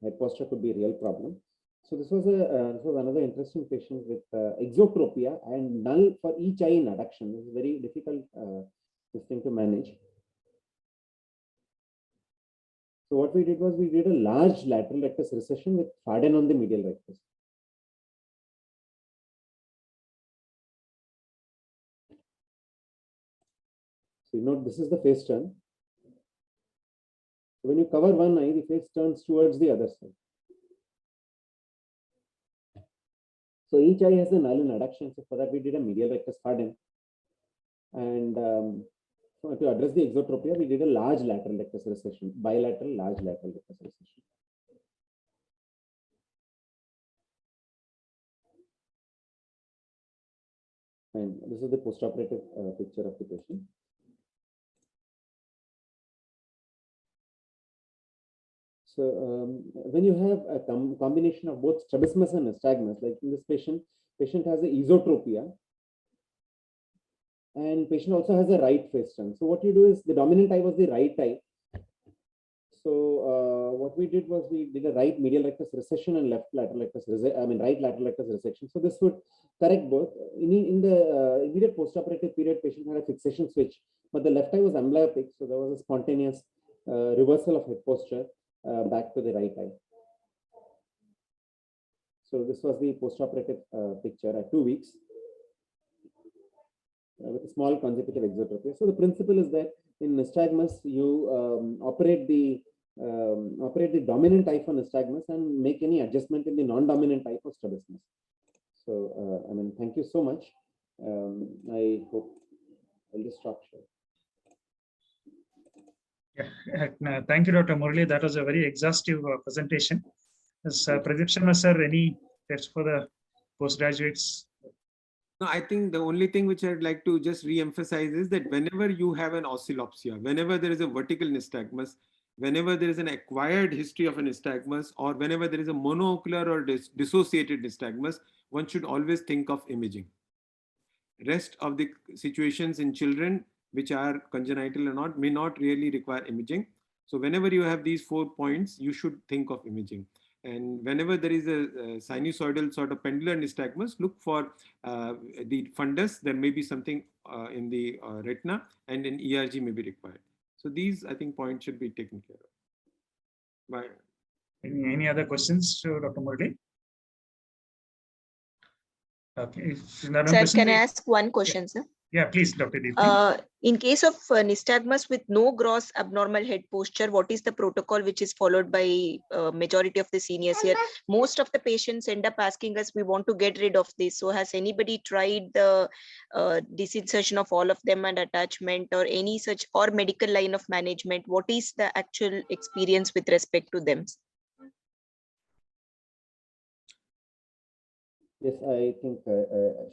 head posture could be a real problem. So this was another interesting patient with exotropia and null for each eye in adduction. This is very difficult this thing to manage. So what we did was we did a large lateral rectus recession with Farden on the medial rectus. So you note this is the face turn. So when you cover one eye, the face turns towards the other side. So each eye has a null in adduction. So for that we did a medial rectus Farden. And so to address the exotropia, we did a large lateral rectus recession, bilateral large lateral rectus recession. And this is the postoperative picture of the patient. So when you have a combination of both strabismus and nystagmus, like in this patient has a esotropia, and patient also has a right face turn. So what you do is the dominant eye was the right eye. So what we did was we did a right medial rectus recession and left lateral rectus right lateral rectus resection. So this would correct both. In the immediate postoperative period, patient had a fixation switch, but the left eye was amblyopic, so there was a spontaneous reversal of head posture back to the right eye. So this was the postoperative picture at 2 weeks with a small consecutive exotropia. So the principle is that in nystagmus, you operate the dominant eye for nystagmus and make any adjustment in the non-dominant eye for strabismus. So I mean, thank you so much. I hope I'll just stop short. Yeah, thank you, Dr. Murali. That was a very exhaustive presentation. As Pradeep Sharma sir, any tips for the postgraduates? No, I think the only thing which I'd like to just re-emphasize is that whenever you have an oscillopsia, whenever there is a vertical nystagmus, whenever there is an acquired history of a nystagmus, or whenever there is a monoocular or dissociated nystagmus, one should always think of imaging. Rest of the situations in children, which are congenital or not, may not really require imaging. So whenever you have these 4 points, you should think of imaging. And whenever there is a sinusoidal sort of pendular nystagmus, look for the fundus. There may be something in the retina, and an ERG may be required. So these, I think, points should be taken care of. Any other questions to Dr. Murali? Okay. Sir, can I ask one question, sir? Yeah, please, Dr. Deepti. In case of nystagmus with no gross abnormal head posture, what is the protocol which is followed by majority of the seniors here? Most of the patients end up asking us, we want to get rid of this. So has anybody tried the disinsertion of all of them and attachment or any such or medical line of management? What is the actual experience with respect to them? Yes, I think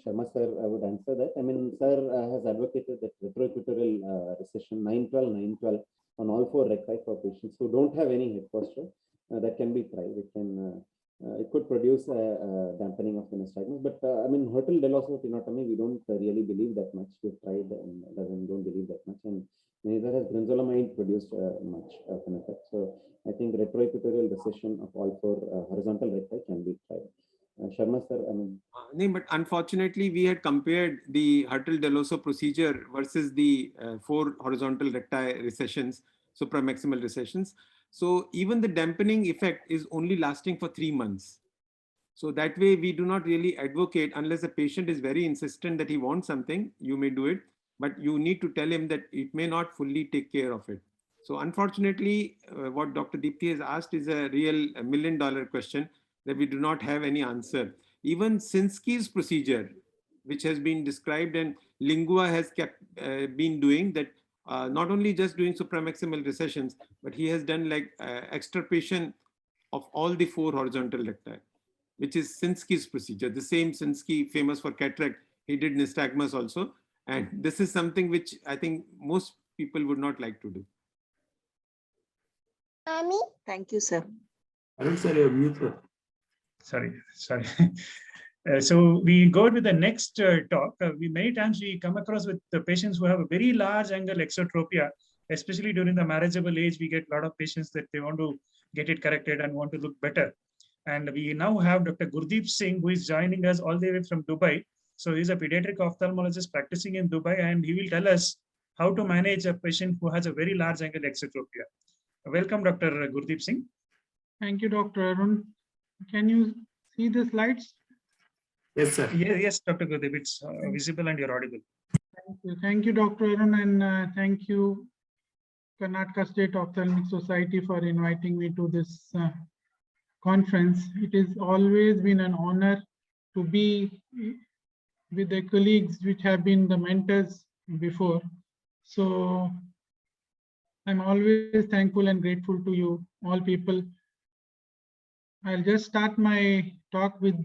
Sharma sir would answer that. I mean, sir has advocated that retroequatorial recession 9-12 on all 4 recti for patients who don't have any head posture. That can be tried. It could produce a dampening of the nystagmus. But I mean, Hertel-Deloso tenotomy, we don't really believe that much. We've tried and don't believe that much. And neither has brinzolamide produced much of an effect. So I think retroequatorial recession of all 4 horizontal recti can be tried. Sharma sir, I mean. No, but unfortunately, we had compared the Hertel-Deloso procedure versus the 4 horizontal recti recessions, supramaximal recessions. So even the dampening effect is only lasting for 3 months. So that way, we do not really advocate unless the patient is very insistent that he wants something, you may do it, but you need to tell him that it may not fully take care of it. So unfortunately, what Dr. Deepti has asked is a real $1 million question that we do not have any answer. Even Sinski's procedure, which has been described and Lingua has been doing that, not only just doing supramaximal recessions, but he has done like extirpation of all the 4 horizontal recti, which is Sinski's procedure. The same Sinski, famous for cataract, he did nystagmus also. And this is something which I think most people would not like to do. Thank you, sir. Arun sir, you're muted. Sorry. So we go with the next talk. Many times we come across with the patients who have a very large angle exotropia, especially during the marriageable age. We get a lot of patients that they want to get it corrected and want to look better. And we now have Dr. Gurdeep Singh, who is joining us all the way from Dubai. So he's a pediatric ophthalmologist practicing in Dubai, and he will tell us how to manage a patient who has a very large angle exotropia. Welcome, Dr. Gurdeep Singh. Thank you, Dr. Arun. Can you see the slides? Yes, sir. Yes, Dr. Gurdeep, it's visible and you're audible. Thank you, Dr. Arun, and thank you, Karnataka State Ophthalmic Society, for inviting me to this conference. It has always been an honor to be with the colleagues which have been the mentors before. So I'm always thankful and grateful to you, all people. I'll just start my talk with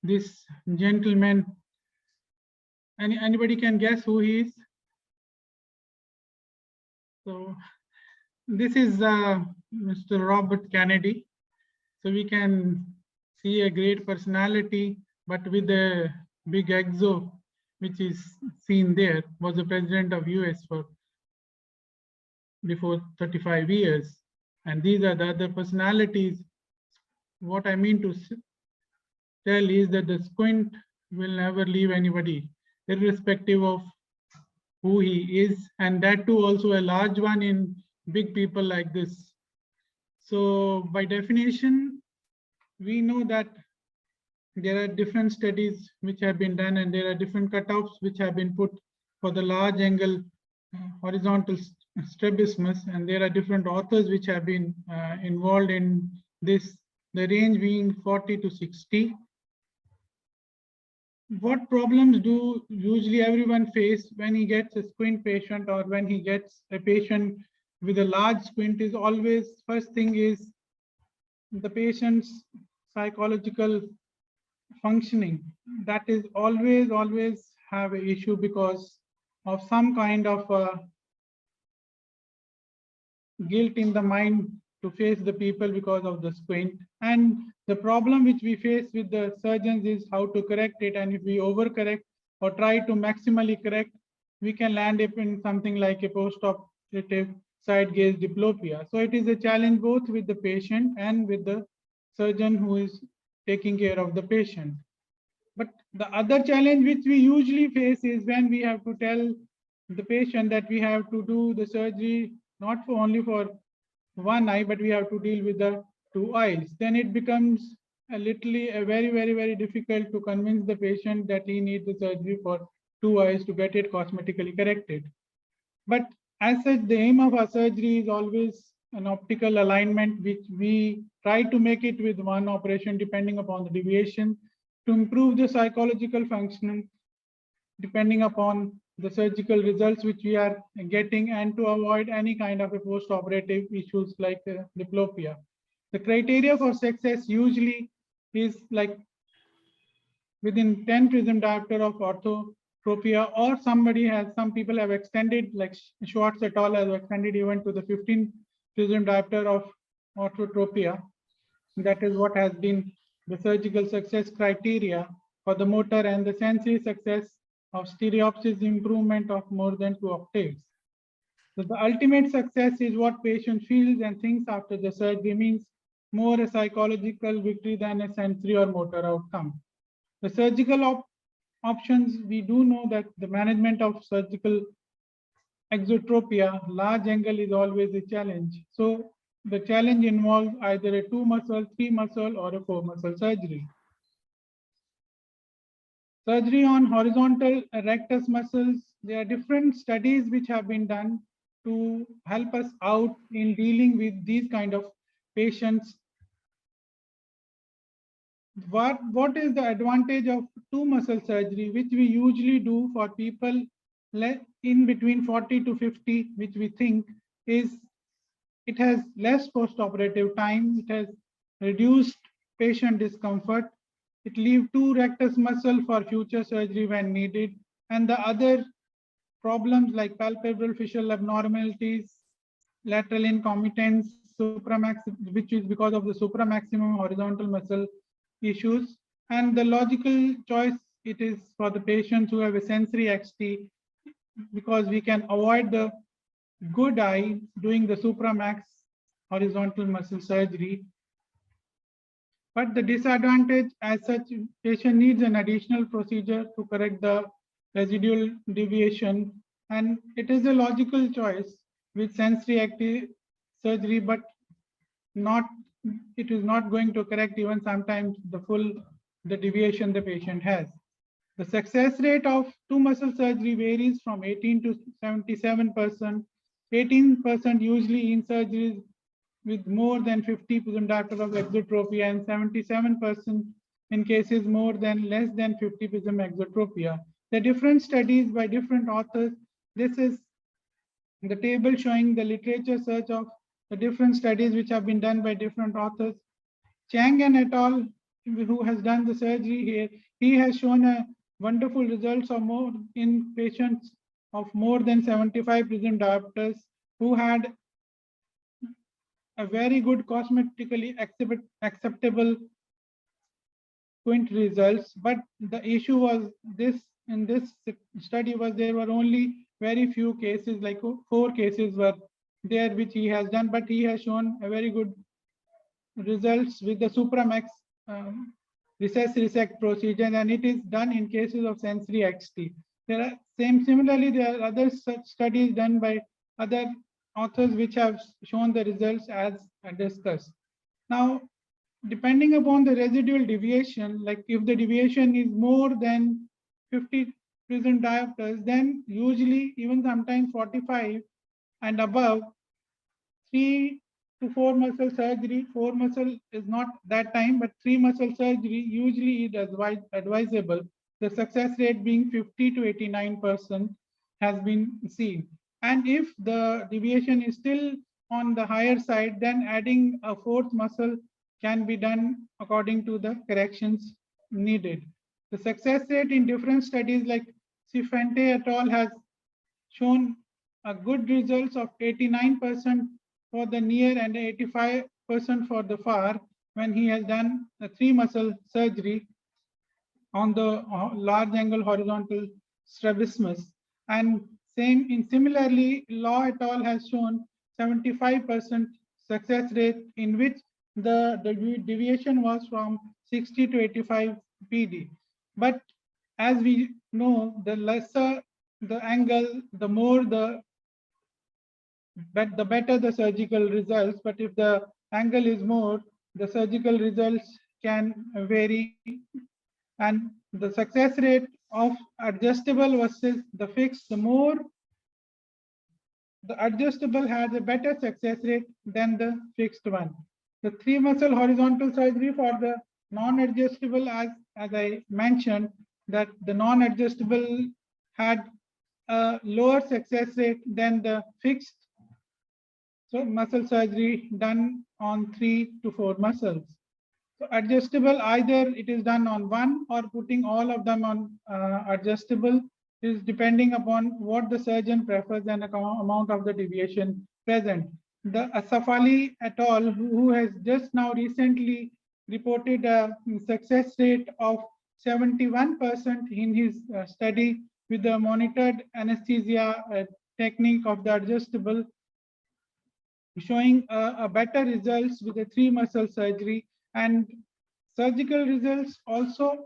this gentleman. Anybody can guess who he is? So this is Mr. Robert Kennedy. So we can see a great personality, but with a big exo, which is seen there, was the president of US for before 35 years. And these are the other personalities. What I mean to tell is that the squint will never leave anybody, irrespective of who he is, and that too also a large one in big people like this. So by definition, we know that there are different studies which have been done, and there are different cutoffs which have been put for the large angle horizontal strabismus, and there are different authors which have been involved in this, the range being 40 to 60. What problems do usually everyone face when he gets a squint patient, or when he gets a patient with a large squint, is always, first thing is the patient's psychological functioning. That is always have an issue because of some kind of guilt in the mind to face the people because of the squint. And the problem which we face with the surgeons is how to correct it. And if we overcorrect or try to maximally correct, we can land up in something like a post-operative side gaze diplopia. So it is a challenge both with the patient and with the surgeon who is taking care of the patient. But the other challenge which we usually face is when we have to tell the patient that we have to do the surgery not for only for one eye, but we have to deal with the two eyes. Then it becomes very difficult to convince the patient that he needs the surgery for two eyes to get it cosmetically corrected. But as such, the aim of our surgery is always an optical alignment, which we try to make it with one operation depending upon the deviation, to improve the psychological functioning depending upon the surgical results which we are getting, and to avoid any kind of a post-operative issues like diplopia. The criteria for success usually is like within 10 prism diopter of orthotropia, or some people have extended, like Schwartz et al. Has extended even to the 15 prism diopter of orthotropia. That is what has been the surgical success criteria for the motor, and the sensory success of stereopsis improvement of more than 2 octaves. So the ultimate success is what patient feels and thinks after the surgery, means more a psychological victory than a sensory or motor outcome. The surgical options, we do know that the management of surgical exotropia, large angle, is always a challenge. So the challenge involves either a 2 muscle, 3 muscle, or a 4 muscle surgery. Surgery on horizontal rectus muscles, there are different studies which have been done to help us out in dealing with these kind of patients. What is the advantage of 2 muscle surgery, which we usually do for people in between 40 to 50, which we think is, it has less post-operative time, it has reduced patient discomfort, it leaves 2 rectus muscle for future surgery when needed, and the other problems like palpebral facial abnormalities, lateral incompetence, supramax, which is because of the supramaximum horizontal muscle issues, and the logical choice, it is for the patients who have a sensory XT, because we can avoid the good eye doing the supramax horizontal muscle surgery. But the disadvantage as such, patient needs an additional procedure to correct the residual deviation, and it is a logical choice with sensory active surgery, but it is not going to correct even sometimes the deviation the patient has. The success rate of two muscle surgery varies from 18 to 77%. 18% usually in surgeries with more than 50% diopter of exotropia, and 77% in cases more than less than 50% exotropia. The different studies by different authors. This is the table showing the literature search of the different studies which have been done by different authors. Chang and et al., who has done the surgery here, he has shown a wonderful results of more in patients of more than 75% diopters who had a very good cosmetically acceptable squint results. But the issue was this, in this study was there were only very few cases, like 4 cases were there which he has done, but he has shown a very good results with the Supramax recess resect procedure, and it is done in cases of sensory XT. Similarly, there are other such studies done by other authors which have shown the results as discussed. Now, depending upon the residual deviation, like if the deviation is more than 50% diopters, then usually even sometimes 45 and above, 3 to 4 muscle surgery, 4 muscle is not that time, but 3 muscle surgery usually is advisable. The success rate being 50 to 89% has been seen. And if the deviation is still on the higher side, then adding a 4th muscle can be done according to the corrections needed. The success rate in different studies like Cifuentes et al. Has shown a good results of 89% for the near and 85% for the far when he has done a 3 muscle surgery on the large angle horizontal strabismus. And similarly, Law et al. Has shown 75% success rate in which the deviation was from 60 to 85 PD. But as we know, the lesser the angle, the more the better the surgical results. But if the angle is more, the surgical results can vary. And the success rate of adjustable versus the fixed, the more the adjustable has a better success rate than the fixed one. The 3 muscle horizontal surgery for the non-adjustable, as I mentioned, that the non-adjustable had a lower success rate than the fixed muscle surgery done on 3 to 4 muscles. So adjustable, either it is done on one or putting all of them on adjustable, is depending upon what the surgeon prefers and the amount of the deviation present. The Asafali et al., who has just now recently reported a success rate of 71% in his study with the monitored anesthesia technique of the adjustable, showing a better results with the 3 muscle surgery, and surgical results also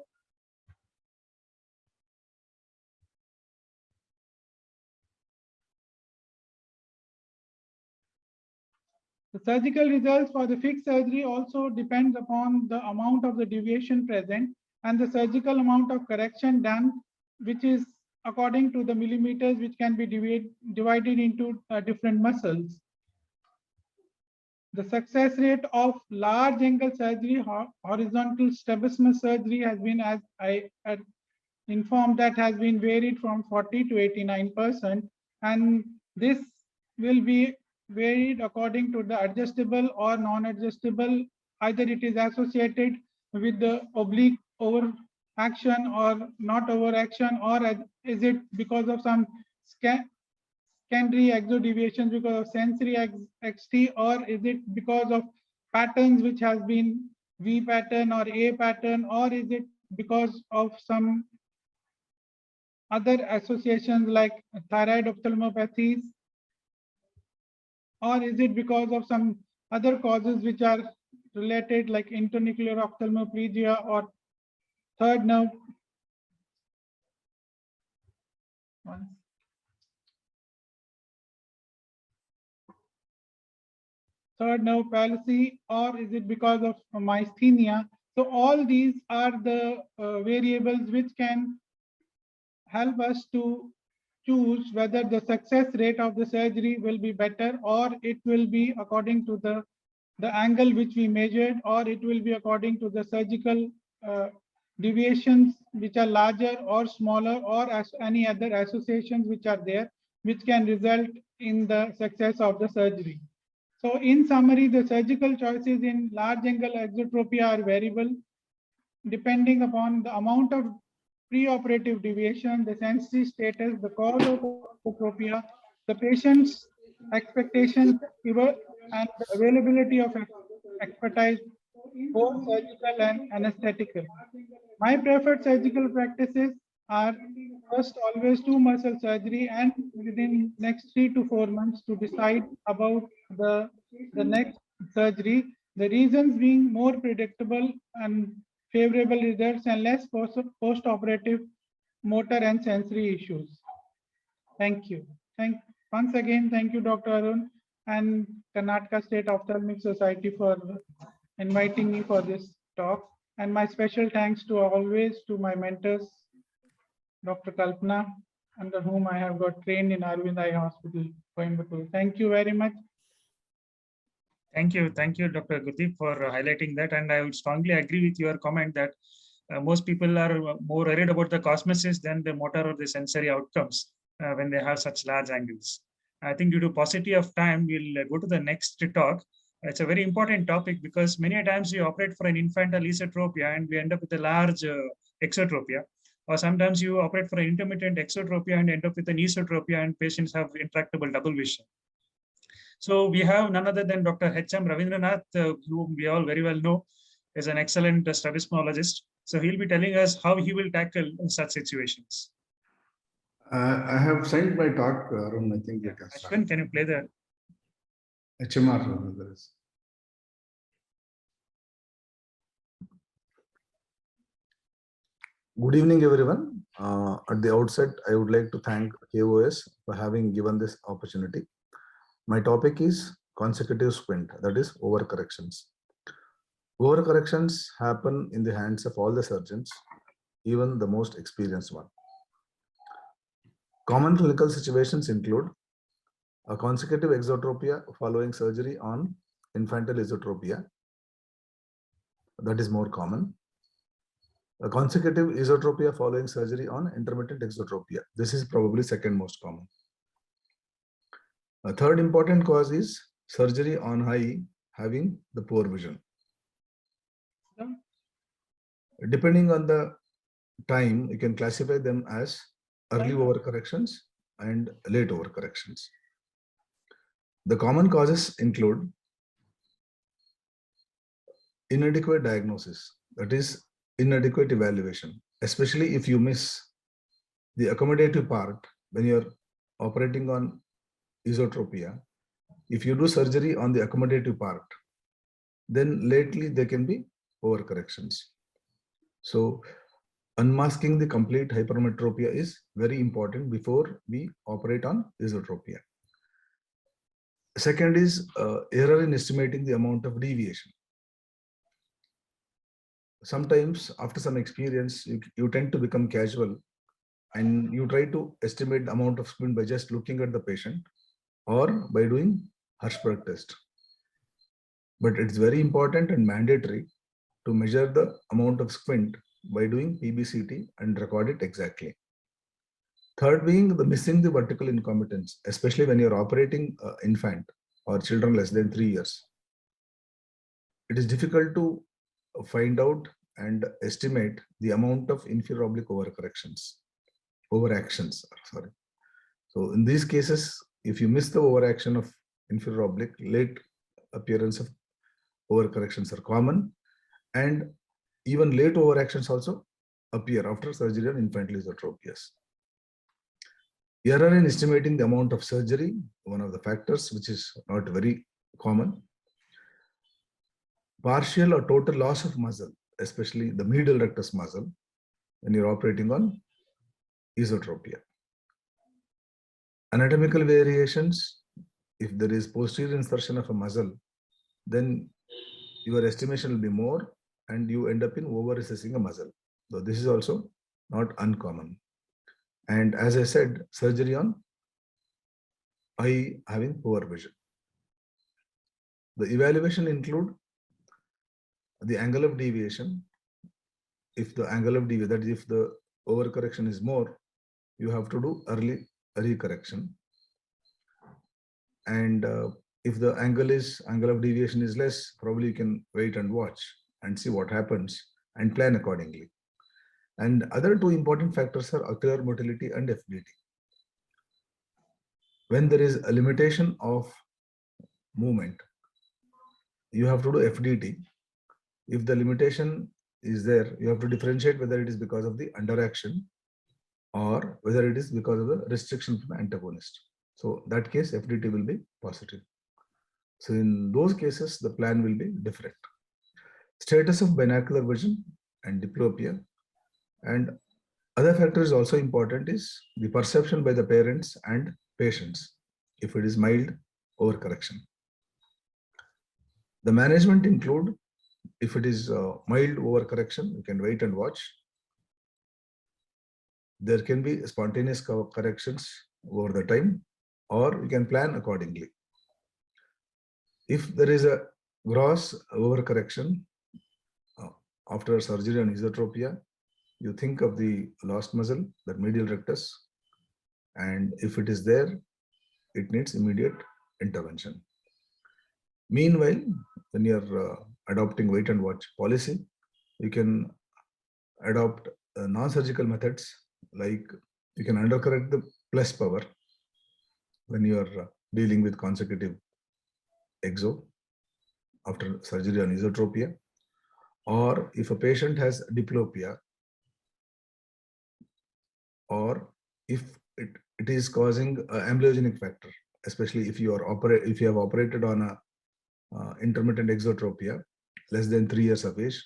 the surgical results for the fixed surgery also depends upon the amount of the deviation present and the surgical amount of correction done, which is according to the millimeters, which can be divided into different muscles. The success rate of large angle surgery, horizontal strabismus surgery, has been, as I had informed, that has been varied from 40 to 89%, and this will be varied according to the adjustable or non-adjustable. Either it is associated with the oblique overaction or not overaction, or is it because of some secondary exodeviations because of sensory XT, or is it because of patterns which has been V pattern or A pattern, or is it because of some other associations like thyroid ophthalmopathies, or is it because of some other causes which are related like internuclear ophthalmoplegia or third nerve. Third nerve palsy, or is it because of myasthenia? So all these are the variables which can help us to choose whether the success rate of the surgery will be better, or it will be according to the angle which we measured, or it will be according to the surgical deviations which are larger or smaller, or as any other associations which are there, which can result in the success of the surgery. So in summary, the surgical choices in large angle exotropia are variable depending upon the amount of preoperative deviation, the sensitivity status, the cause of exotropia, the patient's expectations, and the availability of expertise, both surgical and anesthetical. My preferred surgical practices are first always do muscle surgery, and within next 3 to 4 months to decide about the next surgery. The reasons being more predictable and favorable results and less post-operative motor and sensory issues. Thank you. Once again, thank you, Dr. Arun and Karnataka State Ophthalmic Society for inviting me for this talk. And my special thanks to always to my mentors, Dr. Kalpana, under whom I have got trained in Aravind Eye Hospital, Coimbatore. Thank you very much. Thank you, Dr. Gurdeep, for highlighting that. And I would strongly agree with your comment that most people are more worried about the cosmesis than the motor or the sensory outcomes when they have such large angles. I think due to paucity of time, we'll go to the next talk. It's a very important topic because many times we operate for an infantile esotropia and we end up with a large exotropia. Or sometimes you operate for an intermittent exotropia and end up with an esotropia and patients have intractable double vision. So we have none other than Dr. H.M. Ravindranath, whom we all very well know is an excellent strabismologist. So he'll be telling us how he will tackle such situations. I have sent my talk, Arun. I think Ashwin, can you play that? HMR. Good evening, everyone. At the outset, I would like to thank KOS for having given this opportunity. My topic is consecutive squint, that is overcorrections. Overcorrections happen in the hands of all the surgeons, even the most experienced one. Common clinical situations include a consecutive exotropia following surgery on infantile esotropia. That is more common. A consecutive esotropia following surgery on intermittent exotropia. This is probably second most common. A third important cause is surgery on eye having the poor vision. Depending on the time, you can classify them as early overcorrections and late overcorrections. The common causes include inadequate diagnosis, that is inadequate evaluation, especially if you miss the accommodative part when you're operating on esotropia. If you do surgery on the accommodative part, then lately there can be overcorrections. So unmasking the complete hypermetropia is very important before we operate on esotropia. Second is error in estimating the amount of deviation. Sometimes after some experience, you tend to become casual and you try to estimate the amount of squint by just looking at the patient or by doing Hirschberg test. But it's very important and mandatory to measure the amount of squint by doing PBCT and record it exactly. Third being the missing the vertical incompetence, especially when you're operating infant or children less than 3 years. It is difficult to find out and estimate the amount of inferior oblique overactions. So in these cases, if you miss the overaction of inferior oblique, late appearance of overcorrections are common, and even late overactions also appear after surgery on infantile esotropias. Error in estimating the amount of surgery, one of the factors which is not very common. partial or total loss of muscle, especially the medial rectus muscle, when you're operating on esotropia. Anatomical variations, if there is posterior insertion of a muscle, then your estimation will be more and you end up in over-recessing a muscle. So this is also not uncommon. And as I said, surgery on eye having poor vision. The evaluation include the angle of deviation. If the angle of deviation, that is if the overcorrection is more, you have to do early recorrection. And if the angle of deviation is less, probably you can wait and watch and see what happens and plan accordingly. And other two important factors are ocular motility and FDT. When there is a limitation of movement, you have to do FDT. If the limitation is there, you have to differentiate whether it is because of the underaction or whether it is because of the restriction from the antagonist. So that case, FDT will be positive. So in those cases, the plan will be different. Status of binocular vision and diplopia. And other factor is also important is the perception by the parents and patients if it is mild overcorrection. The management include, if it is mild overcorrection, you can wait and watch. There can be spontaneous corrections over the time, or you can plan accordingly. If there is a gross overcorrection after surgery on esotropia, you think of the lost muscle, that medial rectus, and if it is there, it needs immediate intervention. Meanwhile, when you're adopting wait and watch policy, you can adopt non-surgical methods, like you can undercorrect the plus power when you are dealing with consecutive exo after surgery on esotropia, or if a patient has diplopia, or if it is causing amblyogenic factor, especially if you have operated on a intermittent exotropia less than 3 years of age,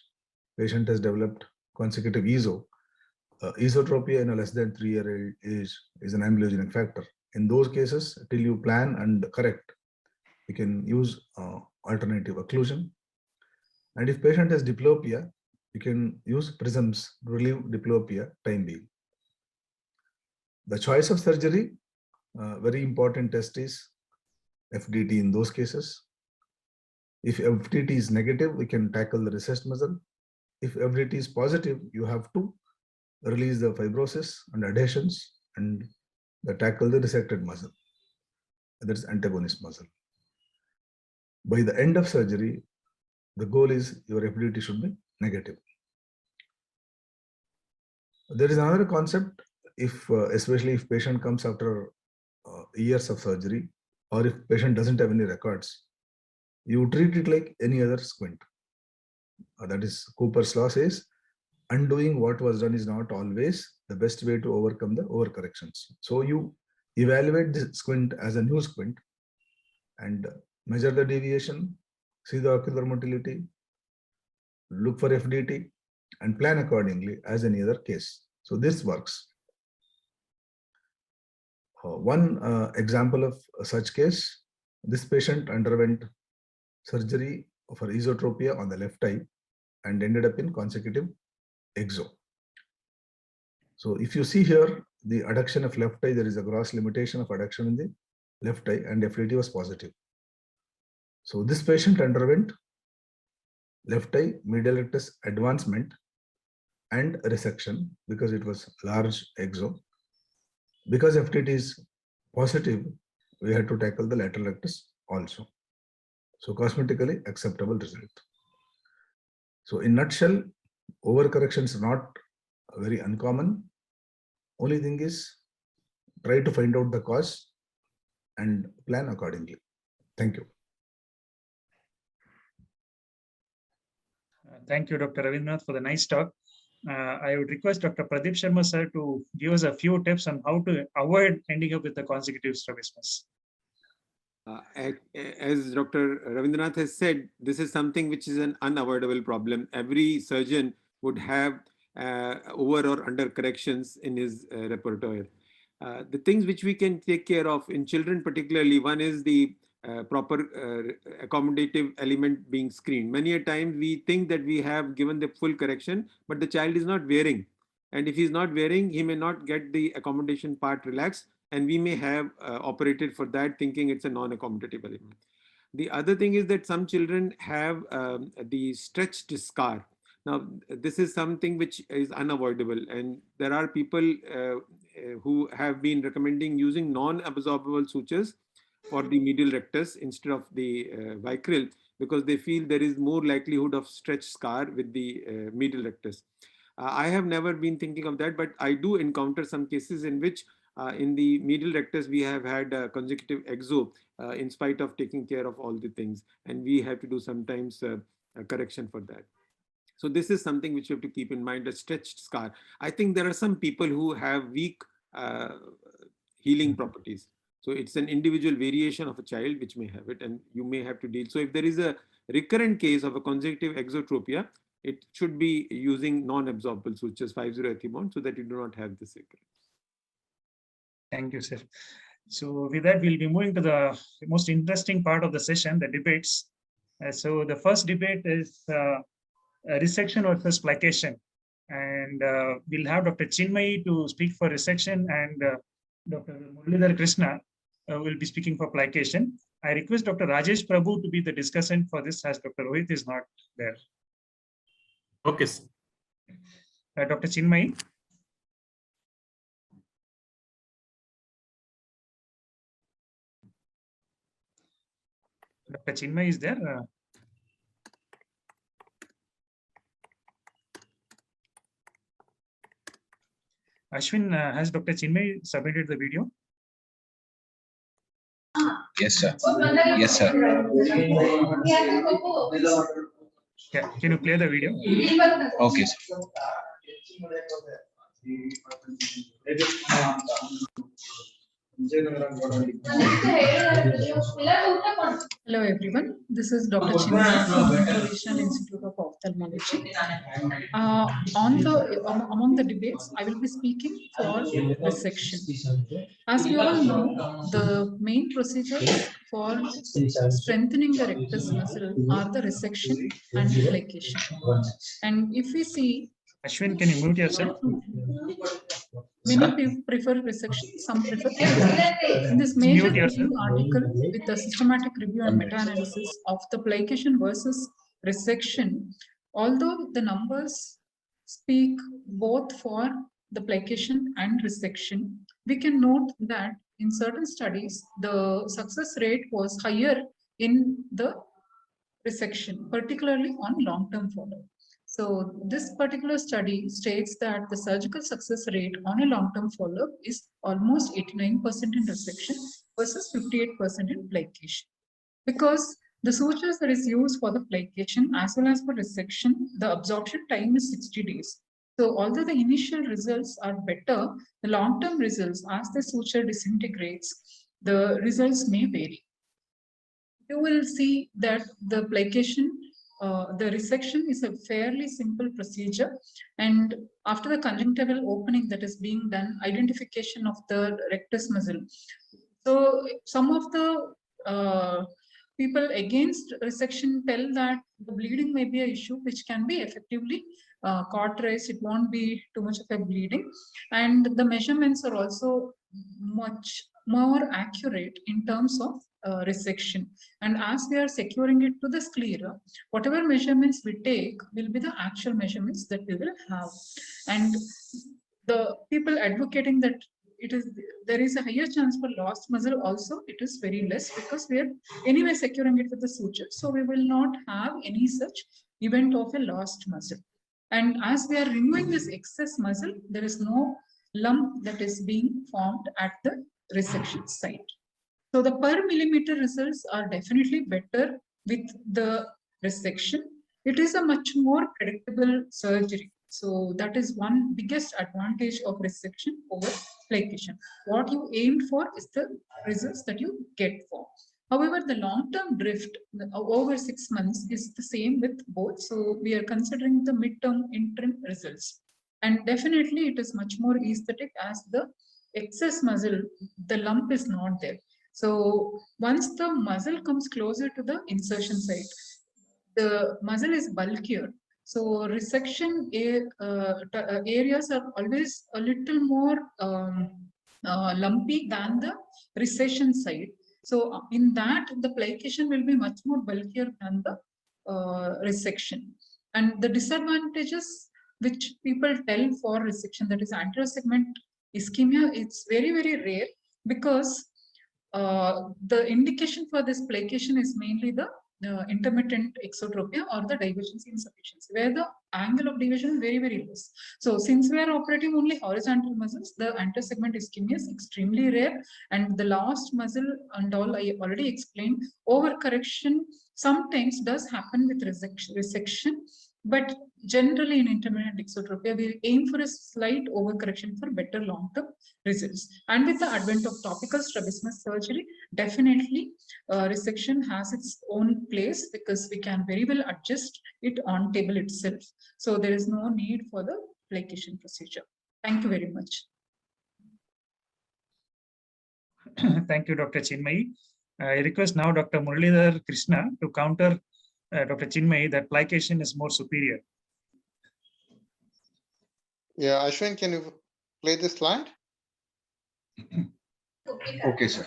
patient has developed consecutive esotropia in a less than 3-year age is an amblyogenic factor. In those cases, till you plan and correct, you can use alternative occlusion. And if patient has diplopia, you can use prisms to relieve diplopia time being. The choice of surgery, very important test is FDT in those cases. If FDT is negative, we can tackle the recessed muscle. If FDT is positive, you have to release the fibrosis and adhesions and tackle the resected muscle. That is antagonist muscle. By the end of surgery, the goal is your FDT should be negative. There is another concept, especially if patient comes after years of surgery, or if patient doesn't have any records, you treat it like any other squint. That is, Cooper's law says, undoing what was done is not always the best way to overcome the overcorrections. So you evaluate the squint as a new squint and measure the deviation, see the ocular motility, look for FDT, and plan accordingly as any other case. So this works. One example of such case, this patient underwent surgery for esotropia on the left eye and ended up in consecutive exo. So if you see here, the adduction of left eye, there is a gross limitation of adduction in the left eye and FDT was positive. So this patient underwent left eye medial rectus advancement and resection because it was large exo. Because FDT is positive, we had to tackle the lateral rectus also. So cosmetically acceptable result. So in nutshell, overcorrection is not very uncommon. Only thing is, try to find out the cause and plan accordingly. Thank you. Thank you, Dr. Ravindranath, for the nice talk. I would request Dr. Pradeep Sharma sir to give us a few tips on how to avoid ending up with the consecutive strabismus. As Dr. Ravindranath has said, this is something which is an unavoidable problem. Every surgeon would have over or under corrections in his repertoire. The things which we can take care of in children particularly, one is the proper accommodative element being screened. Many a time we think that we have given the full correction, but the child is not wearing. And if he's not wearing, he may not get the accommodation part relaxed, and we may have operated for that thinking it's a non-accommodative element. The other thing is that some children have the stretched scar. Now, this is something which is unavoidable, and there are people who have been recommending using non-absorbable sutures for the medial rectus instead of the vicryl, because they feel there is more likelihood of stretched scar with the medial rectus. I have never been thinking of that, but I do encounter some cases in which in the medial rectus we have had consecutive exo in spite of taking care of all the things, and we have to do sometimes a correction for that. So this is something which you have to keep in mind, a stretched scar. I think there are some people who have weak healing properties. So it's an individual variation of a child which may have it, and you may have to deal. So if there is a recurrent case of a consecutive exotropia, it should be using non-absorbable sutures, 5-0-ethibond, so that you do not have this recurrence. Thank you, sir. So with that, we'll be moving to the most interesting part of the session, the debates. So the first debate is resection versus plication. And we'll have Dr. Chinmayi to speak for resection, and Dr. Muralidhar Krishna will be speaking for plication. I request Dr. Rajesh Prabhu to be the discussant for this, as Dr. Rohit is not there. Okay, sir. Dr. Chinmayi. Dr. Chinmayi is there. Ashwin, has Dr. Chinmayi submitted the video? Yes, sir. Yes, sir. Yeah, can you play the video? Okay, sir. Hello everyone, this is Dr. Chinmayi from International Institute of Ophthalmology. Among the debates, I will be speaking for resection. As we all know, the main procedures for strengthening the rectus muscle are the resection and plication. And if we see, Ashwin, can you mute yourself? Many people prefer resection, some prefer plication. In this major review article with the systematic review and meta-analysis of the plication versus resection, although the numbers speak both for the plication and resection, we can note that in certain studies, the success rate was higher in the resection, particularly on long-term follow-up. So this particular study states that the surgical success rate on a long-term follow-up is almost 89% in resection versus 58% in plication. Because the sutures that is used for the plication as well as for resection, the absorption time is 60 days. So although the initial results are better, the long-term results as the suture disintegrates, the results may vary. You will see that the plication, the resection is a fairly simple procedure, and after the conjunctival opening that is being done, identification of the rectus muscle. So some of the people against resection tell that the bleeding may be an issue which can be effectively cauterized. It won't be too much of a bleeding, and the measurements are also much more accurate in terms of resection. And as we are securing it to the sclera, whatever measurements we take will be the actual measurements that we will have. And the people advocating that there is a higher chance for lost muscle also, it is very less, because we are anyway securing it with the suture. So we will not have any such event of a lost muscle. And as we are removing this excess muscle, there is no lump that is being formed at the resection site. So the per millimeter results are definitely better with the resection. It is a much more predictable surgery. So that is one biggest advantage of resection over plication. What you aim for is the results that you get for. However, the long-term drift over 6 months is the same with both. So we are considering the midterm interim results. And definitely it is much more aesthetic as the excess muscle, the lump is not there. So once the muscle comes closer to the insertion site, the muscle is bulkier. So resection areas are always a little more lumpy than the recession side. So in that, the plication will be much more bulkier than the resection. And the disadvantages which people tell for resection, that is anterior segment ischemia, it's very, very rare because the indication for this plication is mainly the intermittent exotropia or the divergence insufficiency, where the angle of deviation is very, very less. So since we are operating only horizontal muscles, the anterior segment ischemia is extremely rare. And the last muscle and all I already explained, overcorrection sometimes does happen with resection, but generally in intermittent exotropia, we aim for a slight overcorrection for better long-term results. And with the advent of topical strabismus surgery, definitely resection has its own place because we can very well adjust it on table itself. So there is no need for the plication procedure. Thank you very much. Thank you, Dr. Chinmayi. I request now Dr. Muralidhar Krishna to counter Dr. Chinmayi that plication is more superior. Yeah, Ashwin, can you play this slide? Okay, sir.